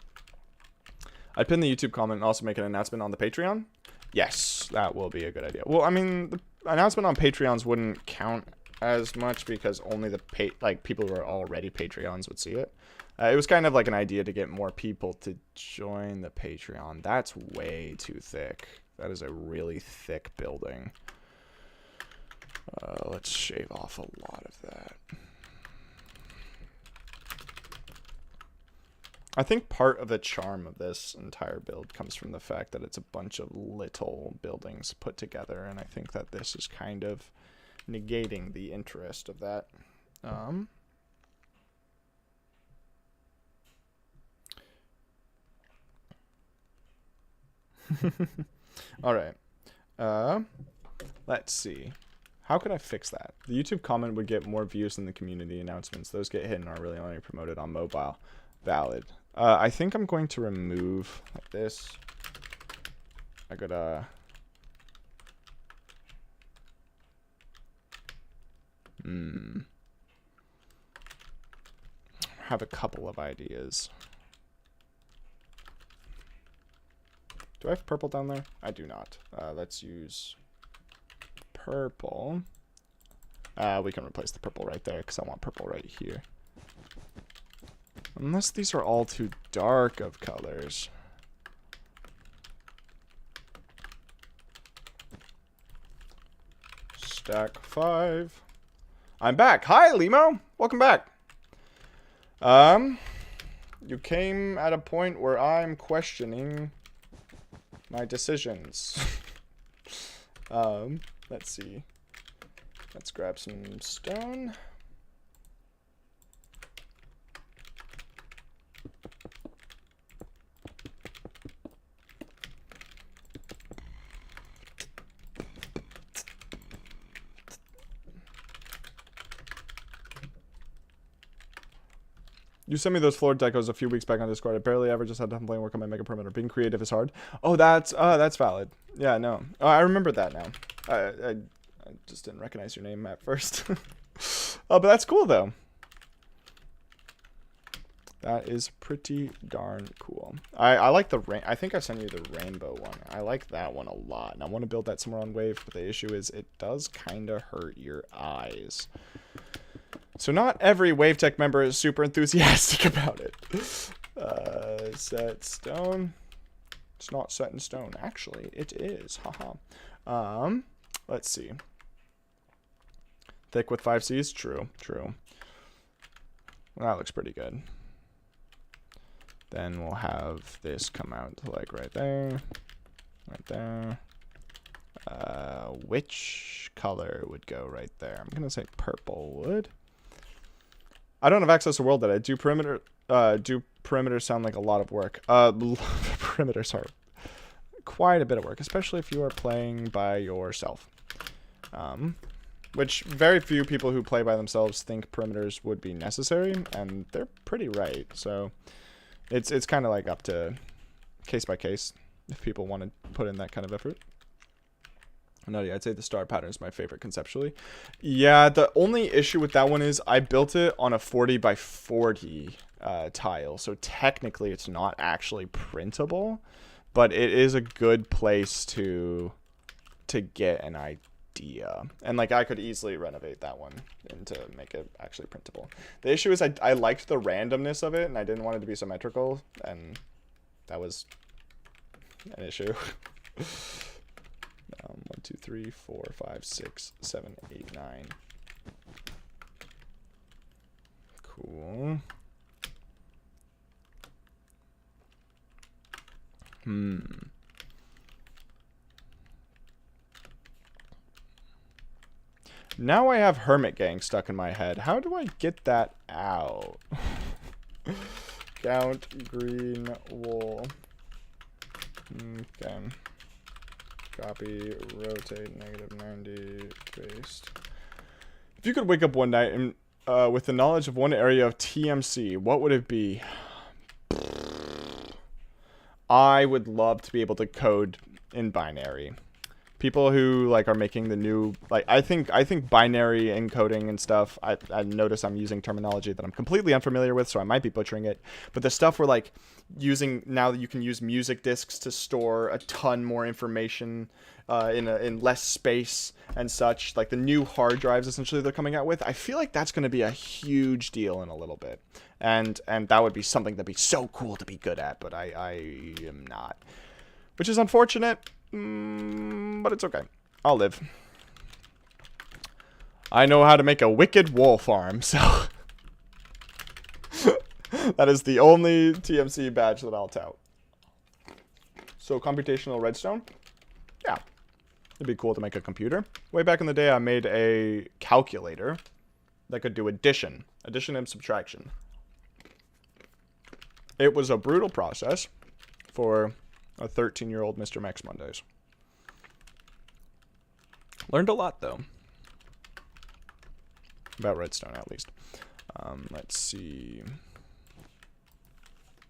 I'd pin the YouTube comment and also make an announcement on the Patreon. Yes, that will be a good idea. Well, I mean, the announcement on Patreons wouldn't count as much because only the people who are already Patreons would see it. It was kind of like an idea to get more people to join the Patreon. That's way too thick. That is a really thick building. Let's shave off a lot of that. I think part of the charm of this entire build comes from the fact that it's a bunch of little buildings put together, and I think that this is kind of negating the interest of that. All right. Let's see. How could I fix that? The YouTube comment would get more views than the community announcements. Those get hit and are really only promoted on mobile. Valid. I think I'm going to remove like this. I could have a couple of ideas. Do I have purple down there? I do not. Let's use purple. We can replace the purple right there because I want purple right here. Unless these are all too dark of colors. Stack 5. I'm back. Hi, Limo. Welcome back. You came at a point where I'm questioning my decisions. Let's see. Let's grab some stone. You sent me those floor decos a few weeks back on Discord. I barely ever just had to complain work on my mega perimeter. Being creative is hard. Oh, that's valid. Yeah, no. Oh, I remember that now. I just didn't recognize your name at first. Oh, but that's cool though. That is pretty darn cool. I like the I think I sent you the rainbow one. I like that one a lot. And I want to build that somewhere on Wave, but the issue is it does kind of hurt your eyes. So not every Wave Tech member is super enthusiastic about it. Set stone. It's not set in stone. Actually, it is. Haha. Let's see. Thick with 5 Cs? True. True. Well, that looks pretty good. Then we'll have this come out to like right there. Right there. Which color would go right there? I'm going to say purple would. I don't have access to world data. Do perimeters sound like a lot of work? Perimeters are quite a bit of work, especially if you are playing by yourself. Which very few people who play by themselves think perimeters would be necessary, and they're pretty right. So it's kind of like up to case by case if people want to put in that kind of effort. No, yeah, I'd say the star pattern is my favorite conceptually. Yeah, the only issue with that one is I built it on a 40 by 40 tile, so technically it's not actually printable, but it is a good place to get an idea. And like I could easily renovate that one and to make it actually printable. The issue is I liked the randomness of it and I didn't want it to be symmetrical, and that was an issue. 1, 2, 3, 4, 5, 6, 7, 8, 9. Cool. Now I have Hermit Gang stuck in my head. How do I get that out? Count green wool. Okay. Copy, rotate, -90, paste. If you could wake up one night and with the knowledge of one area of TMC, what would it be? I would love to be able to code in binary. People who like are making the new, like, I think binary encoding and stuff, I notice I'm using terminology that I'm completely unfamiliar with, so I might be butchering it, but the stuff we're like using now that you can use music disks to store a ton more information in less space and such, like the new hard drives essentially they're coming out with, I feel like that's going to be a huge deal in a little bit, and that would be something that'd be so cool to be good at, but I am not, which is unfortunate. But it's okay. I'll live. I know how to make a wicked wool farm, so that is the only TMC badge that I'll tout. So computational redstone? Yeah. It'd be cool to make a computer. Way back in the day, I made a calculator that could do addition and subtraction. It was a brutal process for a 13-year-old Mr. Max Mondays. Learned a lot, though. About redstone, at least. Let's see.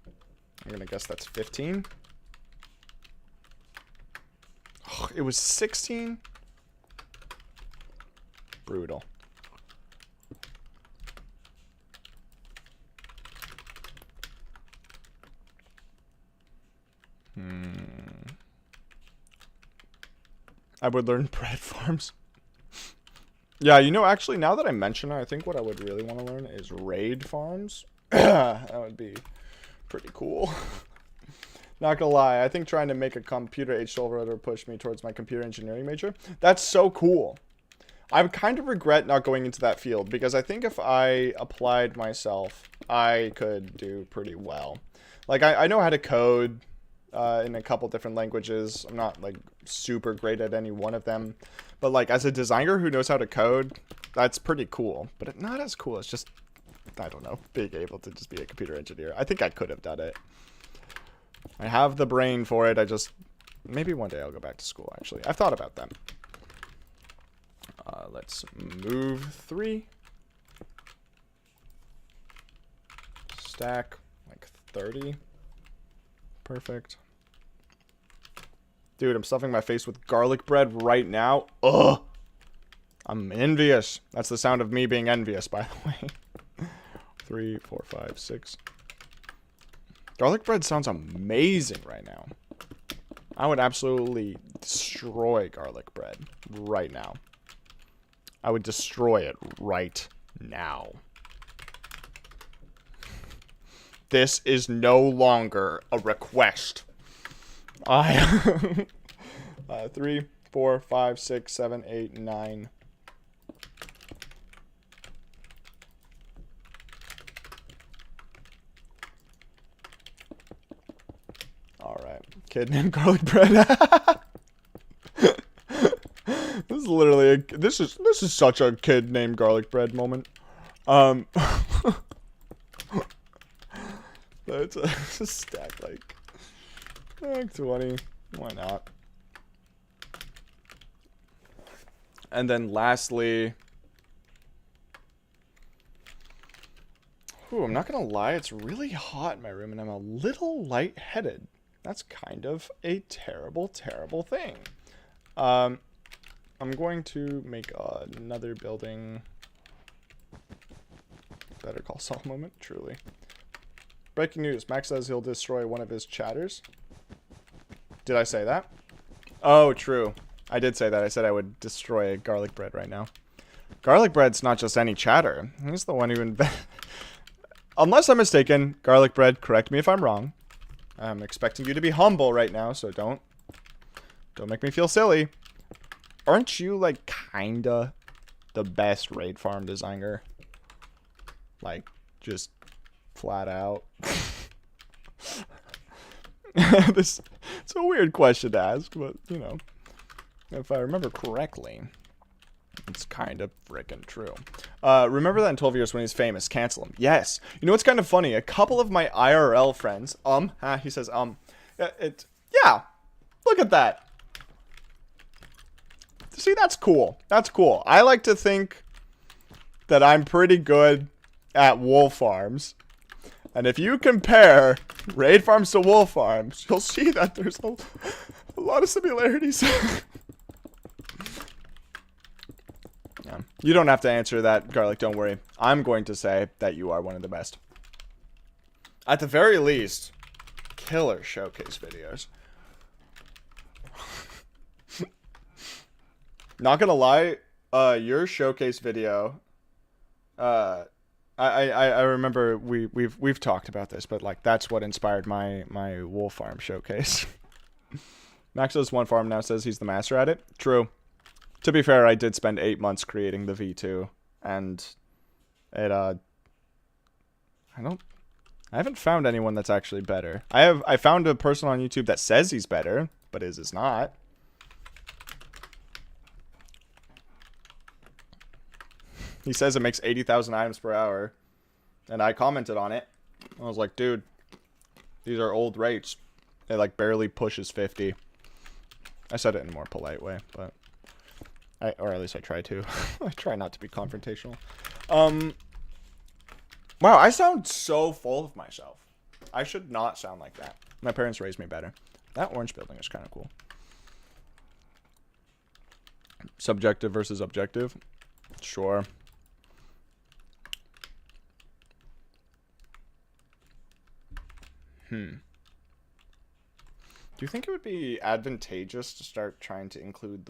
I'm going to guess that's 15. Oh, it was 16? Brutal. I would learn bread farms. Yeah, you know, actually, now that I mention it, I think what I would really want to learn is raid farms. That would be pretty cool. Not gonna lie, I think trying to make a computer age-12 router pushed me towards my computer engineering major. That's so cool. I kind of regret not going into that field, because I think if I applied myself, I could do pretty well. Like, I know how to code in a couple different languages. I'm not, like, super great at any one of them. But, like, as a designer who knows how to code, that's pretty cool. But it's not as cool as just, I don't know, being able to just be a computer engineer. I think I could have done it. I have the brain for it. I just, maybe one day I'll go back to school, actually. I've thought about that. Let's move 3. Stack, like 30. Perfect. Dude, I'm stuffing my face with garlic bread right now. Ugh. I'm envious. That's the sound of me being envious, by the way. 3, 4, 5, 6. Garlic bread sounds amazing right now. I would absolutely destroy garlic bread right now. I would destroy it right now. This is no longer a request. 3, 4, 5, 6, 7, 8, 9. All right, kid named Garlic Bread. This is literally this is such a kid named Garlic Bread moment. It's a stack like 20. Why not? And then lastly, I'm not gonna lie, it's really hot in my room and I'm a little lightheaded. That's kind of a terrible, terrible thing. I'm going to make another building. Better Call Saul moment, truly. Breaking news, Max says he'll destroy one of his chatters. Did I say that? Oh, true. I did say that. I said I would destroy garlic bread right now. Garlic bread's not just any chatter. He's the one who invented... Unless I'm mistaken, garlic bread, correct me if I'm wrong. I'm expecting you to be humble right now, so don't make me feel silly. Aren't you, like, kinda the best raid farm designer? Like, just flat out. It's a weird question to ask, but, you know, if I remember correctly, it's kind of freaking true. Remember that in 12 years when he's famous, cancel him. Yes. You know what's kind of funny? A couple of my IRL friends, he says, yeah, look at that. See, that's cool. That's cool. I like to think that I'm pretty good at wolf farms. And if you compare raid farms to wolf farms, you'll see that there's a lot of similarities. Yeah. You don't have to answer that, Garlic, don't worry. I'm going to say that you are one of the best. At the very least, killer showcase videos. Not gonna lie, your showcase video, I remember we've talked about this, but like that's what inspired my wolf farm showcase. Maxos One Farm now says he's the master at it. True. To be fair, I did spend 8 months creating the V2, and it I haven't found anyone that's actually better. I found a person on YouTube that says he's better, but is not. He says it makes 80,000 items per hour. And I commented on it. I was like, dude, these are old rates. It like barely pushes 50. I said it in a more polite way, but or at least I try to. I try not to be confrontational. Wow, I sound so full of myself. I should not sound like that. My parents raised me better. That orange building is kind of cool. Subjective versus objective. Sure. Do you think it would be advantageous to start trying to include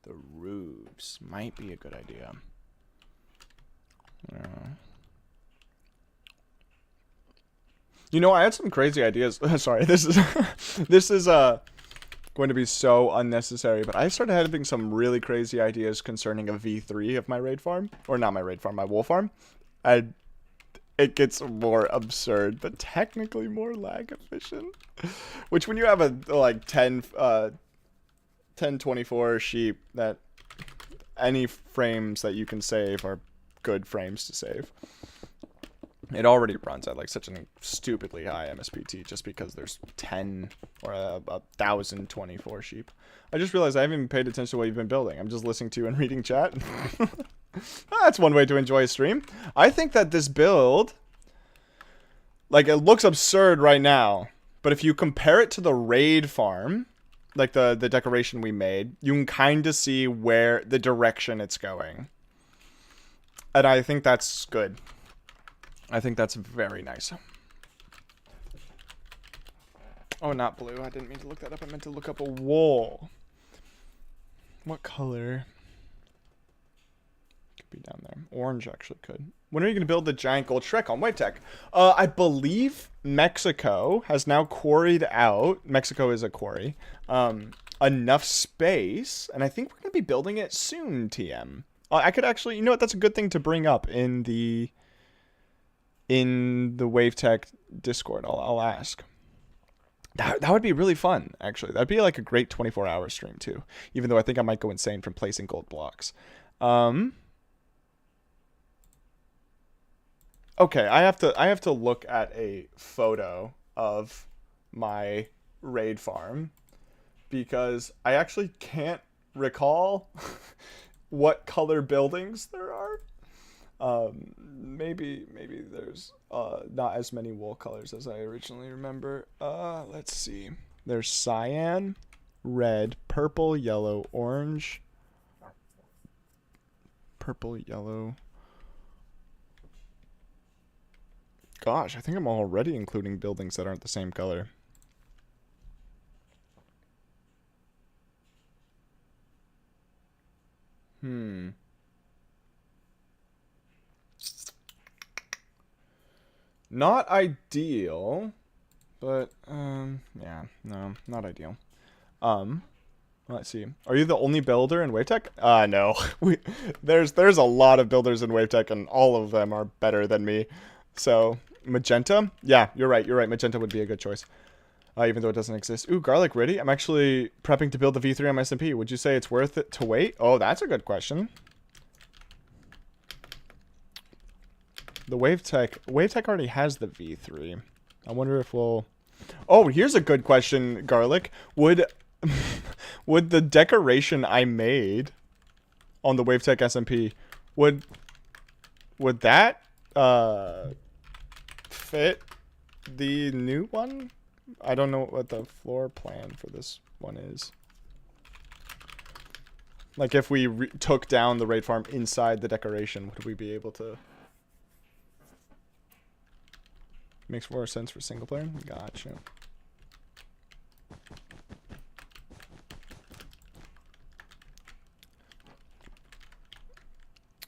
the roofs? Might be a good idea. You know, I had some crazy ideas. Sorry, this is going to be so unnecessary, but I started having some really crazy ideas concerning a V3 of my raid farm, or not my raid farm, my wolf farm. And it gets more absurd, but technically more lag efficient. Which when you have a like 1024 sheep, that any frames that you can save are good frames to save. It already runs at like such a stupidly high MSPT just because there's 10 or 1,024 sheep. I just realized I haven't even paid attention to what you've been building. I'm just listening to you and reading chat. That's one way to enjoy a stream. I think that this build, like, it looks absurd right now, But if you compare it to the raid farm, like the decoration we made, you can kind of see where the direction it's going. And I think that's good. I think that's very nice. Oh, not blue. I didn't mean to look that up. I meant to look up a wool. What color? Could be down there. Orange actually could. When are you going to build the giant gold Shrek on Wavetech? I believe Mexico has now quarried out. Mexico is a quarry. Enough space. And I think we're going to be building it soon, TM. I could actually... You know what? That's a good thing to bring up in the Wavetech Discord. I'll ask. That would be really fun, actually. That'd be like a great 24-hour stream, too. Even though I think I might go insane from placing gold blocks. Okay, I have to look at a photo of my raid farm. Because I actually can't recall what color buildings there are. Maybe there's not as many wool colors as I originally remember. Let's see. There's cyan, red, purple, yellow, orange. Purple, yellow. Gosh, I think I'm already including buildings that aren't the same color. Not ideal, but, yeah, no, not ideal. Let's see. Are you the only builder in Wavetech? No. There's a lot of builders in Wavetech, and all of them are better than me. So, magenta? Yeah, you're right. Magenta would be a good choice. Even though it doesn't exist. Ooh, garlic ready? I'm actually prepping to build the V3 on my SMP. Would you say it's worth it to wait? Oh, that's a good question. The Wavetech already has the V3. I wonder if we'll... Oh, here's a good question, Garlic. Would the decoration I made on the Wavetech SMP, would that fit the new one? I don't know what the floor plan for this one is. Like, if we took down the raid farm inside the decoration, would we be able to... Makes more sense for single player? Gotcha.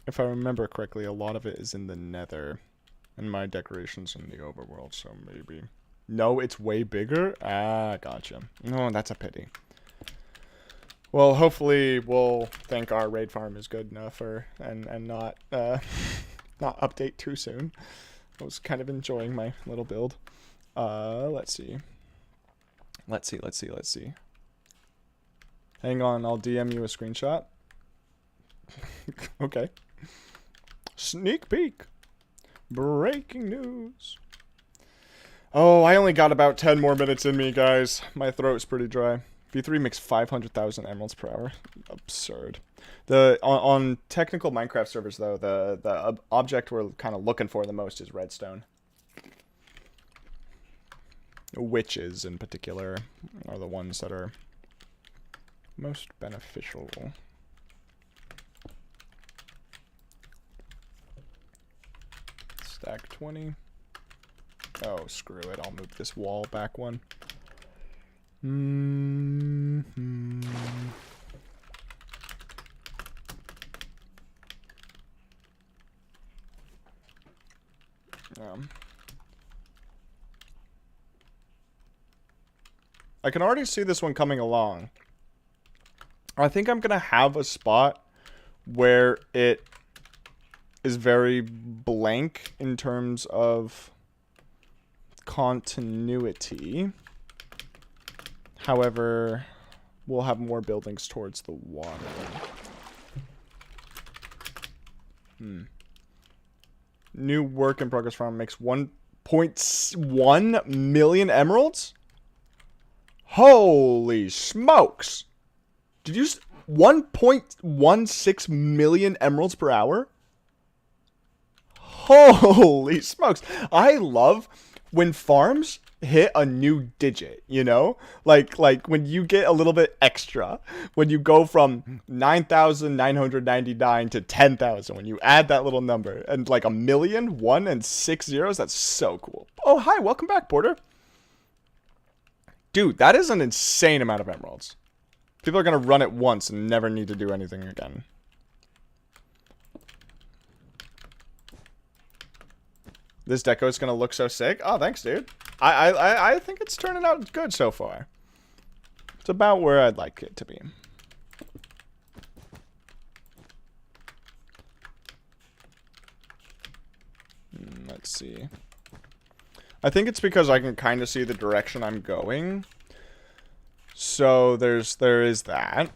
If I remember correctly, a lot of it is in the nether. And my decoration's in the overworld, so maybe... No, it's way bigger? Ah, gotcha. No, that's a pity. Well, hopefully we'll think our raid farm is good enough and not not update too soon. I was kind of enjoying my little build. Let's see. Hang on, I'll DM you a screenshot. Okay. Sneak peek. Breaking news. Oh, I only got about 10 more minutes in me, guys. My throat's pretty dry. V3 makes 500,000 emeralds per hour. Absurd. On technical Minecraft servers, though, the object we're kind of looking for the most is redstone. Witches, in particular, are the ones that are most beneficial. Stack 20. Oh, screw it. I'll move this wall back one. I can already see this one coming along. I think I'm going to have a spot where it is very blank in terms of continuity. However, we'll have more buildings towards the water. New work in progress farm makes 1.1 million emeralds? Holy smokes! Did you... 1.16 million emeralds per hour? Holy smokes. I love when farms hit a new digit, you know, like when you get a little bit extra, when you go from 9,999 to 10,000, when you add that little number and like 1,000,000, 1 and 6 zeros, that's so cool. Oh, hi, welcome back, Porter. Dude, that is an insane amount of emeralds. People are gonna run it once and never need to do anything again. This deco is gonna look so sick. Oh, thanks, dude. I think it's turning out good so far. It's about where I'd like it to be. Let's see. I think it's because I can kind of see the direction I'm going. So there is that.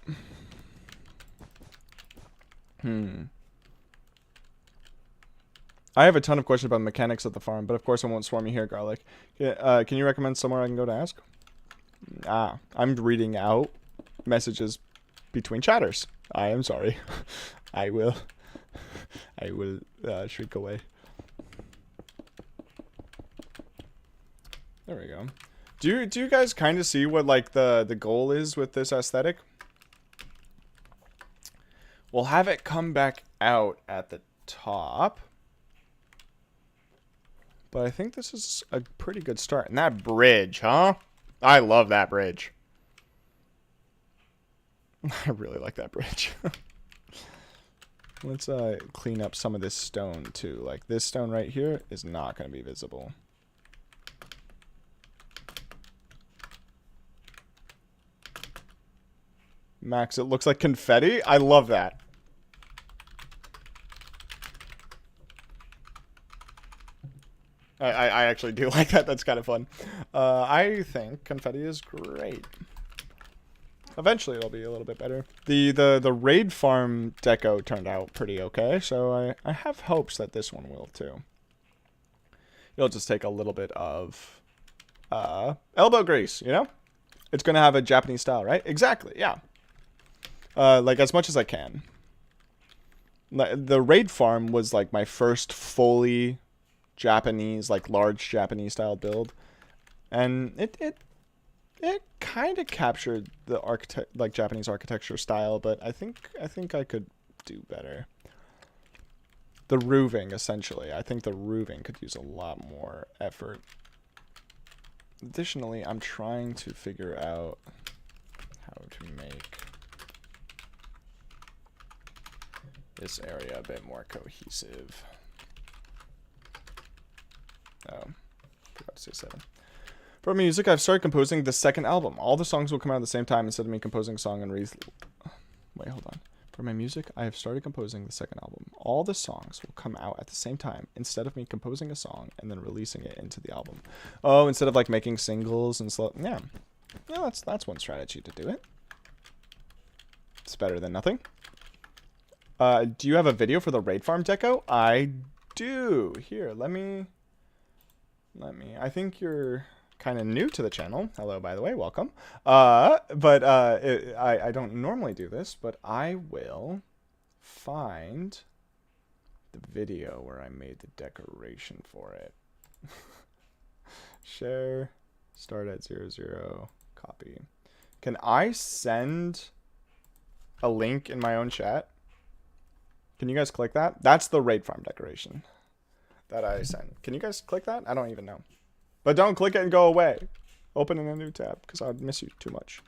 I have a ton of questions about the mechanics of the farm, but of course I won't swarm you here, Garlic. Can you recommend somewhere I can go to ask? I'm reading out messages between chatters. I am sorry. I will shrink away. There we go. Do you guys kind of see what like the goal is with this aesthetic? We'll have it come back out at the top. But I think this is a pretty good start. And that bridge, huh? I love that bridge. I really like that bridge. Let's clean up some of this stone too. Like this stone right here is not going to be visible. Max, it looks like confetti. I love that. I actually do like that. That's kind of fun. I think confetti is great. Eventually it'll be a little bit better. The raid farm deco turned out pretty okay, so I have hopes that this one will too. It'll just take a little bit of elbow grease, you know? It's gonna have a Japanese style, right? Exactly, yeah. Like as much as I can. The raid farm was like my first fully Japanese, like large Japanese style build, and it kind of captured the Japanese architecture style, but I think I could do better. The roofing, essentially, I think the roofing could use a lot more effort. Additionally, I'm trying to figure out how to make this area a bit more cohesive. Oh, forgot to say 7. For music, I've started composing the second album. All the songs will come out at the same time instead of me composing a song and Wait, hold on. For my music, I have started composing the second album. All the songs will come out at the same time instead of me composing a song and then releasing it into the album. Oh, instead of like making singles and slow. Yeah, that's one strategy to do it. It's better than nothing. Do you have a video for the raid farm deco? I do. Here, let me. I think you're kind of new to the channel. Hello, by the way, welcome. I don't normally do this, but I will find the video where I made the decoration for it. Share, start at 00, copy. Can I send a link in my own chat? Can you guys click that? That's the raid farm decoration that I sent. Can you guys click that? I don't even know. But don't click it and go away. Open in a new tab, because I'd miss you too much.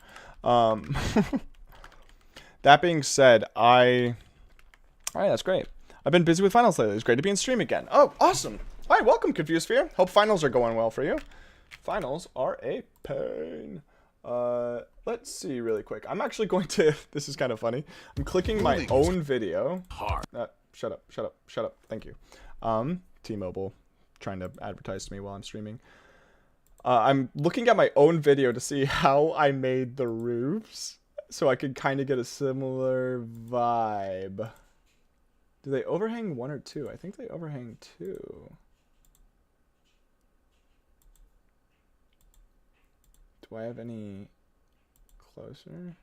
That being said, Alright, that's great. I've been busy with finals lately. It's great to be in stream again. Oh, awesome. Hi, welcome, Confused Sphere. Hope finals are going well for you. Finals are a pain. Let's see really quick. I'm actually going to... This is kind of funny. I'm clicking my own video. Shut up. Thank you. T-Mobile trying to advertise to me while I'm streaming. I'm looking at my own video to see how I made the roofs so I could kind of get a similar vibe. Do they overhang 1 or 2? I think they overhang 2. Do I have any closer?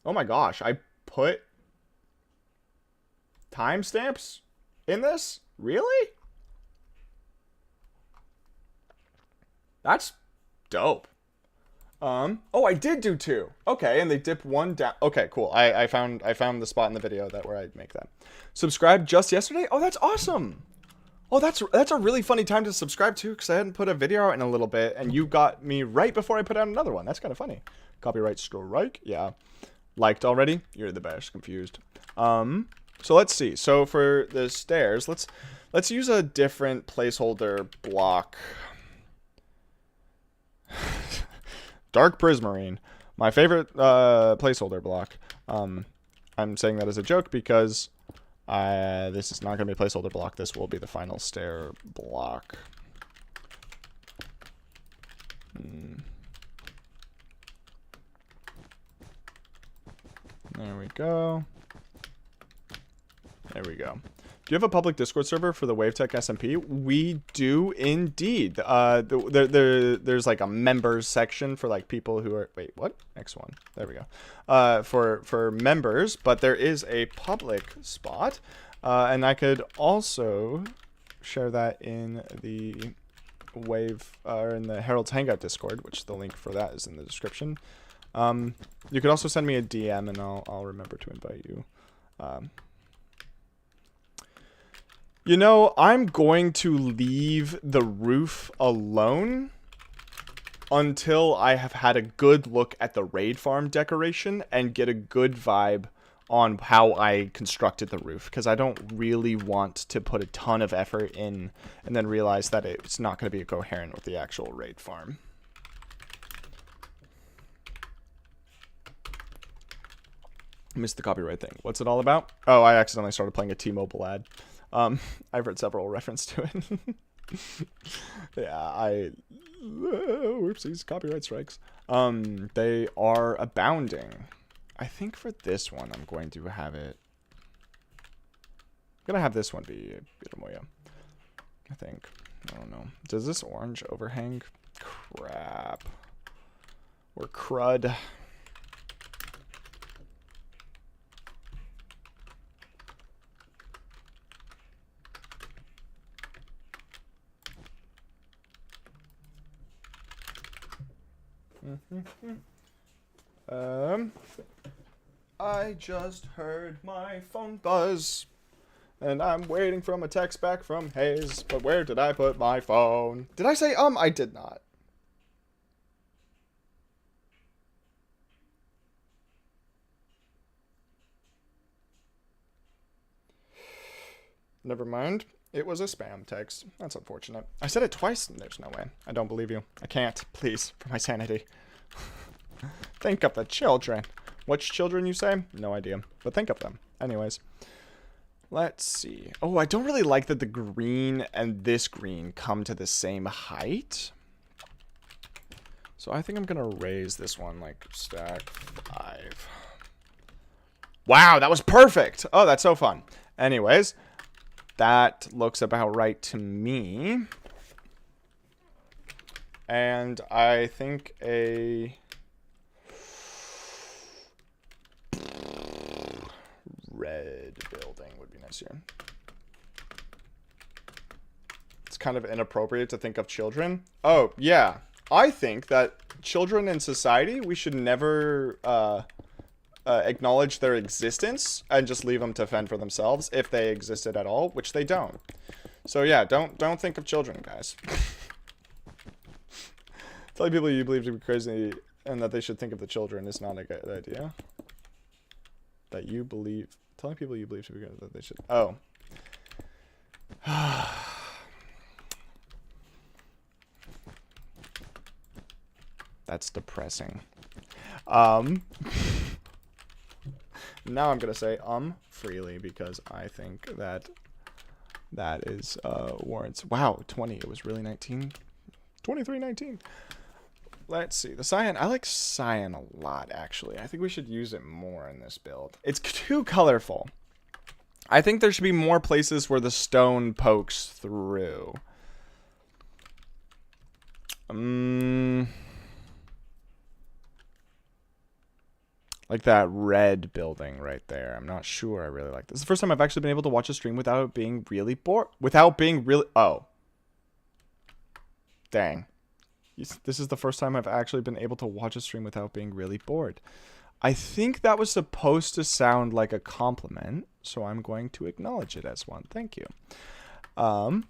Oh my gosh, I put timestamps in this? Really? That's dope. Oh, I did do 2. Okay, and they dip 1 down. Okay, cool. I found the spot in the video where I'd make that. Subscribed just yesterday? Oh, that's awesome. Oh, that's a really funny time to subscribe to, because I hadn't put a video out in a little bit, and you got me right before I put out another one. That's kind of funny. Copyright strike? Yeah. Liked already? You're the best. Confused. So let's see. So for the stairs, let's use a different placeholder block. Dark Prismarine, my favorite placeholder block. I'm saying that as a joke because this is not going to be a placeholder block. This will be the final stair block. There we go. There we go. Do you have a public Discord server for the WaveTech SMP? We do indeed. There's like a members section for like people who are... Wait, what? X1. There we go. For members, but there is a public spot. And I could also share that in the in the Herald's Hangout Discord, which the link for that is in the description. You could also send me a DM and I'll remember to invite you. You know, I'm going to leave the roof alone until I have had a good look at the raid farm decoration and get a good vibe on how I constructed the roof, because I don't really want to put a ton of effort in and then realize that it's not going to be coherent with the actual raid farm. Missed the copyright thing. What's it all about? Oh, I accidentally started playing a T-Mobile ad. I've heard several reference to it. Yeah, whoopsies, copyright strikes. They are abounding. I think for this one, I'm going to have it... I'm going to have this one be Biramoya. I think. I don't know. Does this orange overhang? Crap. Or crud. I just heard my phone buzz, and I'm waiting for a text back from Hayes, but where did I put my phone? Did I say I did not. Never mind. It was a spam text. That's unfortunate. I said it twice, and there's no way. I don't believe you. I can't. Please, for my sanity. Think of the children. Which children, you say? No idea. But think of them. Anyways. Let's see. Oh, I don't really like that the green and this green come to the same height. So I think I'm going to raise this one like stack 5. Wow, that was perfect. Oh, that's so fun. Anyways. That looks about right to me. And I think a red building would be nice here. It's kind of inappropriate to think of children. Oh, yeah. I think that children in society, we should never acknowledge their existence and just leave them to fend for themselves if they existed at all, which they don't. So yeah, don't think of children, guys. Telling people you believe to be crazy and that they should think of the children is not a good idea. That you believe... Telling people you believe to be crazy that they should... Oh. That's depressing. Now I'm going to say freely because I think that is warrants. Wow, 20. It was really 19. 2319. Let's see. The cyan. I like cyan a lot, actually. I think we should use it more in this build. It's too colorful. I think there should be more places where the stone pokes through. Like that red building right there. I'm not sure I really like this. It's the first time I've actually been able to watch a stream without being really bored. Without being really... Oh. Dang. This is the first time I've actually been able to watch a stream without being really bored. I think that was supposed to sound like a compliment, so I'm going to acknowledge it as one. Thank you. Oh,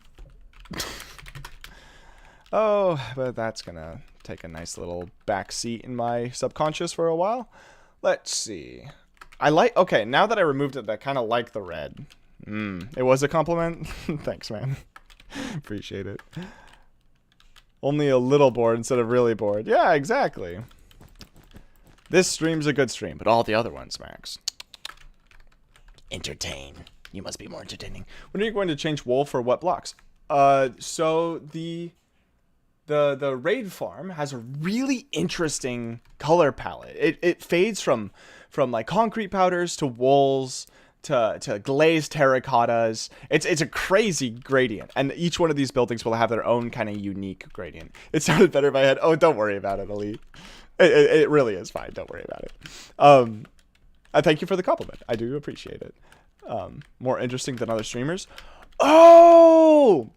but that's gonna take a nice little back seat in my subconscious for a while. Let's see. Okay, now that I removed it, I kind of like the red. It was a compliment? Thanks, man. Appreciate it. Only a little bored instead of really bored. Yeah, exactly. This stream's a good stream, but all the other ones, Max. Entertain. You must be more entertaining. When are you going to change wool for what blocks? So the raid farm has a really interesting color palette. It fades from like concrete powders to wools to glazed terracottas. It's a crazy gradient, and each one of these buildings will have their own kind of unique gradient. It sounded better in my head. Oh, don't worry about it, Elite. It really is fine. Don't worry about it. I thank you for the compliment. I do appreciate it. More interesting than other streamers. Oh,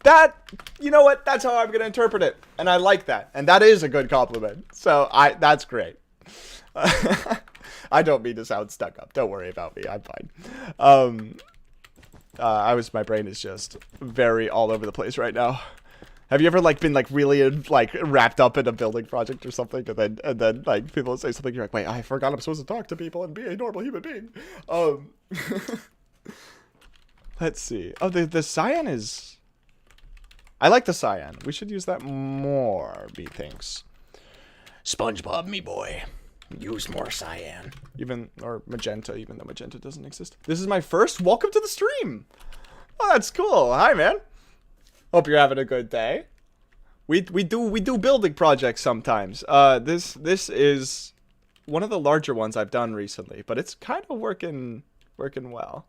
you know what? That's how I'm going to interpret it. And I like that. And that is a good compliment. So that's great. I don't mean to sound stuck up. Don't worry about me. I'm fine. My brain is just very all over the place right now. Have you ever been really wrapped up in a building project or something, and then people say something, you're like, wait, I forgot I'm supposed to talk to people and be a normal human being. Let's see. Oh, the cyan is. I like the cyan. We should use that more, methinks. SpongeBob, me boy. Use more cyan. Or magenta, even though magenta doesn't exist. This is my first. Welcome to the stream. Oh, that's cool. Hi, man. Hope you're having a good day. We do building projects sometimes. This is one of the larger ones I've done recently, but it's kind of working well.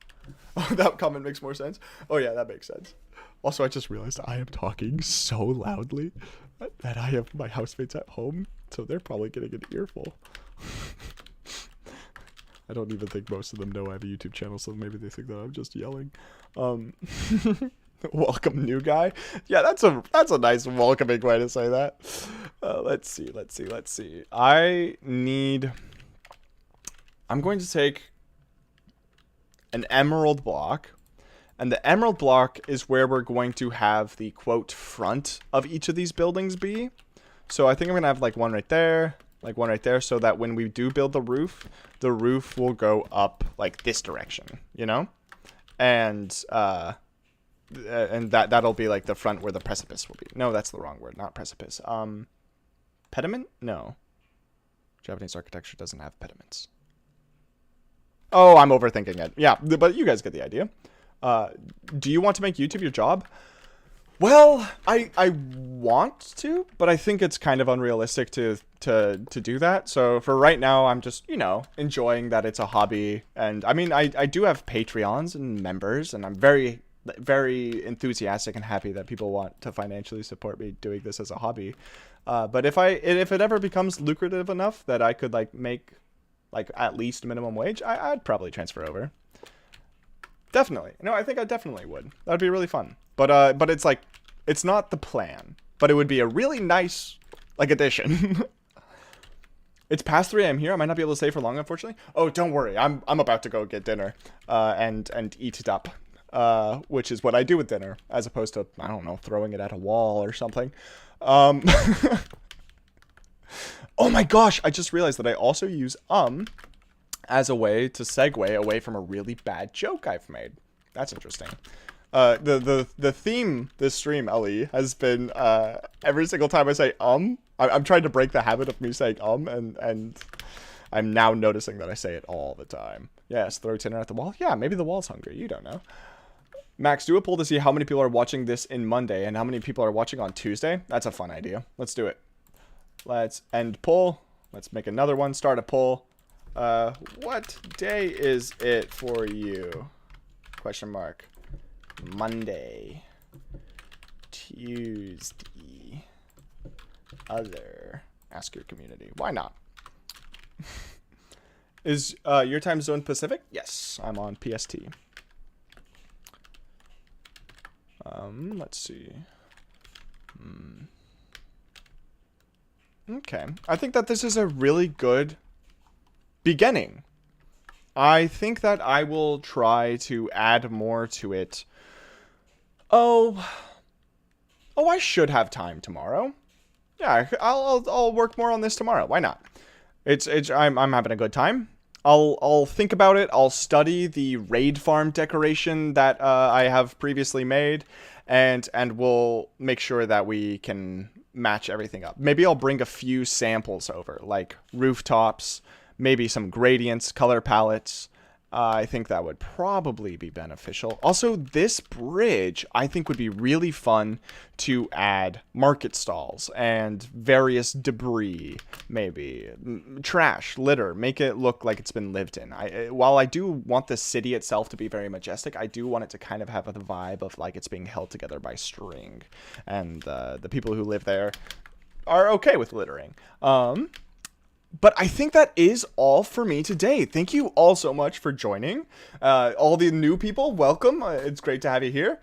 Oh, that comment makes more sense. Oh yeah, that makes sense. Also, I just realized I am talking so loudly that I have my housemates at home, so they're probably getting an earful. I don't even think most of them know I have a YouTube channel, so maybe they think that I'm just yelling. Welcome, new guy. Yeah, that's a nice welcoming way to say that. Let's see. I'm going to take an emerald block, and the emerald block is where we're going to have the quote front of each of these buildings be. So I think I'm gonna have one right there, one right there, so that when we do build the roof will go up this direction, you know, and that'll be the front where the precipice will be. No, that's the wrong word, not precipice. Pediment? No, Japanese architecture doesn't have pediments. Oh, I'm overthinking it. Yeah, but you guys get the idea. Do you want to make YouTube your job? Well, I want to, but I think it's kind of unrealistic to do that. So for right now, I'm just, enjoying that it's a hobby. And I mean, I do have Patreons and members, and I'm very, very enthusiastic and happy that people want to financially support me doing this as a hobby. But if it ever becomes lucrative enough that I could make at least minimum wage, I'd probably transfer over. Definitely. No, I think I definitely would. That would be really fun. But it's it's not the plan, but it would be a really nice addition. It's past 3 a.m. here. I might not be able to stay for long, unfortunately. Oh, don't worry. I'm about to go get dinner and eat it up, which is what I do with dinner, as opposed to, I don't know, throwing it at a wall or something. Oh my gosh, I just realized that I also use as a way to segue away from a really bad joke I've made. That's interesting. The theme this stream, Ellie, has been every single time I say I'm trying to break the habit of me saying and I'm now noticing that I say it all the time. Yes, throw dinner at the wall. Yeah, maybe the wall's hungry. You don't know. Max, do a poll to see how many people are watching this in Monday and how many people are watching on Tuesday. That's a fun idea. Let's do it. Let's end poll. Let's make another one. Start a poll. What day is it for you? Question mark. Monday. Tuesday. Other. Ask your community. Why not? Is your time zone Pacific? Yes, I'm on PST. Let's see. Okay. I think that this is a really good beginning. I think that I will try to add more to it. Oh, I should have time tomorrow. Yeah, I'll work more on this tomorrow. Why not? I'm having a good time. I'll think about it. I'll study the raid farm decoration that I have previously made, and we'll make sure that we can match everything up. Maybe I'll bring a few samples over, like rooftops, maybe some gradients, color palettes. I think that would probably be beneficial. Also, this bridge, I think, would be really fun to add market stalls and various debris, maybe. Trash, litter, make it look like it's been lived in. While I do want the city itself to be very majestic, I do want it to kind of have the vibe of like it's being held together by string. And the people who live there are okay with littering. But I think that is all for me today. Thank you all so much for joining. All the new people, welcome. It's great to have you here.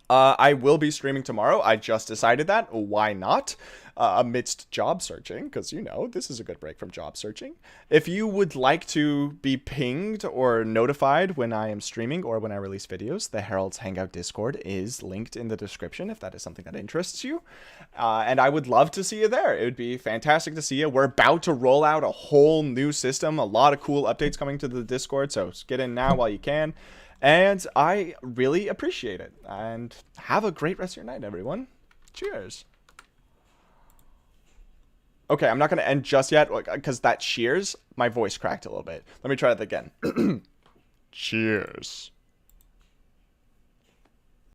I will be streaming tomorrow. I just decided that. Why not? Amidst job searching, because, you know, this is a good break from job searching. If you would like to be pinged or notified when I am streaming or when I release videos, the Herald's Hangout Discord is linked in the description if that is something that interests you. And I would love to see you there. It would be fantastic to see you. We're about to roll out a whole new system, a lot of cool updates coming to the Discord, so get in now while you can. And I really appreciate it. And have a great rest of your night, everyone. Cheers. Okay, I'm not going to end just yet, because that cheers, my voice cracked a little bit. Let me try that again. Cheers.